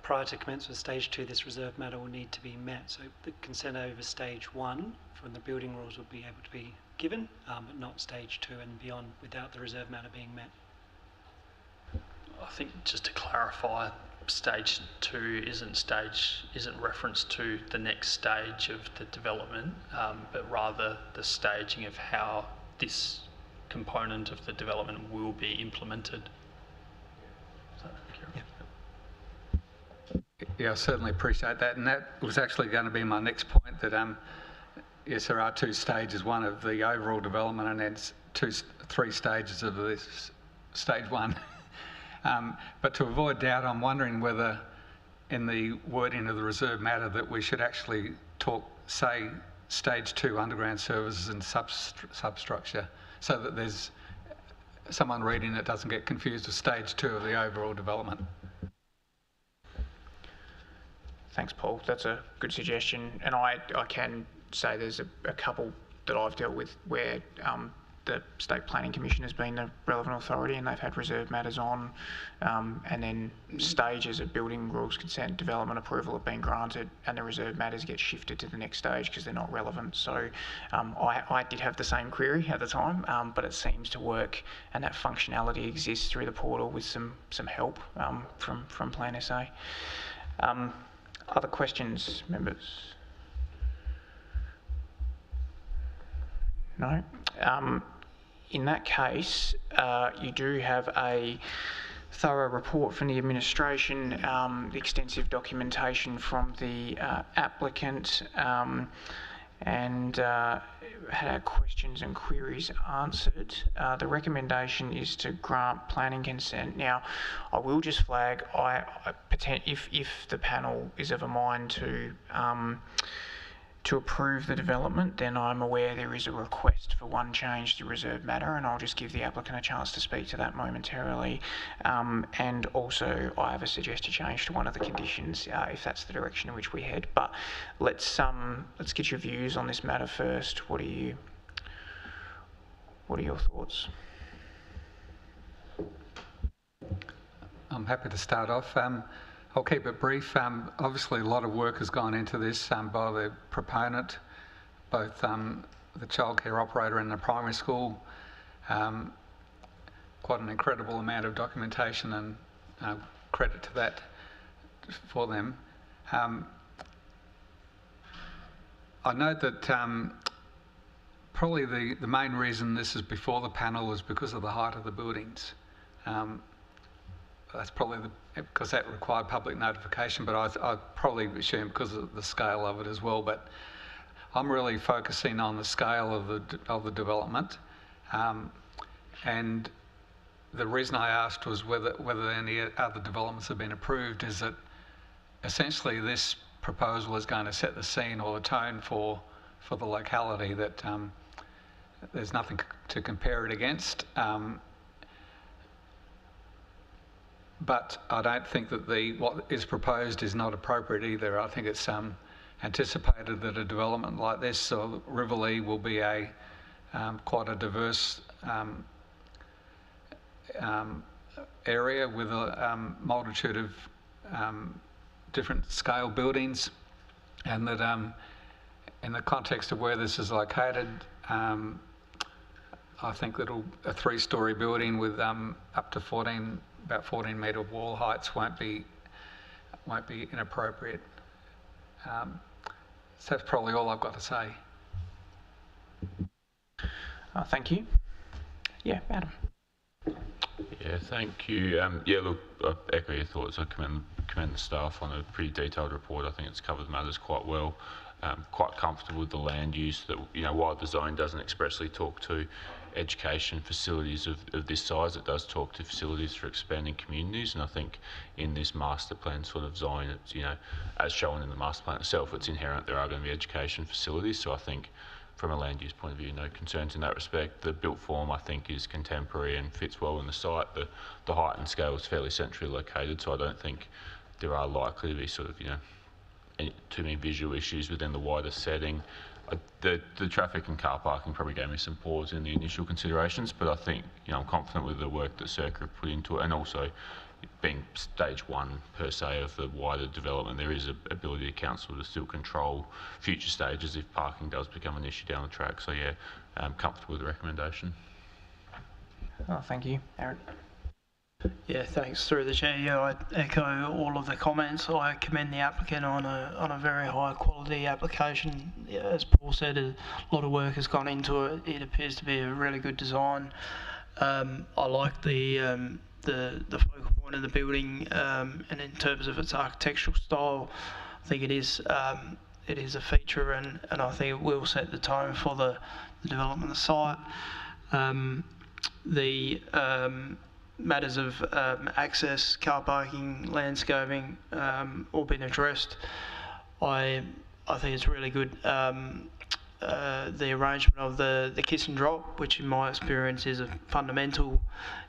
prior to commencement of stage 2, this reserve matter will need to be met. So the consent over stage 1 from the building rules will be able to be given, but not stage 2 and beyond without the reserve matter being met. I think just to clarify, stage 2 isn't reference to the next stage of the development, but rather the staging of how this component of the development will be implemented. Yeah, I certainly appreciate that, and that was actually going to be my next point, that yes, there are 2 stages, one of the overall development and then 3 stages of this stage 1. But to avoid doubt, I'm wondering whether in the wording of the reserve matter that we should actually say stage 2 underground services and substructure, so that there's someone reading it doesn't get confused with stage 2 of the overall development. Thanks, Paul. That's a good suggestion. And I can say there's a couple that I've dealt with where the State Planning Commission has been the relevant authority and they've had reserve matters on, and then stages of building rules consent development approval have been granted and the reserve matters get shifted to the next stage because they're not relevant. So I did have the same query at the time, but it seems to work and that functionality exists through the portal with some help from Plan SA. Other questions, members? No? In that case, you do have a thorough report from the administration, the extensive documentation from the applicant, and had our questions and queries answered. The recommendation is to grant planning consent. Now, I will just flag, if the panel is of a mind to approve the development, then I'm aware there is a request for one change to reserve matter, and I'll just give the applicant a chance to speak to that momentarily. And also, I have a suggested change to one of the conditions, if that's the direction in which we head. But let's get your views on this matter first. What are your thoughts? I'm happy to start off. I'll keep it brief. Obviously, a lot of work has gone into this by the proponent, both the childcare operator and the primary school. Quite an incredible amount of documentation, and credit to that for them. I know that probably the main reason this is before the panel is because of the height of the buildings. That's probably because that required public notification, but I probably assume because of the scale of it as well. But I'm really focusing on the scale of the development, and the reason I asked was whether any other developments have been approved. Is that essentially this proposal is going to set the scene or the tone for the locality, that there's nothing to compare it against. But I don't think that what is proposed is not appropriate either. I think it's anticipated that a development like this, or Riverlea, will be quite a diverse area with a multitude of different scale buildings, and that in the context of where this is located, I think that a 3-storey building with up to about 14 metre wall heights won't be inappropriate. So that's probably all I've got to say. Thank you. Yeah, Adam. Yeah, thank you. Yeah, look, I echo your thoughts. I commend the staff on a pretty detailed report. I think it's covered matters quite well. Quite comfortable with the land use, that, you know, while the zone doesn't expressly talk to education facilities of this size, it does talk to facilities for expanding communities. And I think in this master plan sort of zone, it's, you know, as shown in the master plan itself, it's inherent there are going to be education facilities. So I think from a land use point of view, no concerns in that respect. The built form, I think, is contemporary and fits well in the site. The height and scale is fairly centrally located, so I don't think there are likely to be sort of, you know, too many visual issues within the wider setting. The traffic and car parking probably gave me some pause in the initial considerations, but I think, you know, I'm confident with the work that Circa have put into it, and also being stage 1 per se of the wider development, there is an ability to council to still control future stages if parking does become an issue down the track. So yeah, I'm comfortable with the recommendation. Oh, thank you, Aaron. Yeah, thanks. Through the chair, yeah, I echo all of the comments. I commend the applicant on a very high quality application. Yeah, as Paul said, a lot of work has gone into it. It appears to be a really good design. I like the focal point of the building, and in terms of its architectural style, I think it is a feature, and I think it will set the tone for the development of the site. The matters of access, car parking, landscaping, all been addressed. I think it's really good. The arrangement of the kiss and drop, which in my experience is a fundamental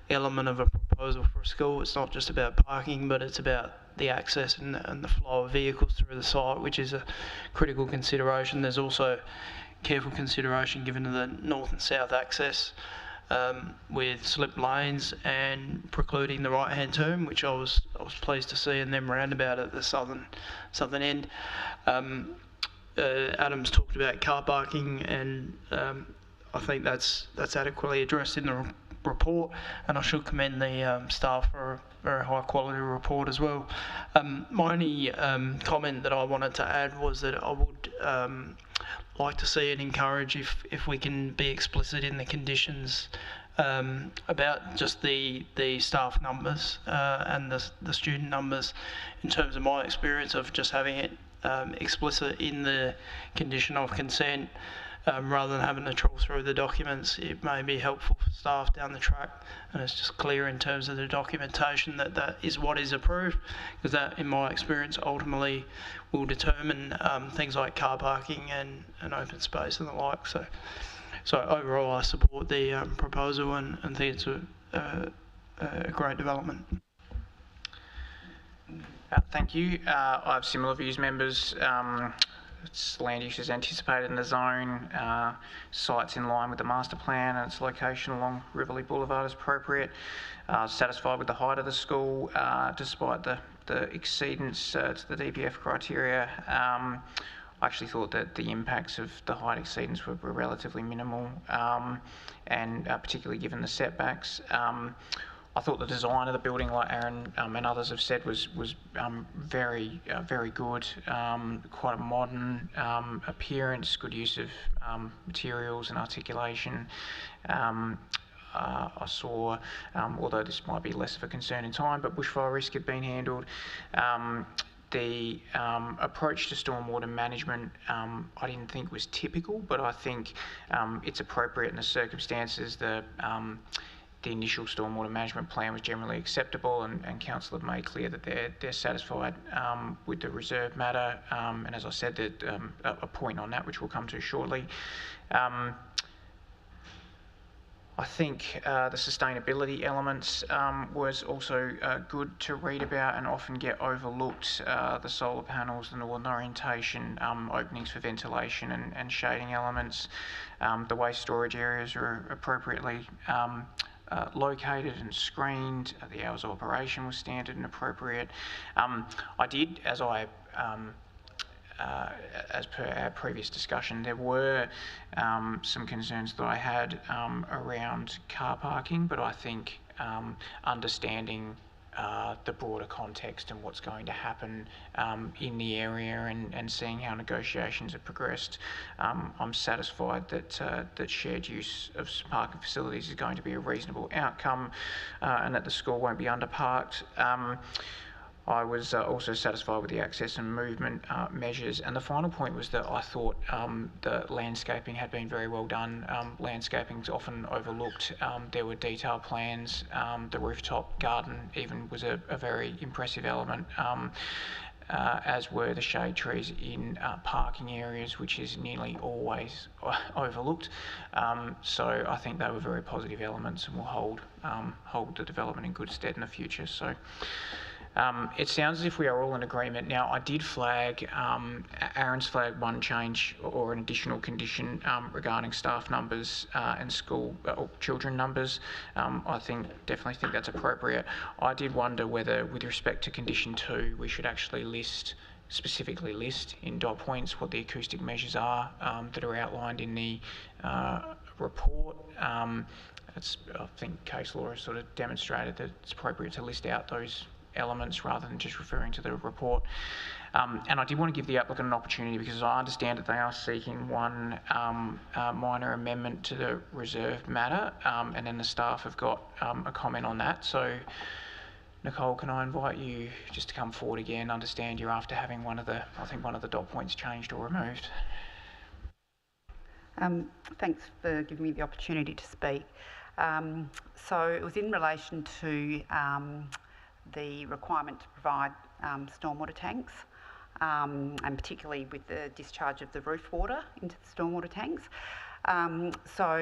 element of a proposal for a school. It's not just about parking, but it's about the access and the flow of vehicles through the site, which is a critical consideration. There's also careful consideration given to the north and south access, with slip lanes and precluding the right-hand turn, which I was pleased to see, and then roundabout at the southern end. Adam's talked about car parking, and I think that's adequately addressed in the report, and I should commend the staff for a very high quality report as well. My only comment that I wanted to add was that I would like to see and encourage if we can be explicit in the conditions about just the staff numbers and the student numbers, in terms of my experience of just having it explicit in the condition of consent, rather than having to trawl through the documents. It may be helpful for staff down the track, and it's just clear in terms of the documentation that is what is approved, because that, in my experience, ultimately will determine things like car parking and open space and the like. So overall, I support the proposal and think it's a great development. Thank you. I have similar views, members. Its land use is anticipated in the zone. Site's in line with the master plan, and its location along Riverlea Boulevard is appropriate. Satisfied with the height of the school, despite the exceedance to the DPF criteria. I actually thought that the impacts of the height exceedance were relatively minimal, and particularly given the setbacks. I thought the design of the building, like Aaron and others have said, was very good. Quite a modern appearance, good use of materials and articulation. I saw, although this might be less of a concern in time, but bushfire risk had been handled. The approach to stormwater management I didn't think was typical, but I think it's appropriate in the circumstances. The initial stormwater management plan was generally acceptable, and council have made clear that they're satisfied with the reserve matter. And as I said, there's a point on that which we'll come to shortly. I think the sustainability elements was also good to read about and often get overlooked. The solar panels, the northern orientation, openings for ventilation and shading elements, the waste storage areas are appropriately located and screened, the hours of operation was standard and appropriate. I did, as per our previous discussion, there were some concerns that I had around car parking, but I think understanding the broader context and what's going to happen in the area and seeing how negotiations have progressed, I'm satisfied that shared use of parking facilities is going to be a reasonable outcome and that the school won't be underparked. I was also satisfied with the access and movement measures. And the final point was that I thought the landscaping had been very well done. Landscaping's often overlooked. There were detailed plans. The rooftop garden even was a very impressive element, as were the shade trees in parking areas, which is nearly always overlooked. So I think they were very positive elements and will hold the development in good stead in the future. So. It sounds as if we are all in agreement. Now, I did flag, Aaron's flagged one change or an additional condition regarding staff numbers and school or children numbers. I definitely think that's appropriate. I did wonder whether, with respect to condition 2, we should actually specifically list in dot points what the acoustic measures are that are outlined in the report. I think case law has sort of demonstrated that it's appropriate to list out those elements rather than just referring to the report. And I did want to give the applicant an opportunity, because I understand that they are seeking one minor amendment to the reserve matter, and then the staff have got a comment on that. So, Nicole, can I invite you just to come forward again? Understand you're after having one of the dot points changed or removed. Thanks for giving me the opportunity to speak. So it was in relation to the requirement to provide stormwater tanks, and particularly with the discharge of the roof water into the stormwater tanks. So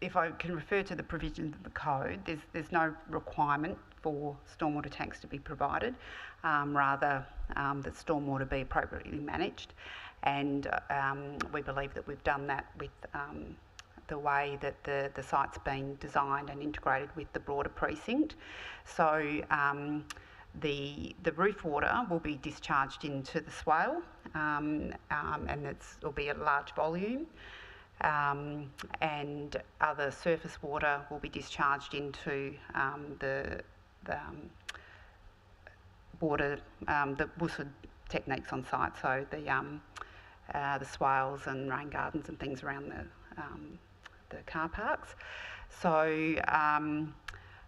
if I can refer to the provisions of the code, there's no requirement for stormwater tanks to be provided, rather that stormwater be appropriately managed. And we believe that we've done that with the way that the site's been designed and integrated with the broader precinct. So the roof water will be discharged into the swale, and it'll be a large volume, and other surface water will be discharged into the water, the WUSA techniques on site, so the swales and rain gardens and things around the car parks. So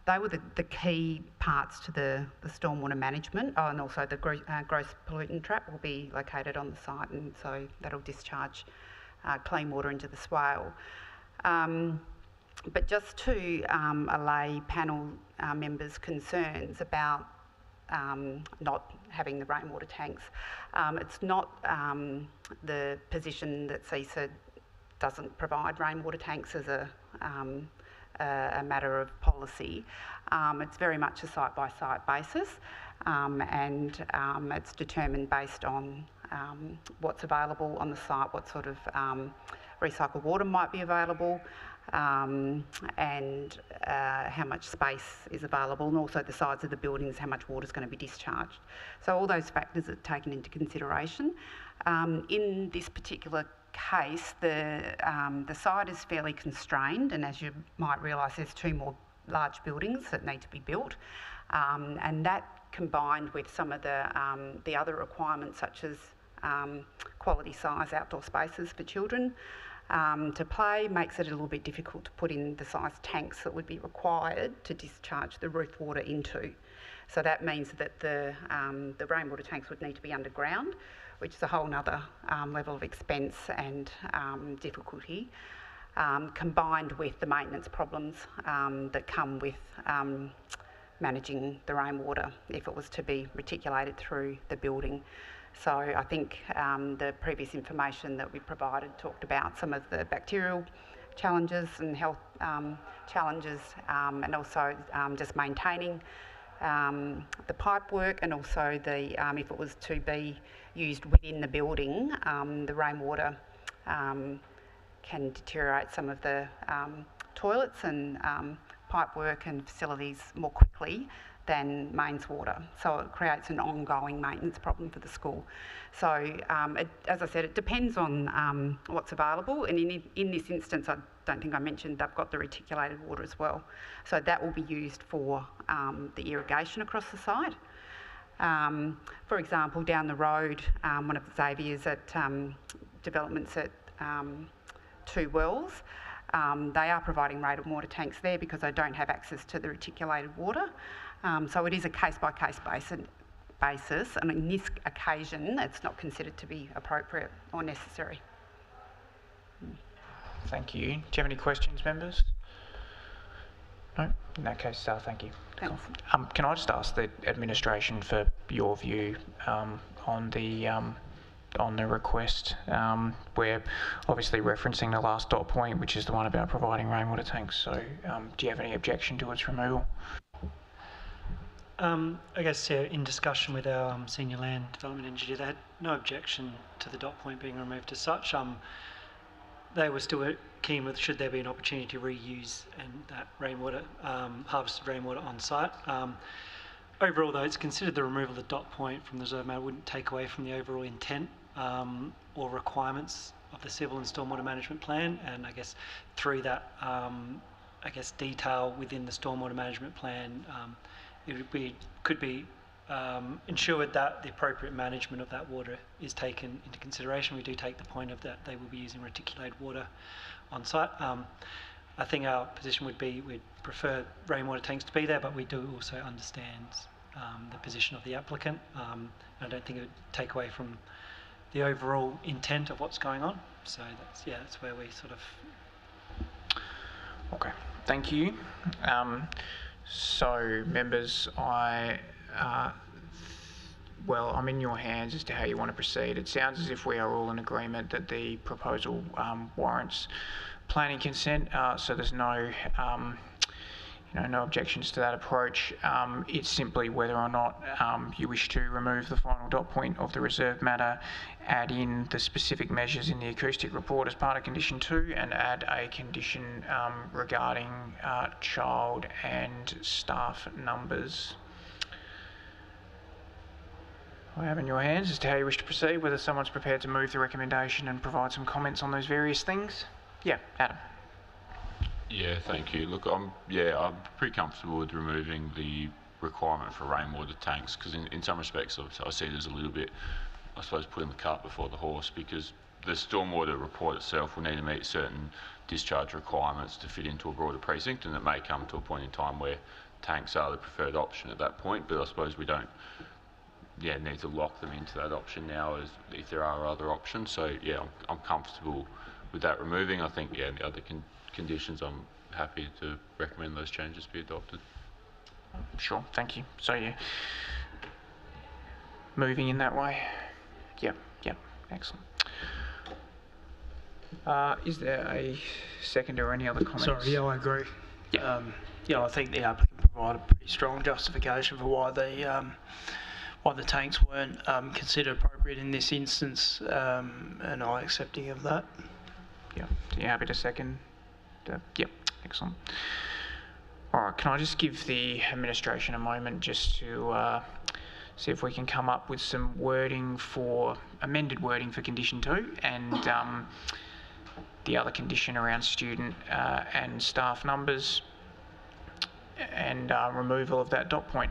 they were the key parts to the stormwater management. Oh, and also the gross pollutant trap will be located on the site, and so that'll discharge clean water into the swale. But just to allay panel members' concerns about not having the rainwater tanks, it's not the position that CESA doesn't provide rainwater tanks as a matter of policy. It's very much a site-by-site basis, and it's determined based on what's available on the site, what sort of recycled water might be available, and how much space is available, and also the size of the buildings, how much water is going to be discharged. So all those factors are taken into consideration. In this particular case, the site is fairly constrained, and as you might realise, there's 2 more large buildings that need to be built, and that combined with some of the other requirements, such as quality size outdoor spaces for children to play, makes it a little bit difficult to put in the size tanks that would be required to discharge the roof water into. So that means that the rainwater tanks would need to be underground, which is a whole nother level of expense and difficulty, combined with the maintenance problems that come with managing the rainwater if it was to be reticulated through the building. So I think the previous information that we provided talked about some of the bacterial challenges and health challenges, and also just maintaining the pipe work, and also the if it was to be used within the building, the rainwater can deteriorate some of the toilets and pipe work and facilities more quickly than mains water. So it creates an ongoing maintenance problem for the school. So as I said, it depends on what's available, and in this instance, I don't think I mentioned they've got the reticulated water as well. So that will be used for the irrigation across the site. For example, down the road, one of Xavier's at developments at Two Wells, they are providing rainwater tanks there because they don't have access to the reticulated water. So it is a case-by-case basis, and in this occasion, it's not considered to be appropriate or necessary. Thank you. Do you have any questions, members? No? In that case, thank you. Thanks. Can I just ask the administration for your view on the request? We're obviously referencing the last dot point, which is the one about providing rainwater tanks. So do you have any objection to its removal? I guess in discussion with our senior land development engineer, they had no objection to the dot point being removed as such. They were still keen with should there be an opportunity to reuse that rainwater, harvested rainwater on site. Overall though, it's considered the removal of the dot point from the reserve matter wouldn't take away from the overall intent or requirements of the civil and stormwater management plan, and I guess through that detail within the stormwater management plan, it could be ensured that the appropriate management of that water is taken into consideration. We do take the point of that they will be using reticulated water on site. I think our position would be we'd prefer rainwater tanks to be there, but we do also understand the position of the applicant. I don't think it would take away from the overall intent of what's going on. So that's where we sort of... Okay, thank you. So members, I'm in your hands as to how you want to proceed. It sounds as if we are all in agreement that the proposal warrants planning consent, so there's no no objections to that approach. It's simply whether or not you wish to remove the final dot point of the reserve matter, add in the specific measures in the acoustic report as part of condition 2, and add a condition regarding child and staff numbers. I have in your hands as to how you wish to proceed, whether someone's prepared to move the recommendation and provide some comments on those various things. Yeah, Adam. Yeah, thank you. Look, I'm pretty comfortable with removing the requirement for rainwater tanks, because in some respects I see it as a little bit, I suppose, putting the cart before the horse, because the stormwater report itself will need to meet certain discharge requirements to fit into a broader precinct, and it may come to a point in time where tanks are the preferred option at that point, but I suppose we don't need to lock them into that option now as if there are other options. So I'm comfortable with that removing. I think the other conditions, I'm happy to recommend those changes be adopted. Sure, thank you. So you're moving in that way? Yep, excellent. Is there a second or any other comments? Sorry, I agree. Yeah. I think the applicant provided a pretty strong justification for why the tanks weren't considered appropriate in this instance, and I'm accepting of that. Yeah, so you're happy to second? Yep, excellent. All right, can I just give the administration a moment just to see if we can come up with some amended wording for condition 2, and the other condition around student and staff numbers, and removal of that dot point.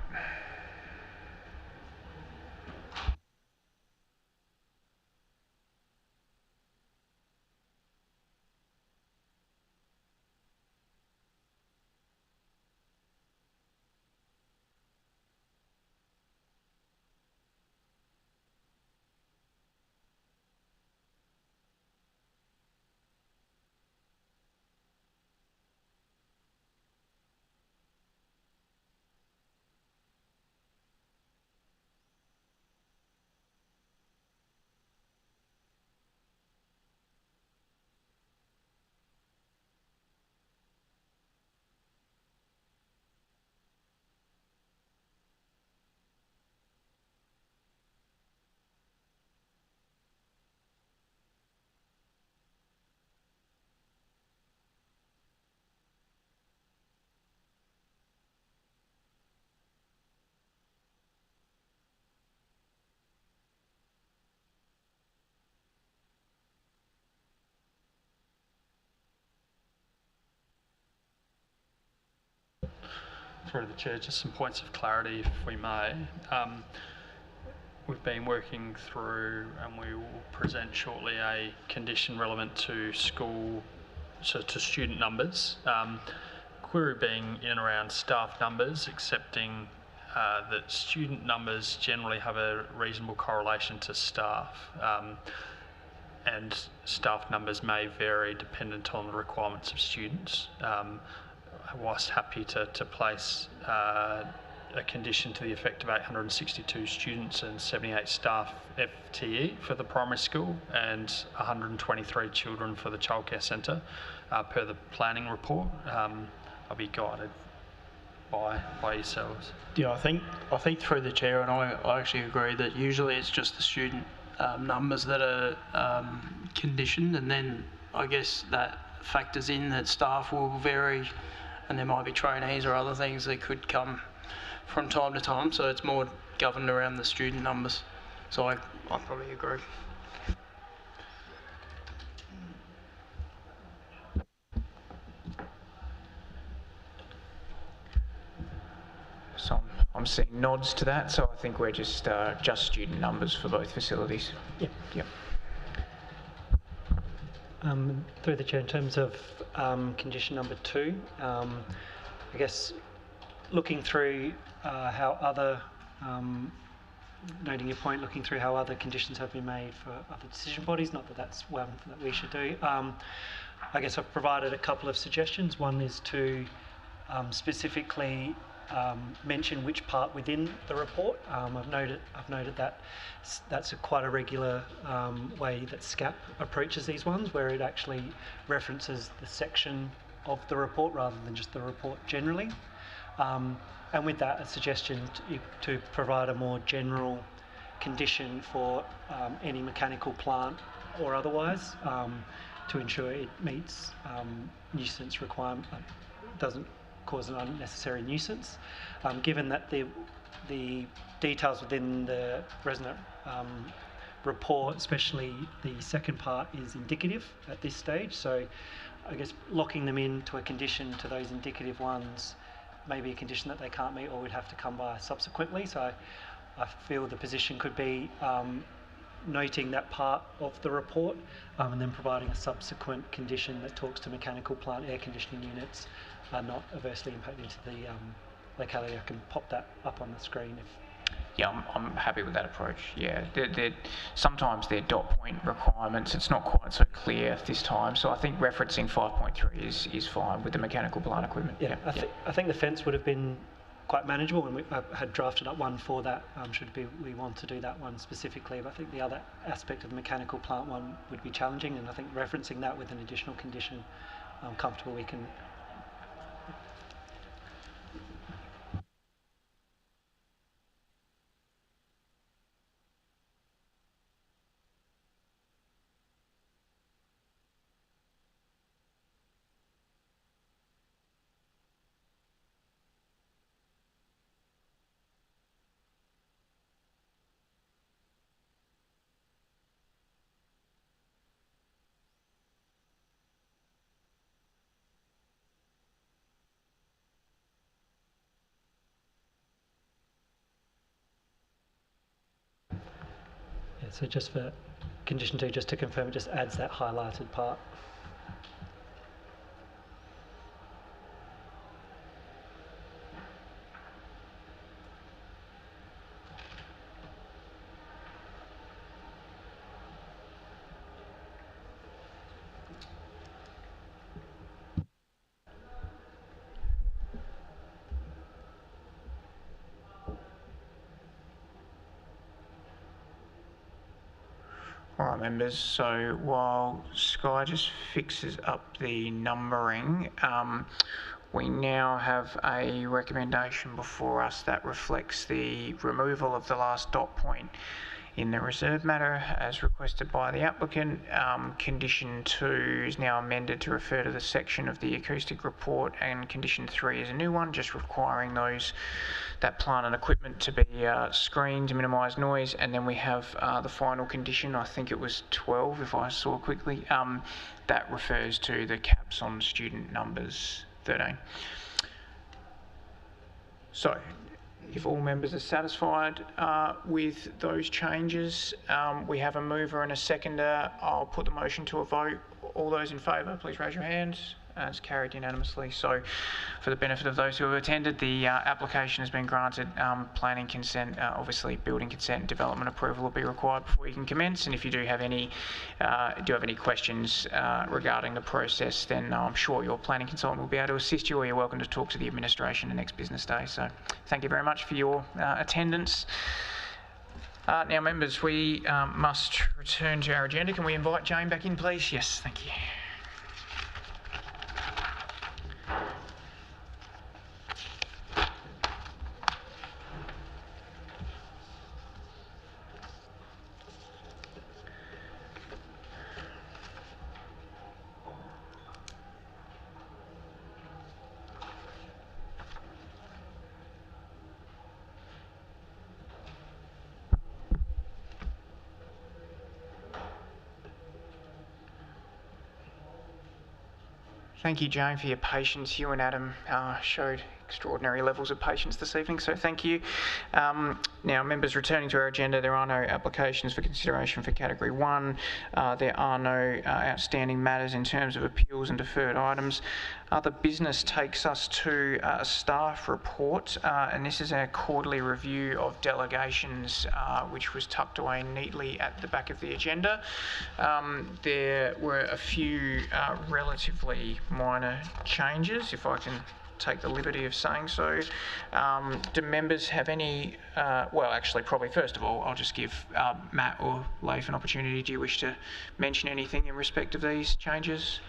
through the chair, just some points of clarity, if we may. We've been working through, and we will present shortly, a condition relevant to to student numbers. Query being in and around staff numbers, accepting that student numbers generally have a reasonable correlation to staff, and staff numbers may vary dependent on the requirements of students. Whilst happy to place a condition to the effect of 862 students and 78 staff FTE for the primary school and 123 children for the childcare centre per the planning report. I'll be guided by yourselves. Yeah, I think through the chair, and I actually agree that usually it's just the student numbers that are conditioned, and then I guess that factors in that staff will vary, and there might be trainees or other things that could come from time to time, so it's more governed around the student numbers. So I probably agree. So I'm seeing nods to that, so I think we're just student numbers for both facilities. Yep. Yep. Through the chair, in terms of condition number 2, I guess looking through how other, noting your point, looking through how other conditions have been made for other decision bodies, not that that's one that we should do. I guess I've provided a couple of suggestions. One is to specifically mention which part within the report. I've noted that that's quite a regular way that SCAP approaches these ones, where it actually references the section of the report rather than just the report generally. And with that, a suggestion to provide a more general condition for any mechanical plant or otherwise to ensure it meets nuisance requirement, doesn't cause an unnecessary nuisance. Given that the details within the resident report, especially the second part, is indicative at this stage, so I guess locking them into a condition to those indicative ones may be a condition that they can't meet or would have to come by subsequently. So I feel the position could be noting that part of the report and then providing a subsequent condition that talks to mechanical plant air conditioning units are not adversely impacting to the locality. I can pop that up on the screen if. Yeah, I'm happy with that approach. Yeah, sometimes they're dot point requirements. It's not quite so clear this time. So I think referencing 5.3 is fine with the mechanical plant equipment. Yeah, I think the fence would have been quite manageable, and we had drafted up one for that. Should we want to do that one specifically? But I think the other aspect of the mechanical plant one would be challenging, and I think referencing that with an additional condition, I'm comfortable we can. So just for condition 2, just to confirm, it just adds that highlighted part. Alright members, so while Sky just fixes up the numbering, we now have a recommendation before us that reflects the removal of the last dot point in the reserve matter as requested by the applicant. Condition 2 is now amended to refer to the section of the acoustic report, and condition 3 is a new one, just requiring that plant and equipment to be screened to minimise noise. And then we have the final condition, I think it was 12 if I saw quickly, that refers to the caps on student numbers 13. So, if all members are satisfied with those changes, we have a mover and a seconder. I'll put the motion to a vote. All those in favour, please raise your hands. It's carried unanimously. So, for the benefit of those who have attended, the application has been granted. Planning consent, obviously building consent and development approval will be required before you can commence. And if you do have any questions regarding the process, then I'm sure your planning consultant will be able to assist you, or you're welcome to talk to the administration the next business day. So, thank you very much for your attendance. Now, members, we must return to our agenda. Can we invite Jane back in, please? Yes, thank you. Thank you, Jane, for your patience. You and Adam showed extraordinary levels of patience this evening, so thank you. Now, members, returning to our agenda, there are no applications for consideration for Category 1. There are no outstanding matters in terms of appeals and deferred items. Other business takes us to a staff report, and this is our quarterly review of delegations, which was tucked away neatly at the back of the agenda. There were a few relatively minor changes, if I can take the liberty of saying so. Do members have any, well, actually, probably first of all, I'll just give Matt or Leif an opportunity. Do you wish to mention anything in respect of these changes?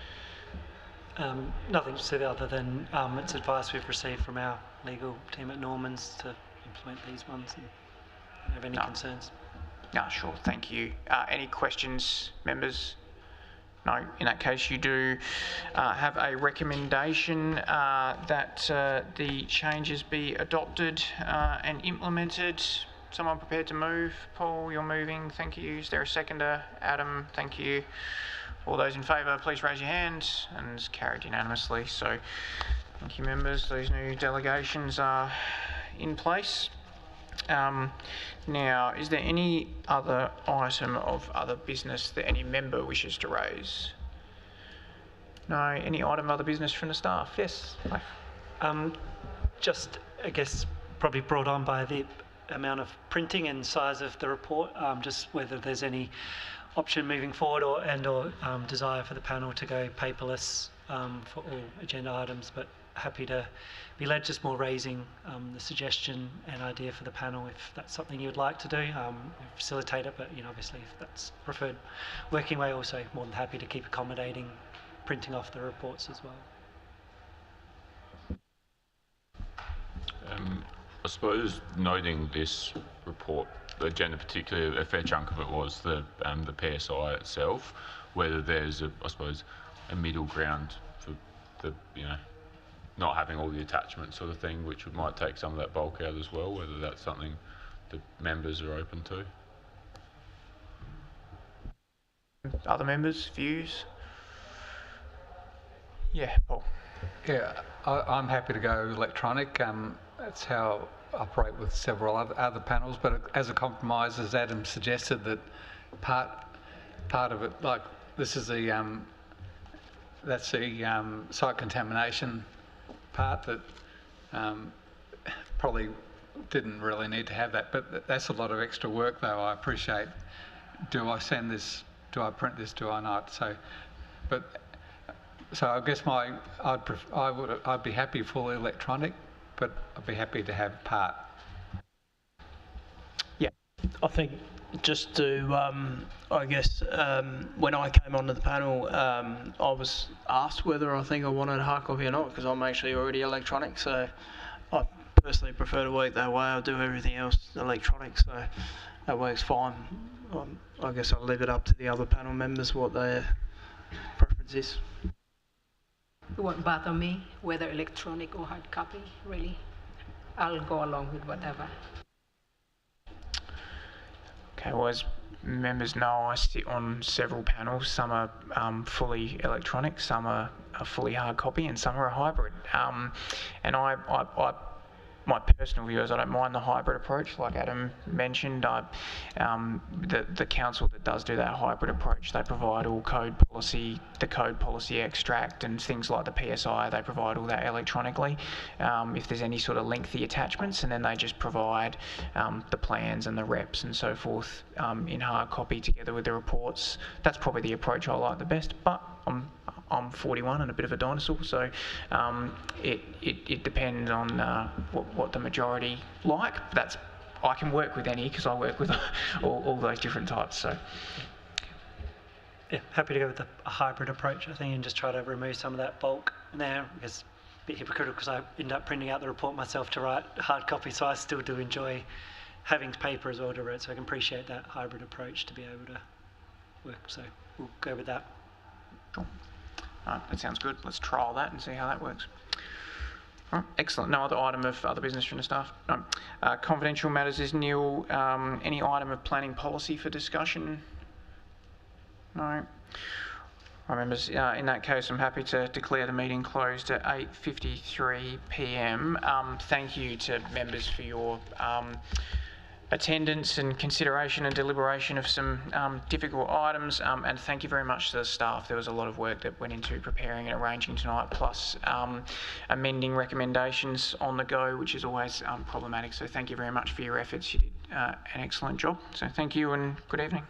Nothing to say other than it's advice we've received from our legal team at Normans to implement these ones, and have any concerns. No, sure, thank you. Any questions, members? No, in that case, you do have a recommendation that the changes be adopted and implemented. Someone prepared to move? Paul, you're moving, thank you. Is there a seconder? Adam, thank you. All those in favour, please raise your hands, and it's carried unanimously. So, thank you, members. Those new delegations are in place. Now, is there any other item of other business that any member wishes to raise? No? Any item of other business from the staff? Yes? Just, I guess, probably brought on by the amount of printing and size of the report, just whether there's any option moving forward or desire for the panel to go paperless for all agenda items, but happy to be led, just more raising the suggestion and idea for the panel if that's something you would like to do. Facilitate it, but obviously if that's preferred working way, also more than happy to keep accommodating printing off the reports as well. I suppose noting this report, the agenda particularly, a fair chunk of it was the PSI itself, whether there's I suppose a middle ground for the not having all the attachments sort of thing, which might take some of that bulk out as well, whether that's something the members are open to. Other members' views? Yeah, Paul. Yeah, I'm happy to go electronic. That's how I operate with several other panels, but as a compromise, as Adam suggested, that part of it, like this is the that's the site contamination part that probably didn't really need to have that, but that's a lot of extra work though. I appreciate, do I send this, do I print this, do I not? So I guess I'd be happy fully electronic, but I'd be happy to have part. Yeah, I think just to, I guess, when I came onto the panel, I was asked whether I think I wanted a hard copy or not, because I'm actually already electronic, so I personally prefer to work that way. I'll do everything else electronic, so that works fine. I guess I'll leave it up to the other panel members what their preference is. It won't bother me whether electronic or hard copy, really. I'll go along with whatever. Okay, well, as members know, I sit on several panels. Some are fully electronic, some are fully hard copy, and some are a hybrid. And I my personal view is I don't mind the hybrid approach, like Adam mentioned. The council that does do that hybrid approach, they provide all the code policy extract and things like the PSI, they provide all that electronically. If there's any sort of lengthy attachments, and then they just provide the plans and the reps and so forth in hard copy together with the reports. That's probably the approach I like the best, but I'm 41 and a bit of a dinosaur, so it depends on what the majority like. I can work with any because I work with all those different types. So yeah, happy to go with a hybrid approach, I think, and just try to remove some of that bulk there, because a bit hypocritical because I end up printing out the report myself to write hard copy, so I still do enjoy having paper as well to read, so I can appreciate that hybrid approach to be able to work. So we'll go with that. Cool. That sounds good. Let's trial that and see how that works. All right, excellent. No other item of other business from the staff? No. Confidential matters is nil. Any item of planning policy for discussion? No. All right, members, in that case, I'm happy to declare the meeting closed at 8:53 p.m. Thank you to members for your attendance and consideration and deliberation of some difficult items, and thank you very much to the staff. There was a lot of work that went into preparing and arranging tonight, plus amending recommendations on the go, which is always problematic. So thank you very much for your efforts. You did an excellent job. So thank you and good evening.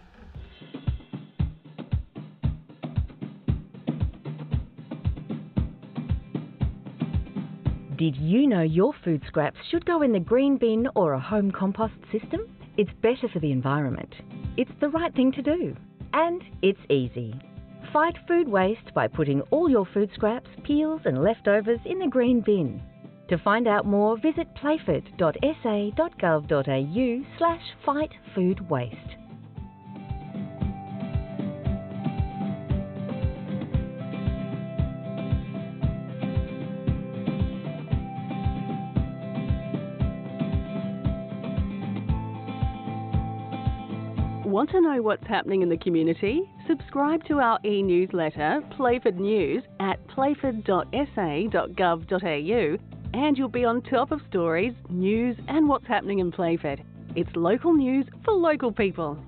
Did you know your food scraps should go in the green bin or a home compost system? It's better for the environment. It's the right thing to do. And it's easy. Fight food waste by putting all your food scraps, peels and leftovers in the green bin. To find out more, visit playford.sa.gov.au/fightfoodwaste. Want to know what's happening in the community? Subscribe to our e-newsletter, Playford News, at playford.sa.gov.au, and you'll be on top of stories, news and what's happening in Playford. It's local news for local people.